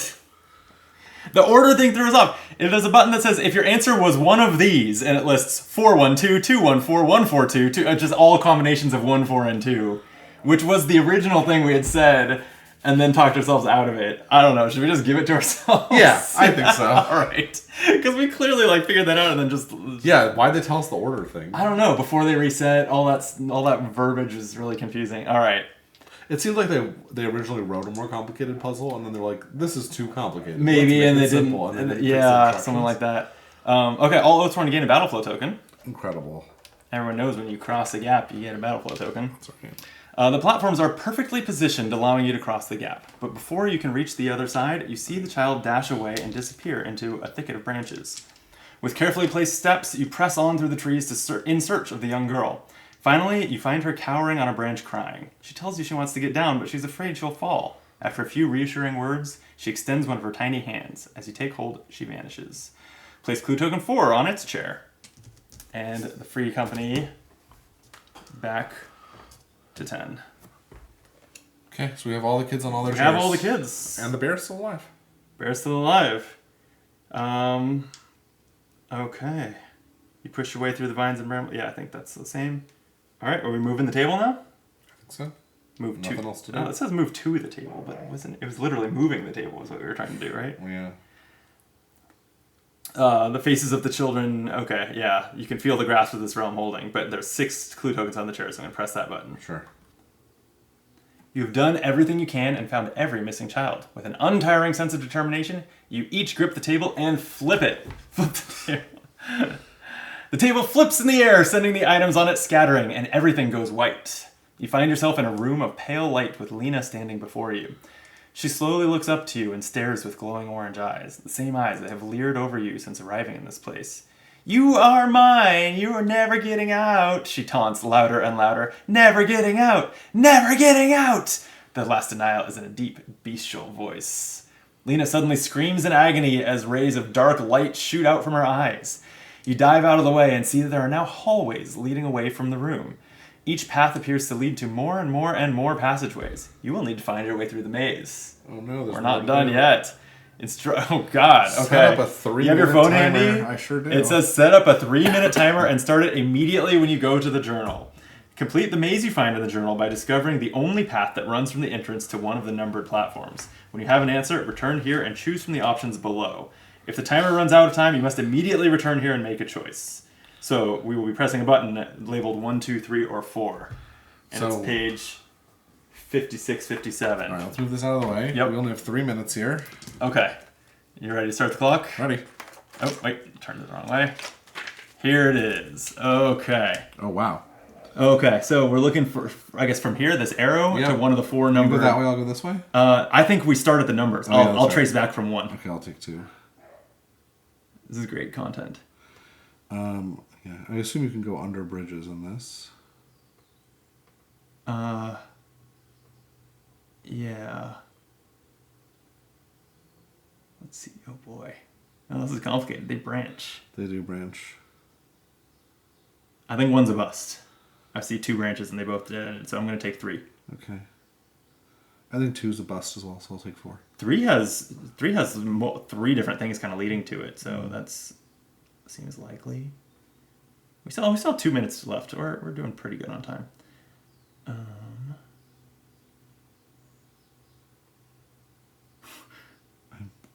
The order thing threw us off. If there's a button that says, if your answer was one of these, and it lists 412, 214, 142, just all combinations of 1, 4, and 2, which was the original thing we had said... And then talked ourselves out of it. I don't know. Should we just give it to ourselves? Yeah, I think so. All right. Because we clearly figured that out and then just... Yeah, why'd they tell us the order thing? I don't know. Before they reset, all that verbiage is really confusing. All right. It seems like they originally wrote a more complicated puzzle and then they're like, this is too complicated. Maybe, and they didn't... Yeah, something like that. Okay, all Oathsworn gain a battle flow token. Incredible. Everyone knows when you cross a gap, you get a battle flow token. That's right. The platforms are perfectly positioned, allowing you to cross the gap. But before you can reach the other side, you see the child dash away and disappear into a thicket of branches. With carefully placed steps, you press on through the trees in search of the young girl. Finally, you find her cowering on a branch crying. She tells you she wants to get down, but she's afraid she'll fall. After a few reassuring words, she extends one of her tiny hands. As you take hold, she vanishes. Place clue token 4 on its chair. And the free company back to 10. Okay, so we have all the kids on all their chairs. We have all the kids. And the bear's still alive. Bear's still alive. Okay. You push your way through the vines and brambles. Yeah, I think that's the same. All right, are we moving the table now? I think so. Move Nothing to. else to do. No, it says move to the table, but it was literally moving the table is what we were trying to do, right? Yeah. The faces of the children. Okay, yeah. You can feel the grasp of this realm holding, but there's 6 clue tokens on the chair, so I'm going to press that button. Sure. You have done everything you can and found every missing child. With an untiring sense of determination, you each grip the table and flip it. Flip the table. The table flips in the air, sending the items on it scattering, and everything goes white. You find yourself in a room of pale light with Lena standing before you. She slowly looks up to you and stares with glowing orange eyes, the same eyes that have leered over you since arriving in this place. "You are mine! You are never getting out!" she taunts louder and louder. "Never getting out! Never getting out!" The last denial is in a deep, bestial voice. Lena suddenly screams in agony as rays of dark light shoot out from her eyes. You dive out of the way and see that there are now hallways leading away from the room. Each path appears to lead to more and more and more passageways. You will need to find your way through the maze. Oh no, we're not done yet. Oh god, okay. Set up a 3-minute You have your phone timer. handy? I sure do. It says set up a 3-minute timer and start it immediately when you go to the journal. Complete the maze you find in the journal by discovering the only path that runs from the entrance to one of the numbered platforms. When you have an answer, return here and choose from the options below. If the timer runs out of time, you must immediately return here and make a choice. So we will be pressing a button labeled 1, 2, 3, or 4. And it's page 56, 57. All right, let's move this out of the way. Yep. We only have 3 minutes here. Okay. You ready to start the clock? Ready. Oh, wait. Turned it the wrong way. Here it is. Okay. Oh, wow. Okay, so we're looking for, I guess, from here, this arrow to one of the 4 numbers. You go that way, I'll go this way? I think we start at the numbers. I'll trace back from 1. Okay, I'll take 2. This is great content. Yeah, I assume you can go under bridges in this. Yeah. Let's see. Oh boy. Oh, this is complicated. They branch. They do branch. I think 1's a bust. I see 2 branches and they both did, so I'm going to take 3. Okay. I think 2's a bust as well, so I'll take 4. 3 has 3 different things kind of leading to it, so that's seems likely. We still have 2 minutes left. We're doing pretty good on time.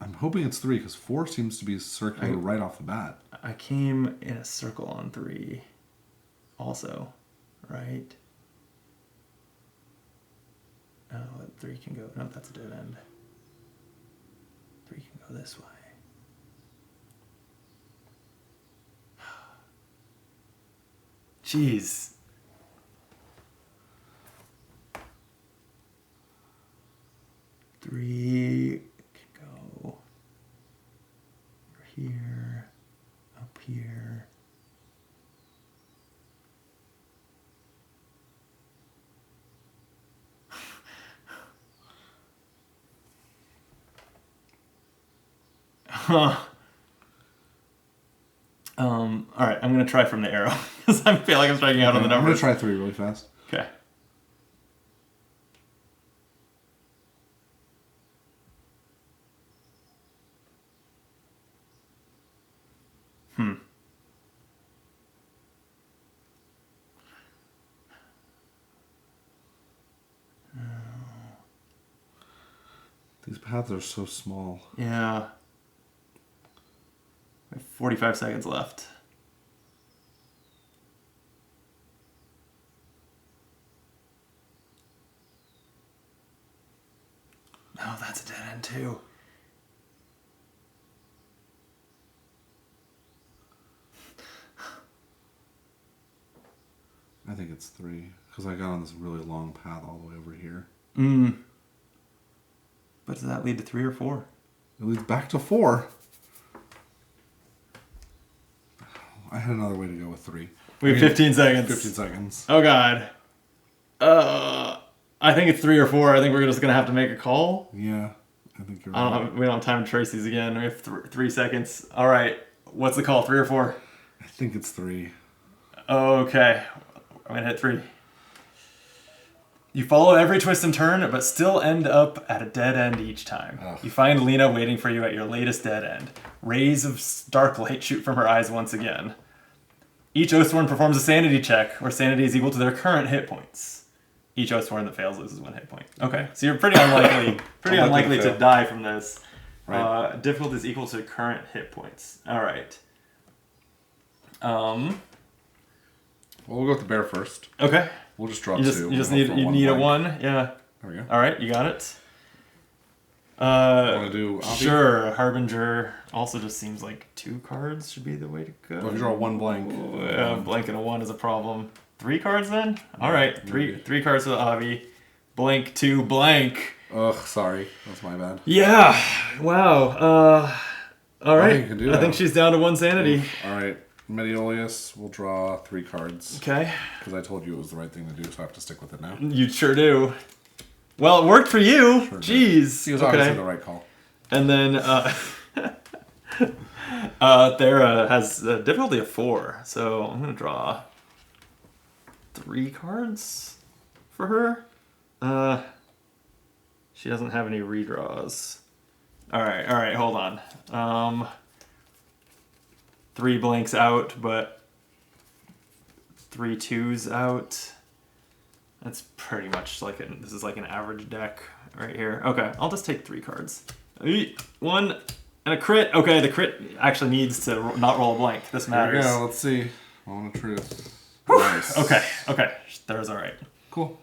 I'm hoping it's 3 because 4 seems to be circular right off the bat. I came in a circle on 3 also, right? Oh, 3 can go. No, that's a dead end. 3 can go this way. Jeez. Three can go over here, up here. Huh. All right, I'm gonna try from the arrow because I feel like I'm striking out on the numbers. I'm gonna try 3 really fast. Okay. These paths are so small. Yeah. We have 45 seconds left. Oh, that's a dead end too. I think it's 3 because I got on this really long path all the way over here. But does that lead to 3 or 4? It leads back to 4. I had another way to go with 3. We have 15 seconds. 15 seconds. Oh god. I think it's 3 or 4. I think we're just gonna have to make a call. Yeah, I think you're right. We don't have time to trace these again. We have 3 seconds. All right. What's the call? 3 or 4? I think it's 3. Okay. I'm gonna hit 3. You follow every twist and turn, but still end up at a dead end each time. Ugh. You find Lena waiting for you at your latest dead end. Rays of dark light shoot from her eyes once again. Each Oathsworn performs a sanity check, where sanity is equal to their current hit points. Each Oathsworn that fails loses 1 hit point. Okay, so you're pretty unlikely to die from this. Right. Difficulty is equal to current hit points. All right. Well, we'll go with the bear first. Okay. We'll just draw 2. You need a 1. Yeah. There we go. All right, you got it. Want to do Avi? Sure. Harbinger also just seems like 2 cards should be the way to go. Well, if you draw 1 blank. Blank and a 1 is a problem. 3 cards then? All right, three cards for the Avi. Blank 2 blank. Ugh, sorry. That's my bad. Yeah. Wow. All right. I think she's down to 1 sanity. All right. Mediolius will draw 3 cards. Okay. Because I told you it was the right thing to do, so I have to stick with it now. You sure do. Well, it worked for you. Sure Jeez. He was obviously the right call. And then Thera has a difficulty of 4, so I'm gonna draw 3 cards for her. She doesn't have any redraws. All right, hold on. 3 blanks out, but 3 2s out. That's pretty much like this is like an average deck right here. Okay, I'll just take 3 cards. 1 and a crit. Okay, the crit actually needs to not roll a blank. This matters. There we go. Let's see. Moment of truth. Nice. Okay. There's all right. Cool.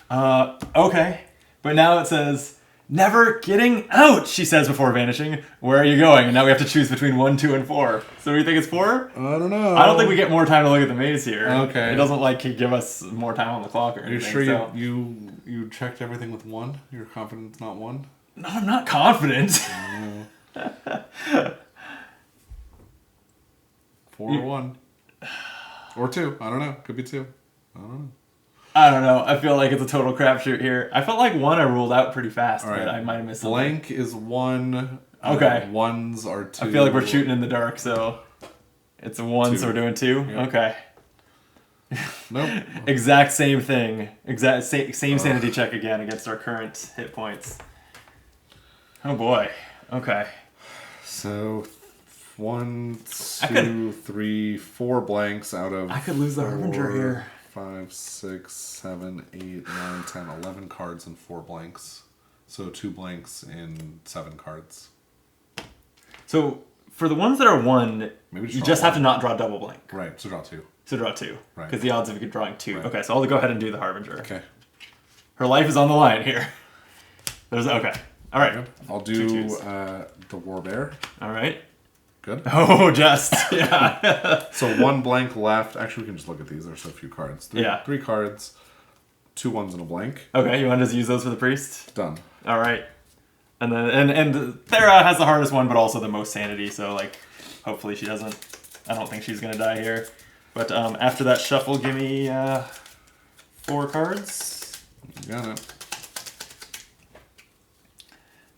Okay, but now it says Never getting out, she says before vanishing. Where are you going? And now we have to choose between 1, 2, and 4. So we think it's 4? I don't know. I don't think we get more time to look at the maze here. Okay. It doesn't give us more time on the clock or anything. Are you sure so. you checked everything with 1? You're confident it's not 1? No, I'm not confident. 4 or 1. Or 2. I don't know. Could be 2. I don't know. I feel like it's a total crapshoot here. I felt like 1 I ruled out pretty fast, but I might have missed something. Blank is 1. Okay. 1s are 2. I feel like we're shooting in the dark, so it's a 1, 2. So we're doing 2? Yeah. Okay. Nope. Exact same thing. Same sanity check again against our current hit points. Oh boy. Okay. So 1, 2, 3, 4 blanks out of... I could lose the Harbinger here. 5, 6, 7, 8, 9, 10, 11 cards and 4 blanks. So 2 blanks and 7 cards. So for the ones that are 1, you just have to not draw double blank. Right, so draw 2. So draw 2. Right. Because the odds of you drawing 2. Right. Okay, so I'll go ahead and do the Harbinger. Okay. Her life is on the line here. Okay. All right. I'll do the Warbear. All right. Good. Oh, just. Yeah. So 1 blank left. Actually, we can just look at these. There's so few cards. 3 cards, 2 1s and a blank. Okay, you want to just use those for the priest? Done. All right. And then and Thera has the hardest one, but also the most sanity. So hopefully she doesn't. I don't think she's gonna die here. But after that shuffle, give me 4 cards. You got it.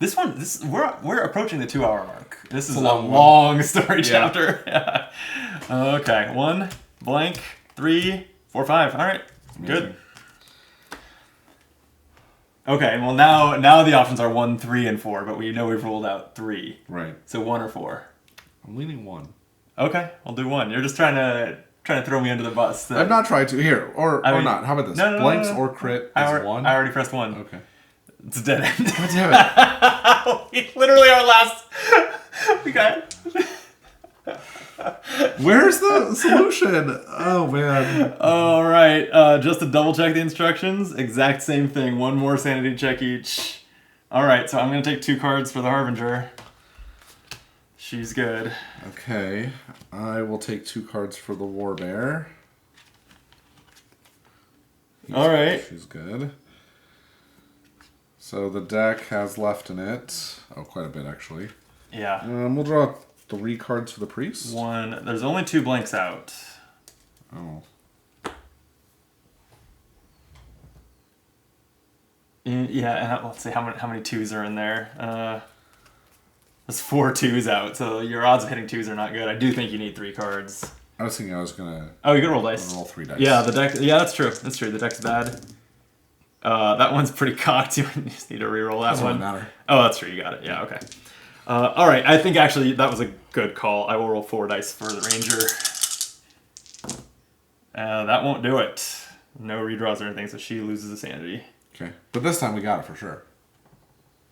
We're approaching the 2-hour mark. This is a long story chapter. Yeah. Okay, 1 blank, 3, 4, 5. All right, amazing. Good. Okay, well now the options are 1, 3, and 4, but we know we've ruled out 3. Right. So 1 or 4. I'm leaning 1. Okay, I'll do 1. You're just trying to throw me under the bus. I've not tried to here or not. How about this? No, Blanks or crit is 1. I already pressed 1. Okay. It's a dead end. God damn it. Literally our last. We got. Where's the solution? Oh man. All right. Just to double check the instructions. Exact same thing. 1 more sanity check each. All right. So I'm gonna take 2 cards for the Harbinger. She's good. Okay. I will take 2 cards for the Warbear. All right. She's good. So the deck has left in it. Oh, quite a bit actually. Yeah. We'll draw 3 cards for the priest. 1. There's only 2 blanks out. Oh. Yeah. Let's see how many 2s are in there. There's 4 2s out, so your odds of hitting 2s are not good. I do think you need 3 cards. I was thinking I was gonna. Oh, you can roll dice. Roll 3 dice. Yeah, the deck. Yeah, that's true. That's true. The deck's bad. That one's pretty cocked. You just need to reroll that one. Doesn't matter. Oh, that's true. You got it. Yeah. Okay. All right. I think actually that was a good call. I will roll 4 dice for the ranger. That won't do it. No redraws or anything, so she loses a sanity. Okay, but this time we got it for sure.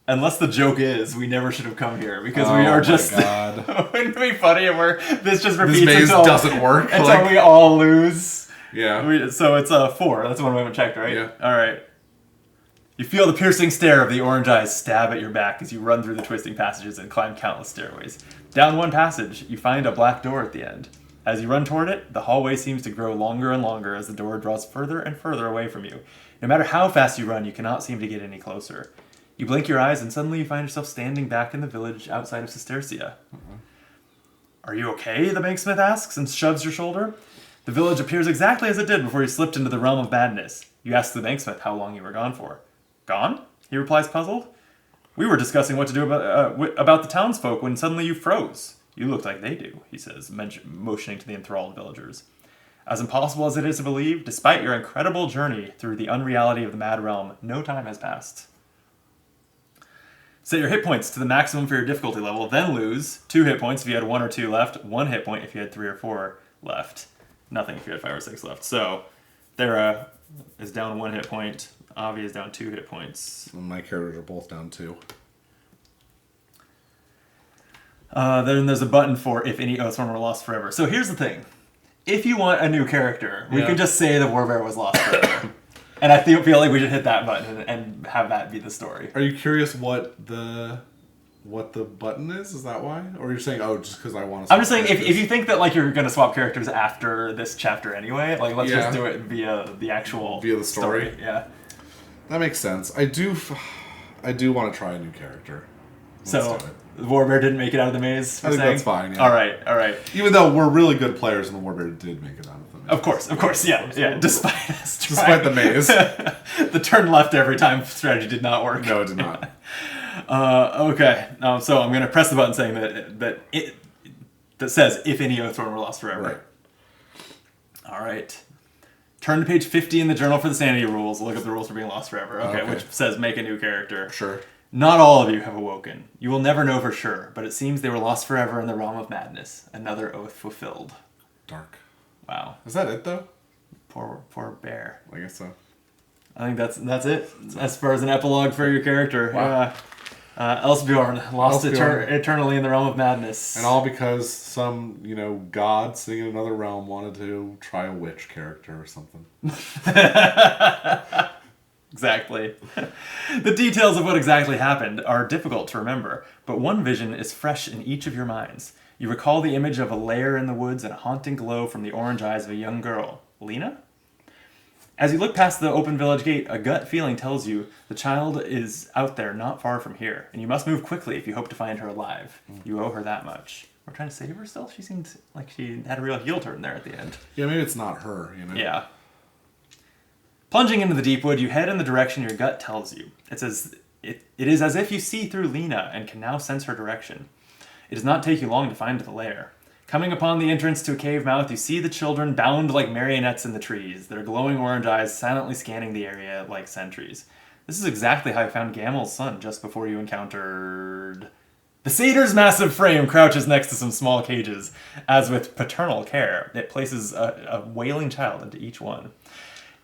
Unless the joke is we never should have come here because we are just. God. Wouldn't it be funny if this just repeats This maze until doesn't work until we all lose? Yeah. So it's 4. That's the one we haven't checked, right? Yeah. All right. You feel the piercing stare of the orange eyes stab at your back as you run through the twisting passages and climb countless stairways. Down one passage, you find a black door at the end. As you run toward it, the hallway seems to grow longer and longer as the door draws further and further away from you. No matter how fast you run, you cannot seem to get any closer. You blink your eyes and suddenly you find yourself standing back in the village outside of Sestercia. Are you okay? The banksmith asks and shoves your shoulder. The village appears exactly as it did before you slipped into the realm of madness. You ask the banksmith how long you were gone for. Gone? He replies puzzled. We were discussing what to do about the townsfolk when suddenly you froze. You look like they do, he says, motioning to the enthralled villagers. As impossible as it is to believe, despite your incredible journey through the unreality of the mad realm, no time has passed. Set your hit points to the maximum for your difficulty level, then lose 2 hit points if you had 1 or 2 left, 1 hit point if you had 3 or 4 left, nothing if you had 5 or 6 left. So, Thera is down 1 hit point, Avi is down 2 hit points. And my characters are both down 2. Then there's a button for if any Oathsworn were lost forever. So here's the thing. If you want a new character, we can just say the Warbear was lost forever. And I feel like we should hit that button and have that be the story. Are you curious what the button is? Is that why? Or you're saying, oh, just because I want to... I'm just saying, if you think that like you're going to swap characters after this chapter anyway, like let's just do it via the actual... Via the story? Yeah. That makes sense. I do want to try a new character. So, the Warbear didn't make it out of the maze? I think that's fine, yeah. Alright. Even though we're really good players and the Warbear did make it out of the maze. Of course, yeah. Despite us Despite the maze. The turn left every time strategy did not work. No, it did not. Okay. So I'm going to press the button saying that says, if any Oathsworn were lost forever. Right. Alright. Turn to page 50 in the Journal for the Sanity Rules. Look up the rules for being lost forever. Okay, which says make a new character. Sure. Not all of you have awoken. You will never know for sure, but it seems they were lost forever in the realm of madness. Another oath fulfilled. Dark. Wow. Is that it, though? Poor bear. I guess so. I think that's it. As far as an epilogue for your character. Wow. Elsbjorn, lost eternally in the realm of madness. And all because some, god sitting in another realm wanted to try a witch character or something. Exactly. The details of what exactly happened are difficult to remember, but one vision is fresh in each of your minds. You recall the image of a lair in the woods and a haunting glow from the orange eyes of a young girl. Lena? As you look past the open village gate, a gut feeling tells you the child is out there not far from here, and you must move quickly if you hope to find her alive. You owe her that much. We're trying to save her still? She seemed like she had a real heel turn there at the end. Yeah, maybe it's not her, Yeah. Plunging into the Deepwood, you head in the direction your gut tells you. It is as if you see through Lena and can now sense her direction. It does not take you long to find the lair. Coming upon the entrance to a cave mouth, you see the children bound like marionettes in the trees, their glowing orange eyes silently scanning the area like sentries. This is exactly how I found Gamel's son just before you encountered... The satyr's massive frame crouches next to some small cages. As with paternal care, it places a wailing child into each one.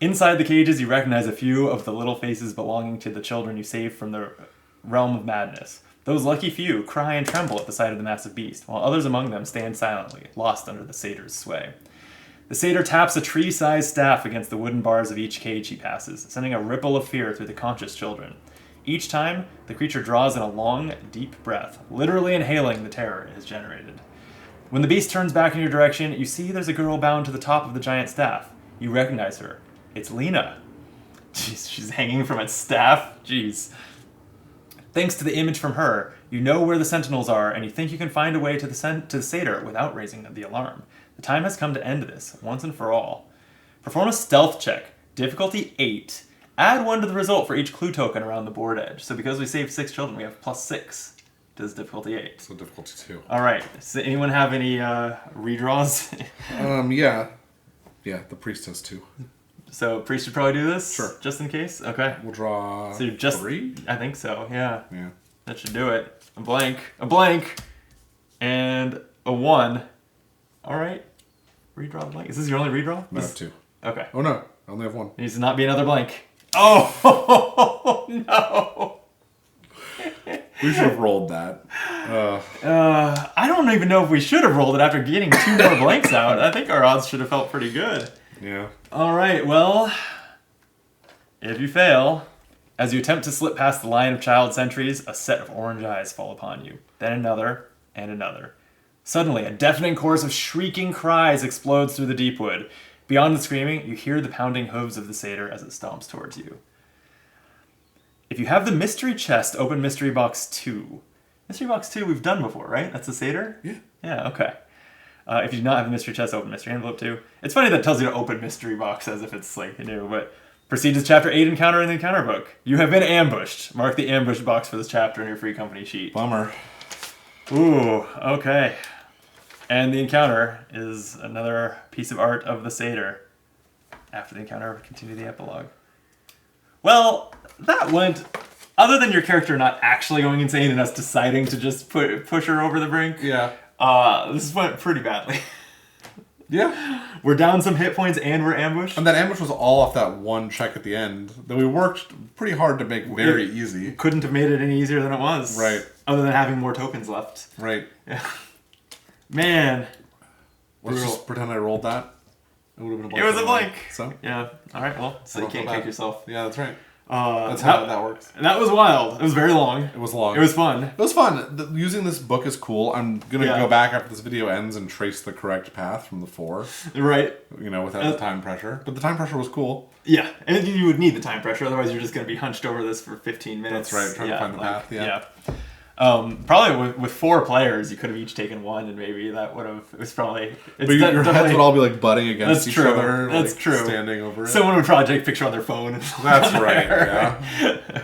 Inside the cages, you recognize a few of the little faces belonging to the children you saved from the realm of madness. Those lucky few cry and tremble at the sight of the massive beast, while others among them stand silently, lost under the satyr's sway. The satyr taps a tree-sized staff against the wooden bars of each cage he passes, sending a ripple of fear through the conscious children. Each time, the creature draws in a long, deep breath, literally inhaling the terror it has generated. When the beast turns back in your direction, you see there's a girl bound to the top of the giant staff. You recognize her. It's Lena. Jeez, she's hanging from its staff. Jeez. Thanks to the image from her, you know where the sentinels are, and you think you can find a way to the satyr without raising the alarm. The time has come to end this, once and for all. Perform a stealth check. Difficulty 8. Add 1 to the result for each clue token around the board edge. So because we saved 6 children, we have +6 to this difficulty 8. So difficulty 2. Alright. Does anyone have any redraws? Yeah, the priest has 2. So priest should probably do this? Sure. Just in case? Okay. We'll draw so just 3? I think so, yeah. Yeah. That should do it. A blank, and a 1. Alright. Redraw the blank. Is this your only redraw? I have 2. Okay. Oh no, I only have 1. It needs to not be another blank. Oh no! We should have rolled that. I don't even know if we should have rolled it after getting 2 more blanks out. I think our odds should have felt pretty good. Yeah. Alright, well, if you fail, as you attempt to slip past the line of child sentries, a set of orange eyes fall upon you. Then another, and another. Suddenly, a deafening chorus of shrieking cries explodes through the Deepwood. Beyond the screaming, you hear the pounding hooves of the satyr as it stomps towards you. If you have the mystery chest, open mystery box 2. Mystery box 2 we've done before, right? That's the satyr? Yeah. Yeah, okay. If you do not have a mystery chest, open mystery envelope 2. It's funny that it tells you to open mystery box as if it's like new, but proceed to chapter 8 encounter in the encounter book. You have been ambushed. Mark the ambush box for this chapter in your free company sheet. Bummer. Ooh, okay. And the encounter is another piece of art of the satyr. After the encounter, continue the epilogue. Well, that went... Other than your character not actually going insane and us deciding to just push her over the brink, Yeah. this went pretty badly. Yeah. We're down some hit points and we're ambushed. And that ambush was all off that one check at the end that we worked pretty hard to make very easy. Couldn't have made it any easier than it was. Right. Other than having more tokens left. Right. Yeah. Man. Let's just pretend I rolled that. It would have been a It blank. was a anyway. blank. So Yeah. All right. Well, so I you don't feel can't kick bad. yourself. Yeah, that's right. That's how that works. That was wild. It was very long. It was long. It was fun. It was fun. Using this book is cool. I'm gonna Yeah. go back after this video ends and trace the correct path from the 4. Right. Without the time pressure. But the time pressure was cool. Yeah, and you would need the time pressure, otherwise you're just going to be hunched over this for 15 minutes. That's right, trying to find the path, yeah. Probably with 4 players, you could have each taken one, and maybe that would have, it was probably... But your heads would all be like butting against each true. other. That's like, true. Standing over it. Someone would probably take a picture on their phone. And That's right, yeah.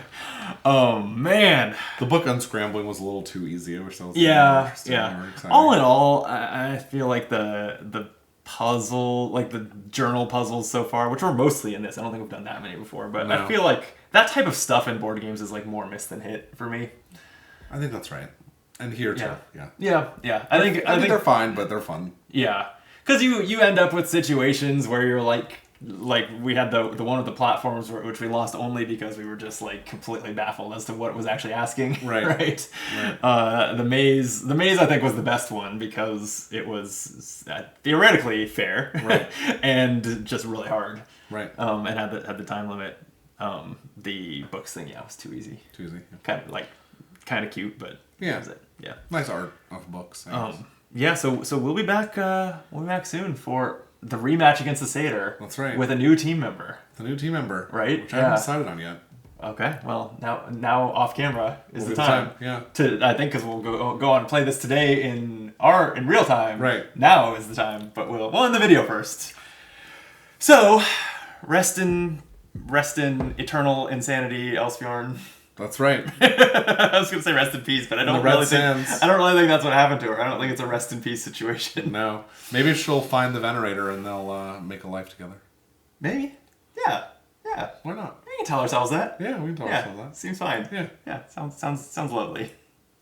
Oh, man. The book Unscrambling was a little too easy. I wish that was Yeah. more exciting. All in all, I feel like the puzzle, like the journal puzzles so far, which were mostly in this. I don't think we've done that many before, but No. I feel like that type of stuff in board games is like more miss than hit for me. I think that's right. And here too. Yeah. Yeah. I think they're fine, but they're fun. Yeah, because you end up with situations where you're like we had the one with the platforms which we lost only because we were just like completely baffled as to what it was actually asking. Right. The maze I think was the best one because it was theoretically fair. Right. And just really hard. Right. And had the time limit. The books thing, was too easy. Too easy. Yeah. Kind of cute, but Yeah. that was it. Yeah. Nice art of books. I guess. So we'll be back. We'll be back soon for the rematch against the Satyr. That's right. With a new team member. The new team member. Right? Which I haven't decided on yet. Okay. Well, now off camera is Will the be time. Yeah. I think because we'll go on and play this today in real time. Right. Now is the time, but we'll end the video first. So, rest in eternal insanity, Elsbjorn. That's right. I was gonna say rest in peace, but I don't really think that's what happened to her. I don't think it's a rest in peace situation. No. Maybe she'll find the Venerator and they'll make a life together. Maybe. Yeah. Why not? We can tell ourselves that. Yeah, we can tell ourselves that. Seems fine. Yeah. Sounds lovely.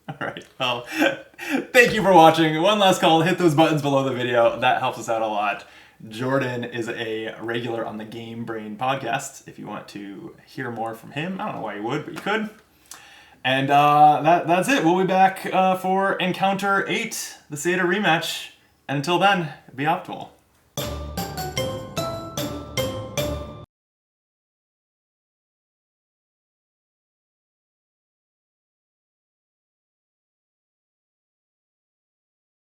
All right. Well, thank you for watching. One last call. Hit those buttons below the video. That helps us out a lot. Jordan is a regular on the Game Brain podcast. If you want to hear more from him, I don't know why you would, but you could. And that's it. We'll be back for Encounter 8, the Satyr rematch. And until then, be optimal.